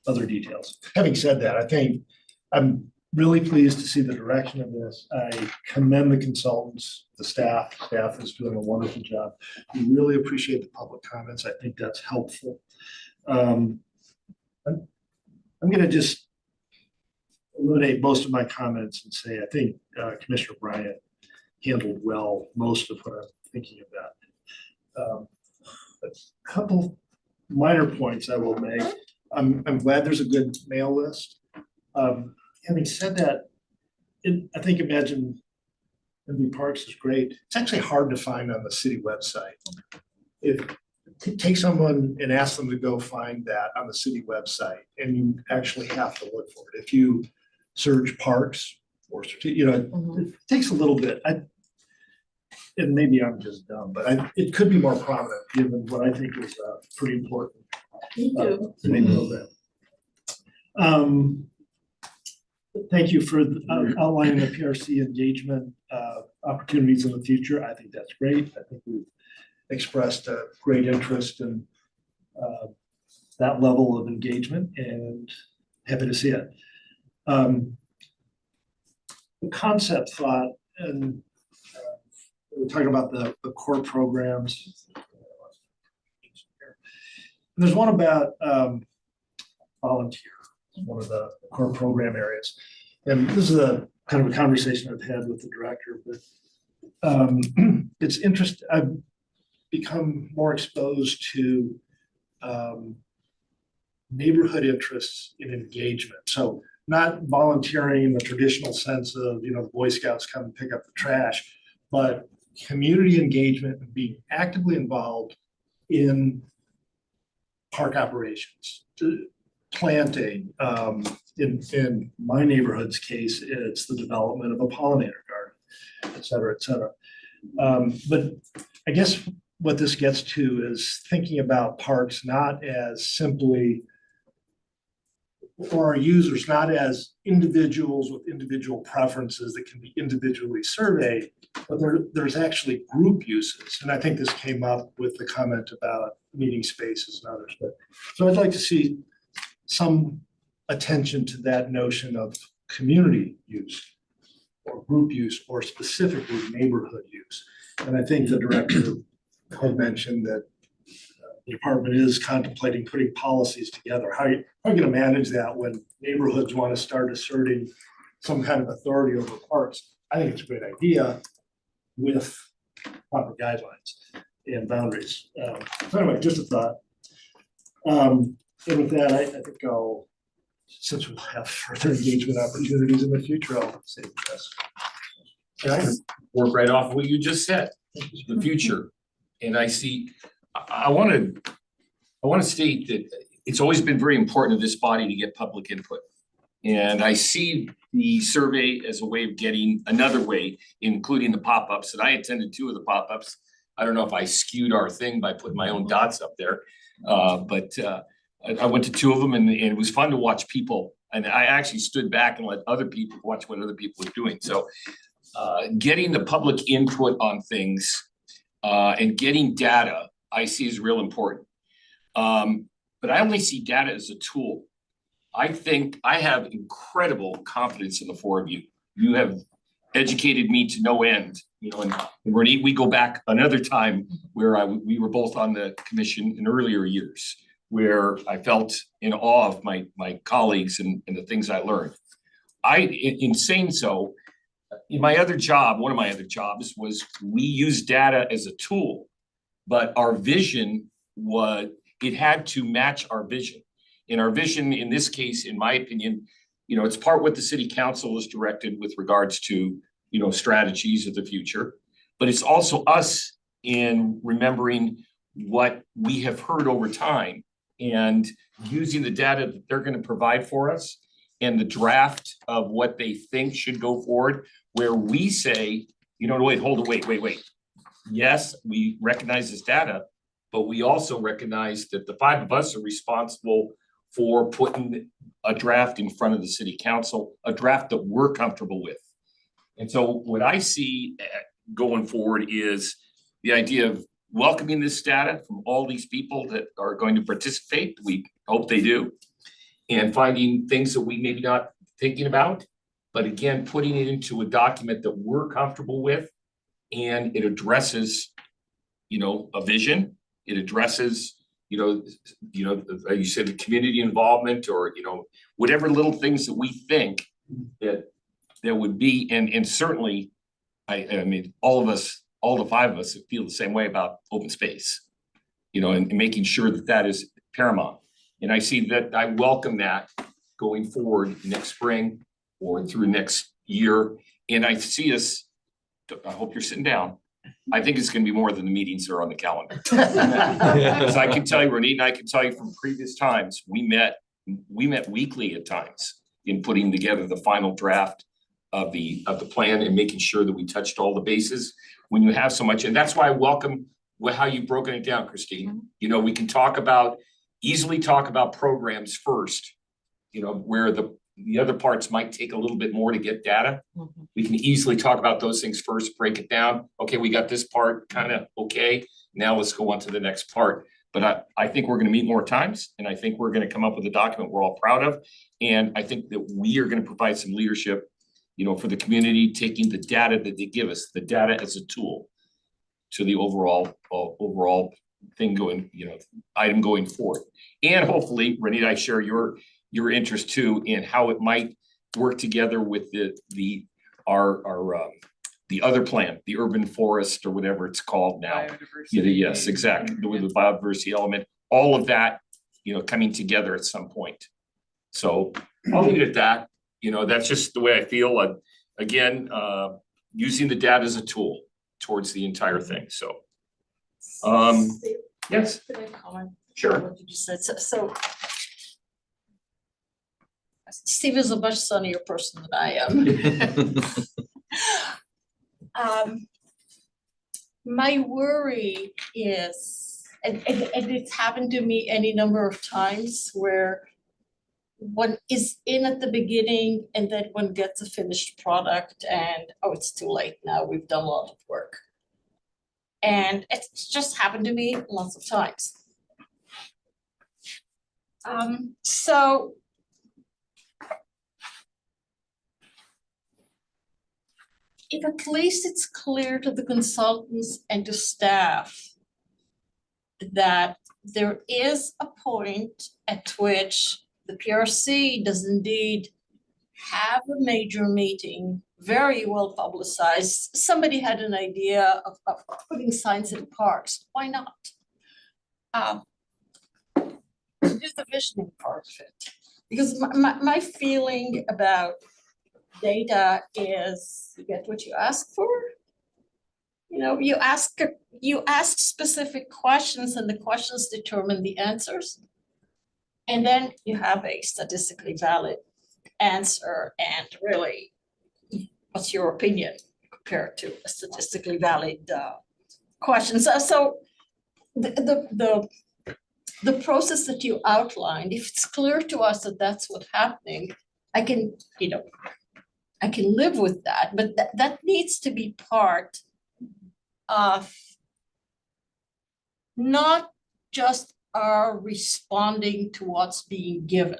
other details. Having said that, I think I'm really pleased to see the direction of this. I commend the consultants, the staff. Staff is doing a wonderful job. We really appreciate the public comments. I think that's helpful. I'm gonna just eliminate most of my comments and say, I think Commissioner Bryant handled well most of what I'm thinking about. A couple minor points I will make. I'm glad there's a good mail list. Having said that, I think Imagine MV Parks is great. It's actually hard to find on the city website. Take someone and ask them to go find that on the city website, and you actually have to look for it. If you search parks or, you know, it takes a little bit. And maybe I'm just dumb, but it could be more prominent given what I think is pretty important. Me too. To make note of that. Thank you for outlining the PRC engagement opportunities in the future. I think that's great. I think we've expressed a great interest in that level of engagement, and happy to see it. The concept thought, and we're talking about the core programs. There's one about volunteer, one of the core program areas. And this is a kind of a conversation I've had with the director, but it's interesting. I've become more exposed to neighborhood interests in engagement. So not volunteering in the traditional sense of, you know, the Boy Scouts come and pick up the trash, but community engagement and being actively involved in park operations, planting. In my neighborhood's case, it's the development of a pollinator garden, et cetera, et cetera. But I guess what this gets to is thinking about parks not as simply, or our users not as individuals with individual preferences that can be individually surveyed, but there's actually group uses. And I think this came up with the comment about meeting spaces and others. But so I'd like to see some attention to that notion of community use or group use or specifically neighborhood use. And I think the director had mentioned that the department is contemplating putting policies together. How are you going to manage that when neighborhoods want to start asserting some kind of authority over parks? I think it's a great idea with proper guidelines and boundaries. So anyway, just a thought. And with that, I think I'll, since we'll have further engagement opportunities in the future, I'll say this. Can I work right off what you just said? The future. And I see, I want to state that it's always been very important to this body to get public input. And I see the survey as a way of getting another way, including the pop-ups, and I attended 2 of the pop-ups. I don't know if I skewed our thing by putting my own dots up there, but I went to 2 of them and it was fun to watch people. And I actually stood back and let other people watch what other people were doing. So getting the public input on things and getting data, I see is real important. But I only see data as a tool. I think I have incredible confidence in the 4 of you. You have educated me to no end, you know, and Renee, we go back another time where we were both on the commission in earlier years, where I felt in awe of my colleagues and the things I learned. In saying so, in my other job, one of my other jobs was we use data as a tool, but our vision it had to match our vision. And our vision in this case, in my opinion, you know, it's part what the city council is directed with regards to, you know, strategies of the future, but it's also us in remembering what we have heard over time and using the data that they're going to provide for us and the draft of what they think should go forward, where we say, you know, wait. Yes, we recognize this data, but we also recognize that the 5 of us are responsible for putting a draft in front of the city council, a draft that we're comfortable with. And so what I see going forward is the idea of welcoming this data from all these people that are going to participate. We hope they do. And finding things that we maybe not thinking about, but again, putting it into a document that we're comfortable with, and it addresses, you know, a vision. It addresses, you know, you said the community involvement, or, you know, whatever little things that we think that there would be, and certainly, I mean, all of us, all the 5 of us feel the same way about open space, you know, and making sure that that is paramount. And I see that, I welcome that going forward next spring or through next year. And I see us, I hope you're sitting down. I think it's gonna be more than the meetings that are on the calendar. Because I can tell you, Ronit, and I can tell you from previous times, we met weekly at times in putting together the final draft of the plan and making sure that we touched all the bases. When you have so much, and that's why I welcome how you've broken it down, Christine. You know, we can easily talk about programs first, you know, where the other parts might take a little bit more to get data. We can easily talk about those things first, break it down. Okay, we got this part kind of okay. Now let's go on to the next part. But I think we're going to meet more times, and I think we're going to come up with a document we're all proud of. And I think that we are going to provide some leadership, you know, for the community, taking the data that they give us, the data as a tool to the overall thing going, you know, item going forward. And hopefully, Renita, I share your interest too in how it might work together with the other plan, the urban forest or whatever it's called now. Yes, exactly. With the biodiversity element, all of that, you know, coming together at some point. So I'll leave it at that. You know, that's just the way I feel. Again, using the data as a tool towards the entire thing. So, yes. Can I comment? Sure. What you just said. So Steve is a much sunnier person than I am. My worry is, and it's happened to me any number of times where one is in at the beginning and then one gets a finished product and, oh, it's too late now, we've done a lot of work. And it's just happened to me lots of times. So if at least it's clear to the consultants and to staff that there is a point at which the PRC does indeed have a major meeting, very well publicized. Somebody had an idea of putting signs in parks. Why not? Do the visioning part of it. Because my feeling about data is you get what you ask for. you ask specific questions and the questions determine the answers. And then you have a statistically valid answer, and really, what's your opinion compared to a statistically valid question? So the process that you outlined, if it's clear to us that that's what's happening, I can live with that, but that needs to be part of not just our responding to what's being given.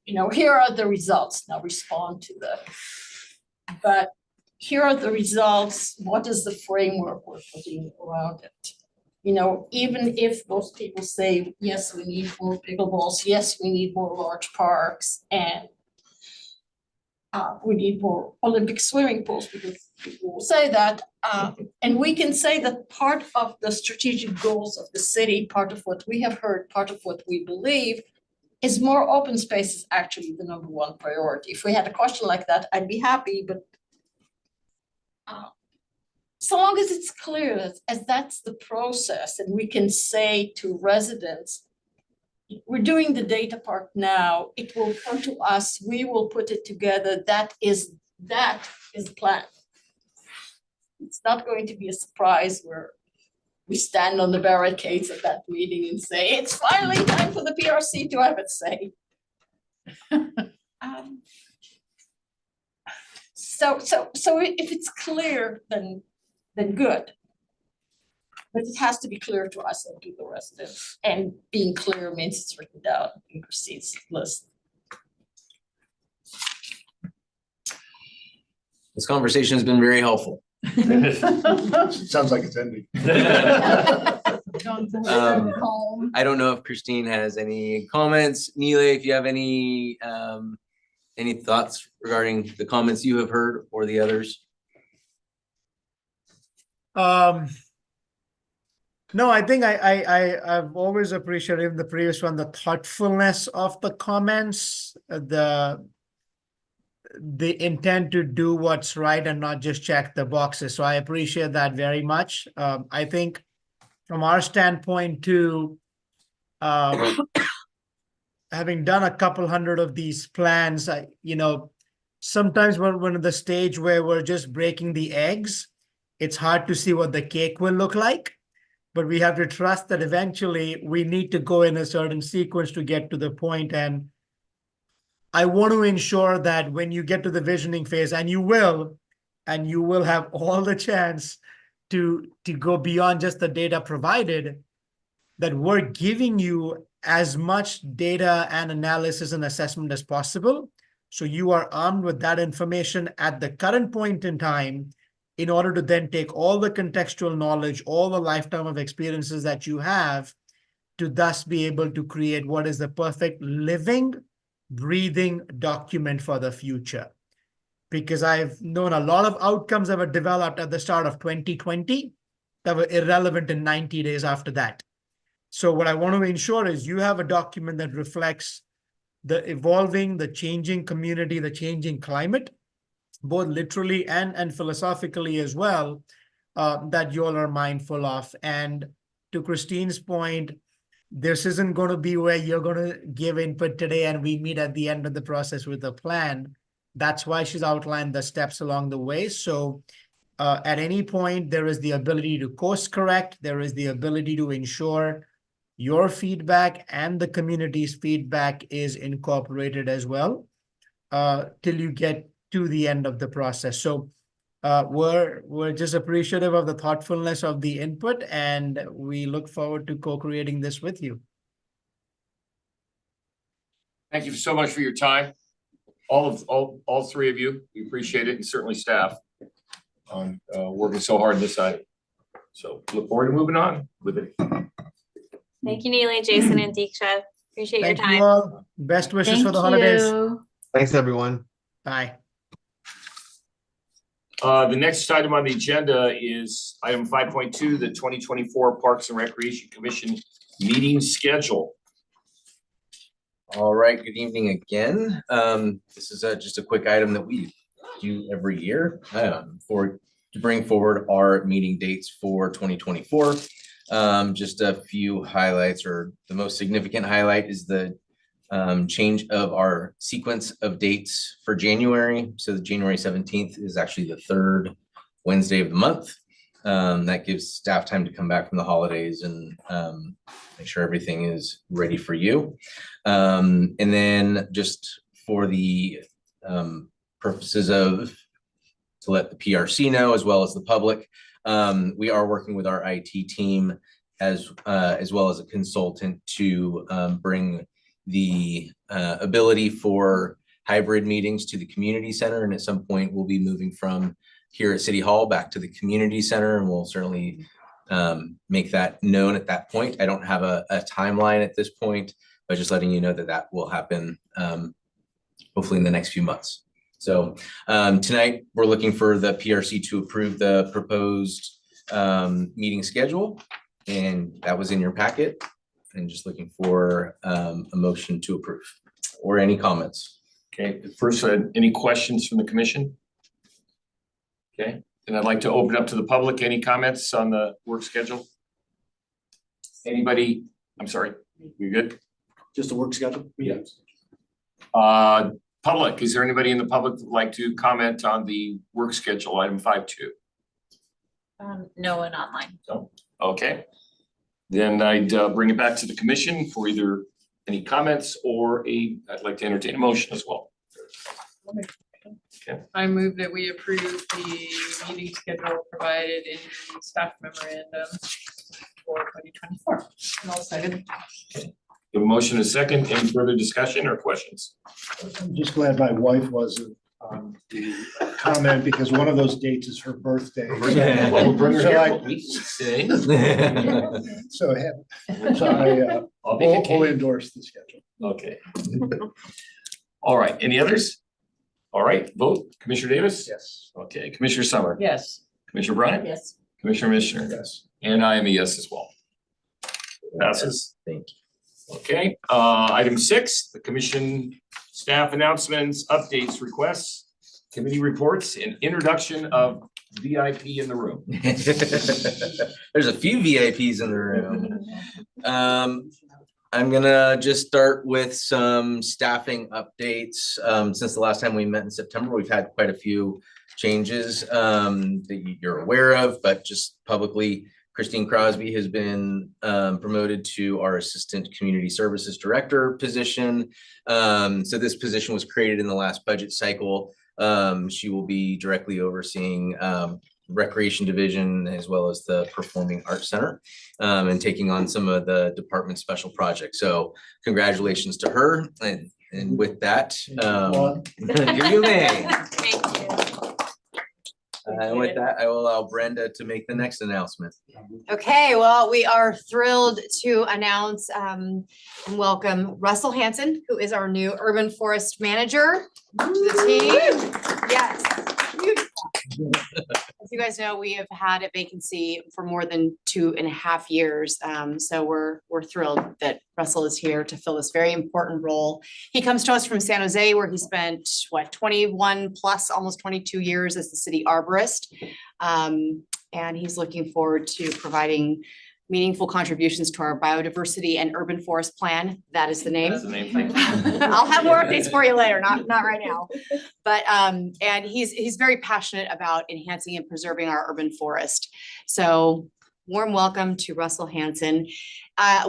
Here are the results, now respond to them. But here are the results, what is the framework we're putting around it? Even if most people say, yes, we need more pickleballs, yes, we need more large parks, and we need more Olympic swimming pools, because people will say that. And we can say that part of the strategic goals of the city, part of what we have heard, part of what we believe, is more open space is actually the number one priority. If we had a question like that, I'd be happy, but so long as it's clear as that's the process, and we can say to residents, we're doing the data part now, it will come to us, we will put it together, that is the plan. It's not going to be a surprise where we stand on the barricades at that meeting and say, it's finally time for the PRC to have its say. So if it's clear, then good. But it has to be clear to us and to the residents. And being clear means it's written down in Christine's list. This conversation has been very helpful. Sounds like it's ending. I don't know if Christine has any comments. Neela, if you have any thoughts regarding the comments you have heard or the others? No, I think I've always appreciated the previous one, the thoughtfulness of the comments, the intent to do what's right and not just check the boxes. So I appreciate that very much. I think from our standpoint too, having done a couple hundred of these plans, sometimes when at the stage where we're just breaking the eggs, it's hard to see what the cake will look like. But we have to trust that eventually we need to go in a certain sequence to get to the point. And I want to ensure that when you get to the visioning phase, and you will have all the chance to go beyond just the data provided, that we're giving you as much data and analysis and assessment as possible. So you are armed with that information at the current point in time, in order to then take all the contextual knowledge, all the lifetime of experiences that you have, to thus be able to create what is the perfect living, breathing document for the future. Because I've known a lot of outcomes that were developed at the start of 2020 that were irrelevant in 90 days after that. So what I want to ensure is you have a document that reflects the evolving, the changing community, the changing climate, both literally and philosophically as well, that you all are mindful of. And to Christine's point, this isn't going to be where you're going to give input today and we meet at the end of the process with a plan. That's why she's outlined the steps along the way. So at any point, there is the ability to course correct. There is the ability to ensure your feedback and the community's feedback is incorporated as well, till you get to the end of the process. So we're just appreciative of the thoughtfulness of the input, and we look forward to co-creating this with you. Thank you so much for your time. All three of you, we appreciate it, and certainly staff on working so hard on this side. So look forward to moving on with it. Thank you, Neela, Jason, and Deeksha. Appreciate your Thank time. you all. Best wishes for the holidays. Thanks, everyone. Bye. The next item on the agenda is item 5.2, the 2024 Parks and Recreation Commission meeting schedule. All right, good evening again. This is just a quick item that we do every year for to bring forward our meeting dates for 2024. Just a few highlights, or the most significant highlight is the change of our sequence of dates for January. So the January 17th is actually the third Wednesday of the month. That gives staff time to come back from the holidays and make sure everything is ready for you. And then just for the purposes of to let the PRC know, as well as the public, we are working with our IT team as well as a consultant to bring the ability for hybrid meetings to the community center. And at some point we'll be moving from here at City Hall back to the community center, and we'll certainly make that known at that point. I don't have a timeline at this point, but just letting you know that that will happen hopefully in the next few months. So tonight we're looking for the PRC to approve the proposed meeting schedule, and that was in your packet. And just looking for a motion to approve or any comments. Okay, first, any questions from the commission? Okay, and I'd like to open up to the public. Any comments on the work schedule? Anybody? I'm sorry, you good? Just a work schedule? Yes. Public, is there anybody in the public that would like to comment on the work schedule, item 5.2? No one online. No, okay. Then I'd bring it back to the commission for either any comments or I'd like to entertain a motion as well. Okay. I move that we approve the meeting schedule provided in the staff memorandum for 2024. And I'll second. Okay. The motion is second. Any further discussion or questions? I'm just glad my wife wasn't on the comment because one of those dates is her birthday. Well, we'll bring her So here. I- What we say. So I I'll make a fully cake. endorse the schedule. Okay. All right, any others? All right, vote. Commissioner Davis? Yes. Okay, Commissioner Summer? Yes. Commissioner Bryant? Yes. Commissioner Mishner? Yes. And I am a yes as well. Passes. Thank you. Okay, item 6, the commission staff announcements, updates, requests, committee reports, and introduction of VIP in the room. There's a few VIPs in the room. I'm gonna just start with some staffing updates. Since the last time we met in September, we've had quite a few changes that you're aware of, but just publicly, Christine Crosby has been promoted to our Assistant Community Services Director position. So this position was created in the last budget cycle. She will be directly overseeing Recreation Division as well as the Performing Arts Center and taking on some of the department's special projects. So congratulations to her. And with that, you may. Thank you. And with that, I will allow Brenda to make the next announcement. Okay, well, we are thrilled to announce and welcome Russell Hansen, who is our new urban forest manager to the team. Yes. As you guys know, we have had a vacancy for more than 2.5 years. So we're thrilled that Russell is here to fill this very important role. He comes to us from San Jose, where he spent 21 plus almost 22 years as the city arborist. And he's looking forward to providing meaningful contributions to our biodiversity and urban forest plan. That is the name. That's the main thing. I'll have more updates for you later, not right now. But and he's very passionate about enhancing and preserving our urban forest. So warm welcome to Russell Hansen.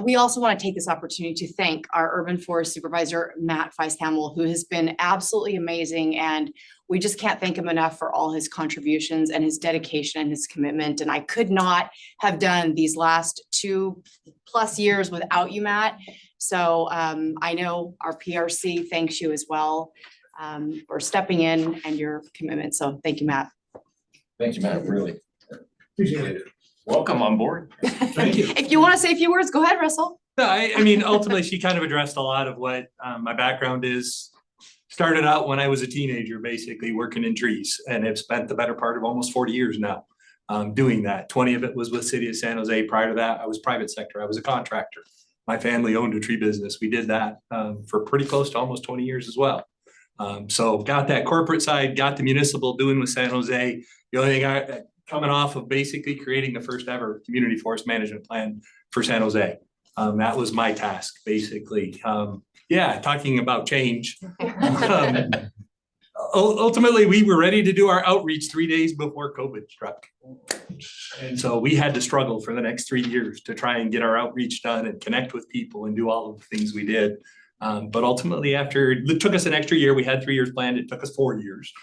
We also want to take this opportunity to thank our urban forest supervisor, Matt Feist-Hamill, who has been absolutely amazing. And we just can't thank him enough for all his contributions and his dedication and his commitment. And I could not have done these last 2+ years without you, Matt. So I know our PRC thanks you as well for stepping in and your commitment. So thank you, Matt. Thank you, Matt, really. Appreciate it. Welcome on board. Thank you. If you want to say a few words, go ahead, Russell. No, I mean, ultimately, she kind of addressed a lot of what my background is. Started out when I was a teenager, basically working in trees, and have spent the better part of almost 40 years now doing that. 20 of it was with City of San Jose. Prior to that, I was private sector. I was a contractor. My family owned a tree business. We did that for pretty close to almost 20 years as well. So got that corporate side, got the municipal doing with San Jose. The only thing coming off of basically creating the first ever community forest management plan for San Jose. That was my task, basically. Yeah, talking about change. Ultimately, we were ready to do our outreach 3 days before COVID struck. And so we had to struggle for the next 3 years to try and get our outreach done and connect with people and do all of the things we did. But ultimately, after it took us an extra year, we had 3 years planned, it took us 4 years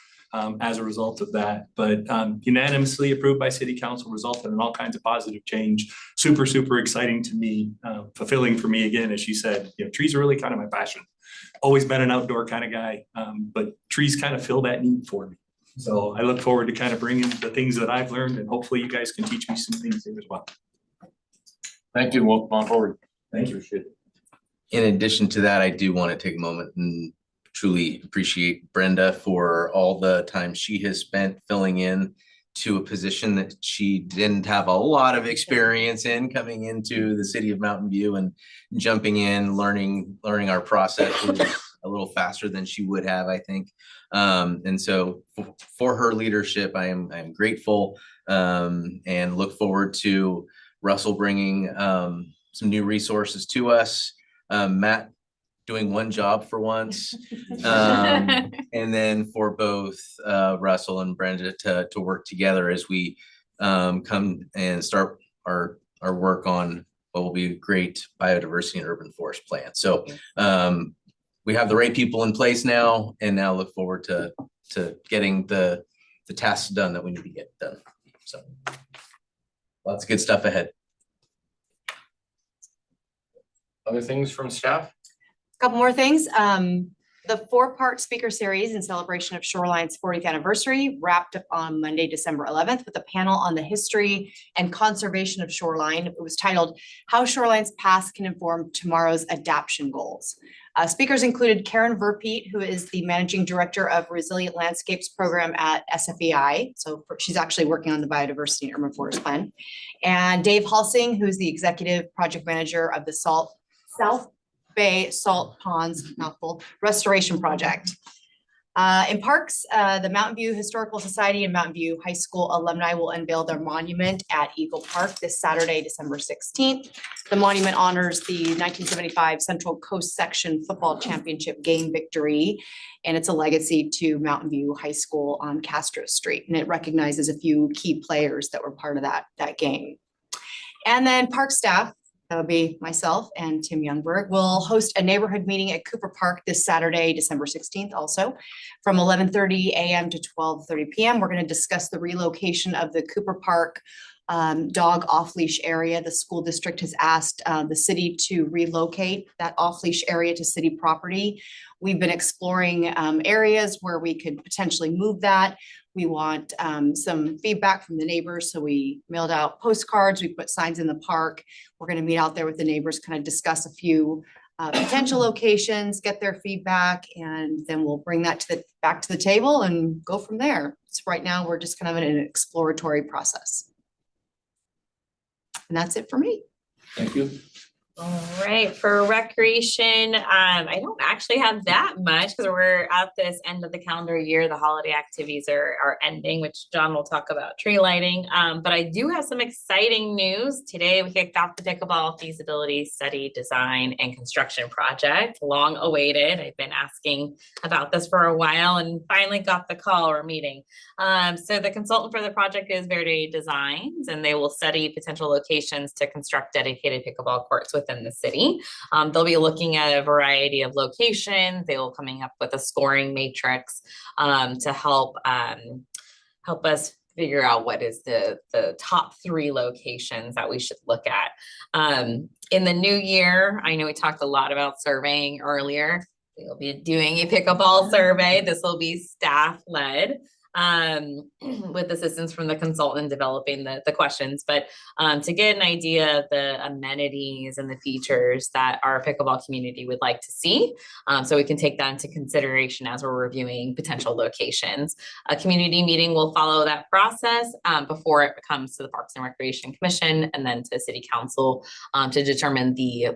as a result of that. But unanimously approved by City Council, resulted in all kinds of positive change. Super, super exciting to me, fulfilling for me again, as she said, trees are really kind of my passion. Always been an outdoor kind of guy, but trees kind of fill that need for me. So I look forward to kind of bringing the things that I've learned, and hopefully you guys can teach me some things here as well. Thank you. Welcome on forward. Thank you. In addition to that, I do want to take a moment and truly appreciate Brenda for all the time she has spent filling in to a position that she didn't have a lot of experience in, coming into the city of Mountain View and jumping in, learning our processes a little faster than she would have, I think. And so for her leadership, I'm grateful, and look forward to Russell bringing some new resources to us. Matt doing one job for once, and then for both Russell and Brenda to work together as we come and start our work on what will be a great biodiversity and urban forest plan. So we have the right people in place now, and now look forward to getting the tasks done that we need to get done. So lots of good stuff ahead. Other things from staff? Couple more things. The 4-part speaker series in celebration of Shoreline's 40th anniversary wrapped up on Monday, December 11th with a panel on the history and conservation of shoreline. It was titled How Shoreline's Past Can Inform Tomorrow's Adaptation Goals. Speakers included Karen Verpeet, who is the Managing Director of Resilient Landscapes Program at SFEI. So she's actually working on the Biodiversity and Urban Forest Plan. And Dave Halsing, who's the Executive Project Manager of the South Bay Salt Ponds, mouthful, Restoration Project. In parks, the Mountain View Historical Society and Mountain View High School alumni will unveil their monument at Eagle Park this Saturday, December 16th. The monument honors the 1975 Central Coast Section Football Championship game victory, and it's a legacy to Mountain View High School on Castro Street, and it recognizes a few key players that were part of that game. And then park staff, that would be myself and Tim Youngberg, will host a neighborhood meeting at Cooper Park this Saturday, December 16th also, from 11:30 a.m. to 12:30 p.m. We're going to discuss the relocation of the Cooper Park dog off-leash area. The school district has asked the city to relocate that off-leash area to city property. We've been exploring areas where we could potentially move that. We want some feedback from the neighbors. So we mailed out postcards, we put signs in the park. We're going to meet out there with the neighbors, kind of discuss a few potential locations, get their feedback, and then we'll bring that back to the table and go from there. So right now we're just kind of in an exploratory process. And that's it for me. Thank you. All right, for recreation, I don't actually have that much because we're at this end of the calendar year. The holiday activities are ending, which John will talk about tree lighting. But I do have some exciting news. Today, we kicked off the pickleball feasibility study, design, and construction project, long awaited. I've been asking about this for a while and finally got the call or meeting. So the consultant for the project is Verde Designs, and they will study potential locations to construct dedicated pickleball courts within the city. They'll be looking at a variety of locations. They will coming up with a scoring matrix to help us figure out what is the top 3 locations that we should look at. In the new year, I know we talked a lot about surveying earlier. We'll be doing a pickleball survey. This will be staff-led. With assistance from the consultant developing the questions, but to get an idea of the amenities and the features that our pickleball community would like to see, so we can take that into consideration as we're reviewing potential locations. A community meeting will follow that process before it comes to the Parks and Recreation Commission and then to City Council to determine the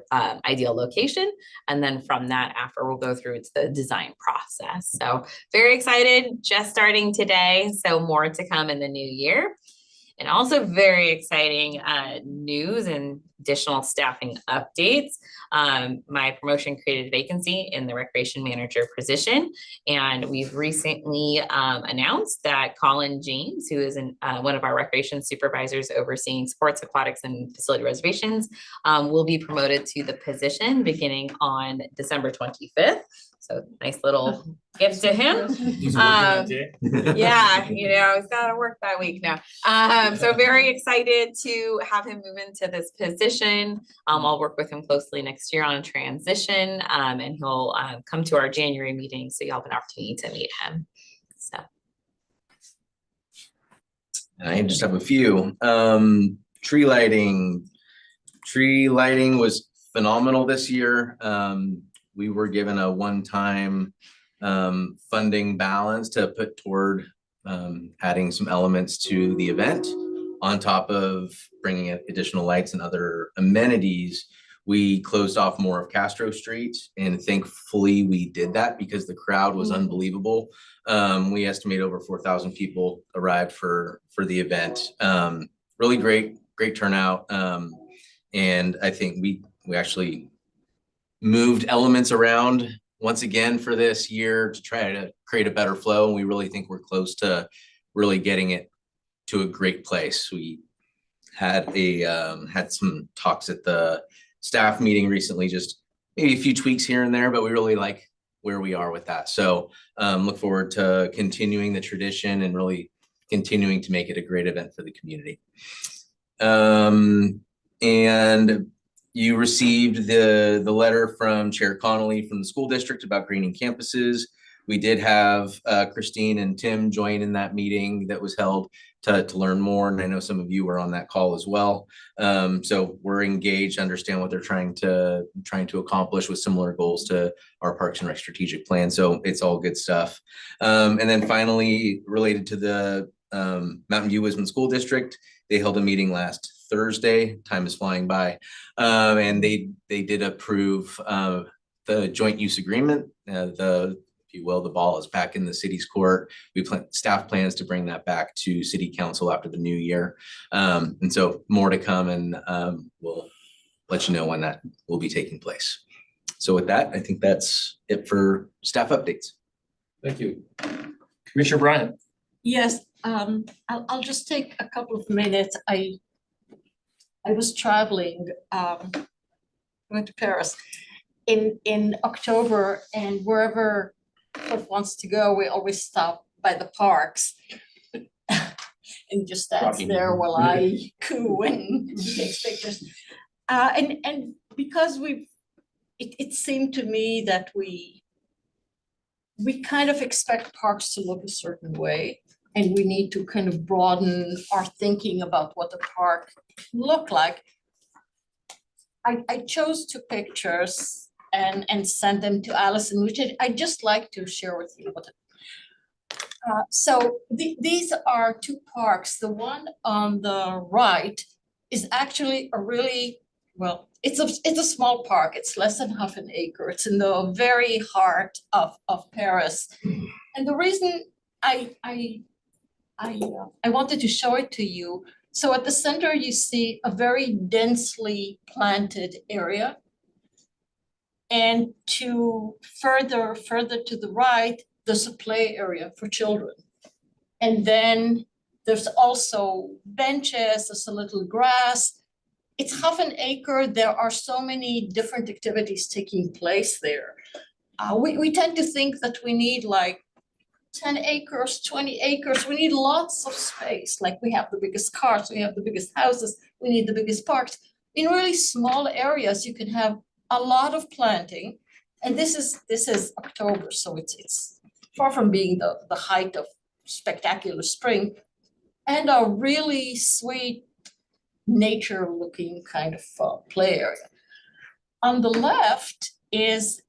ideal location. And then from that, after we'll go through to the design process. So very excited, just starting today. So more to come in the new year. And also very exciting news and additional staffing updates. My promotion created a vacancy in the recreation manager position. And we've recently announced that Colin James, who is one of our recreation supervisors overseeing sports, aquatics, and facility reservations, will be promoted to the position beginning on December 25th. So nice little gift to him. He's working that day. Yeah, he's gotta work that week now. So very excited to have him move into this position. I'll work with him closely next year on a transition, and he'll come to our January meeting, so you'll have an opportunity to meet him. So. I just have a few. Tree lighting. Tree lighting was phenomenal this year. We were given a one-time funding balance to put toward adding some elements to the event. On top of bringing in additional lights and other amenities, we closed off more of Castro Street, and thankfully we did that because the crowd was unbelievable. We estimate over 4,000 people arrived for the event. Really great turnout. And I think we actually moved elements around once again for this year to try to create a better flow. And we really think we're close to really getting it to a great place. We had had some talks at the staff meeting recently, just maybe a few tweaks here and there, but we really like where we are with that. So look forward to continuing the tradition and really continuing to make it a great event for the community. And you received the letter from Chair Connolly from the school district about greening campuses. We did have Christine and Tim join in that meeting that was held to learn more. And I know some of you were on that call as well. So we're engaged, understand what they're trying to accomplish with similar goals to our Parks and Rec strategic plan. So it's all good stuff. And then finally, related to the Mountain View Wisdom School District, they held a meeting last Thursday. Time is flying by. And they did approve the joint use agreement. If you will, the ball is back in the city's court. Staff plans to bring that back to city council after the new year. And so more to come, and we'll let you know when that will be taking place. So with that, I think that's it for staff updates. Thank you. Commissioner Bryant. Yes, I'll just take a couple of minutes. I was traveling, went to Paris in October, and wherever Cliff wants to go, we always stop by the parks and just stands there while I coo and takes pictures. And because it seemed to me that we kind of expect parks to look a certain way, and we need to kind of broaden our thinking about what the park look like. I chose 2 pictures and sent them to Allison, which I'd just like to share with you. So these are 2 parks. The one on the right is actually a really, well, it's a small park. It's less than half an acre. It's in the very heart of Paris. And the reason I wanted to show it to you. So at the center, you see a very densely planted area. And to further to the right, there's a play area for children. And then there's also benches, there's a little grass. It's half an acre. There are so many different activities taking place there. We tend to think that we need like 10 acres, 20 acres. We need lots of space. Like we have the biggest cars, we have the biggest houses, we need the biggest parks. In really small areas, you can have a lot of planting. And this is October, so it's far from being the height of spectacular spring, and a really sweet nature looking kind of play area. On the left is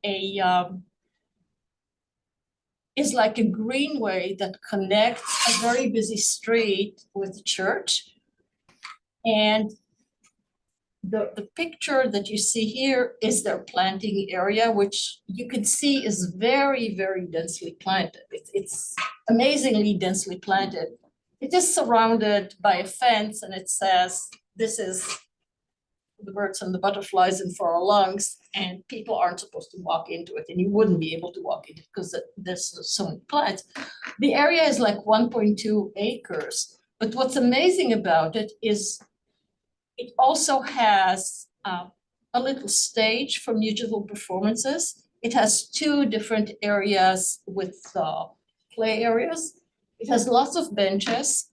like a greenway that connects a very busy street with the church. And the picture that you see here is their planting area, which you can see is very, very densely planted. It's amazingly densely planted. it is surrounded by a fence and it says, this is the birds and the butterflies and for our lungs, and people aren't supposed to walk into it, and you wouldn't be able to walk into it because there's so many plants. The area is like 1.2 acres, but what's amazing about it is it also has a little stage for musical performances. It has 2 different areas with play areas. It has lots of benches.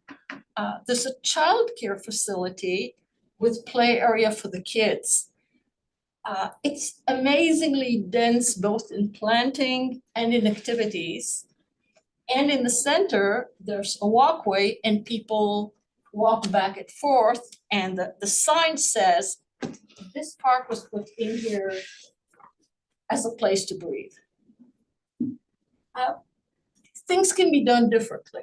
There's a childcare facility with play area for the kids. It's amazingly dense, both in planting and in activities. And in the center, there's a walkway and people walk back and forth. And the sign says, this park was put in here as a place to breathe. Things can be done differently.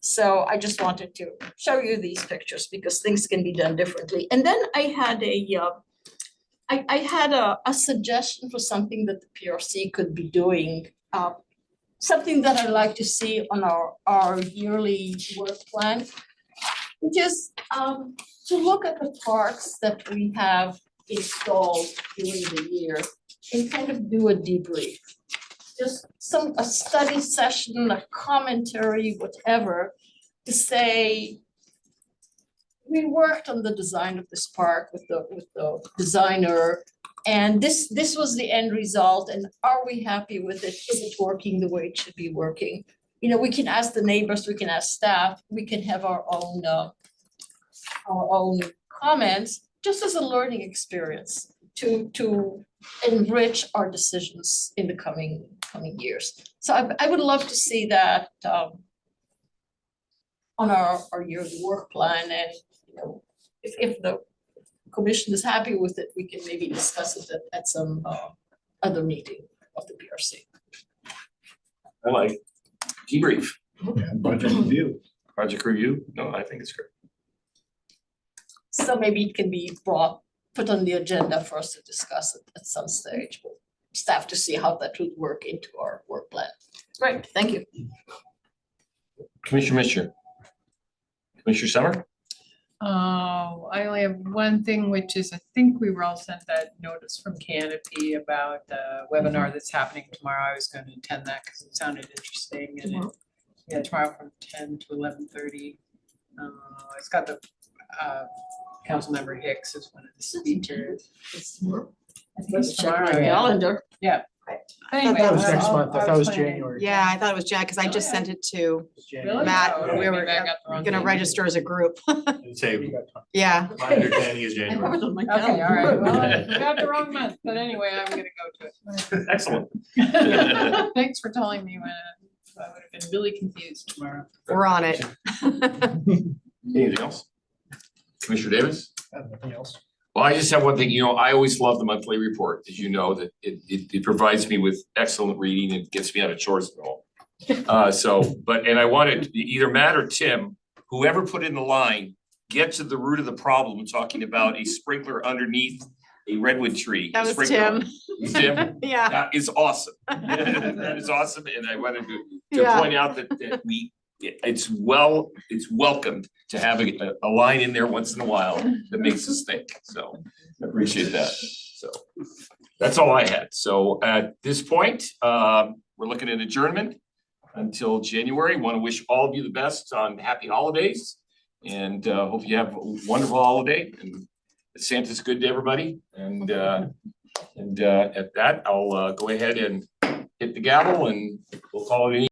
So I just wanted to show you these pictures because things can be done differently. And then I had a suggestion for something that the PRC could be doing. Something that I like to see on our yearly work plan, which is to look at the parks that we have installed during the year and kind of do a debrief. Just a study session, a commentary, whatever, to say, we worked on the design of this park with the designer, and this was the end result, and are we happy with it? Is it working the way it should be working? You know, we can ask the neighbors, we can ask staff, we can have our own comments, just as a learning experience to enrich our decisions in the coming years. So I would love to see that on our yearly work plan, and you know, if the commission is happy with it, we can maybe discuss it at some other meeting of the PRC. I like debrief. Budget review. Project review, no, I think it's great. So maybe it can be put on the agenda for us to discuss it at some stage. Staff to see how that would work into our work plan. Great, thank you. Commissioner Mischer. Commissioner Summer? I only have one thing, which is I think we were all sent that notice from Canopy about the webinar that's happening tomorrow. I was going to attend that because it sounded interesting, and yeah, tomorrow from 10 to 11:30. It's got the Councilmember Hicks is one of the speakers. I think it's tomorrow, yeah. Calendar. Yeah. I thought it was next I'll- month. I I thought it was planning- January. Yeah, I thought it was Jack, because I just sent it to Really? Matt. Oh, We maybe were I got the wrong gonna date. register as a group. Say, Yeah. my understanding is I have January. it on my Okay, all calendar. right, well, I got the wrong month, but anyway, I'm gonna go to Excellent. it. Thanks for telling me when I would have been really confused tomorrow. We're on it. Anything else? Commissioner Davis? I have nothing else. Well, I just have one thing, you know, I always love the monthly report, as you know, that it provides me with excellent reading and gets me out of chores and all. And I wanted either Matt or Tim, whoever put in the line, get to the root of the problem, talking about a sprinkler underneath a redwood tree. That was Sprinkler. Tim. Tim? Yeah. That is awesome. That is awesome, and I wanted to Yeah. point out that it's welcomed to have a line in there once in a while that makes us think, so I appreciate that. So that's all I had. So at this point, we're looking at adjournment until January. Want to wish all of you the best on happy holidays, and hope you have a wonderful holiday, and Santa's good to everybody, and at that, I'll go ahead and hit the gavel and we'll call it an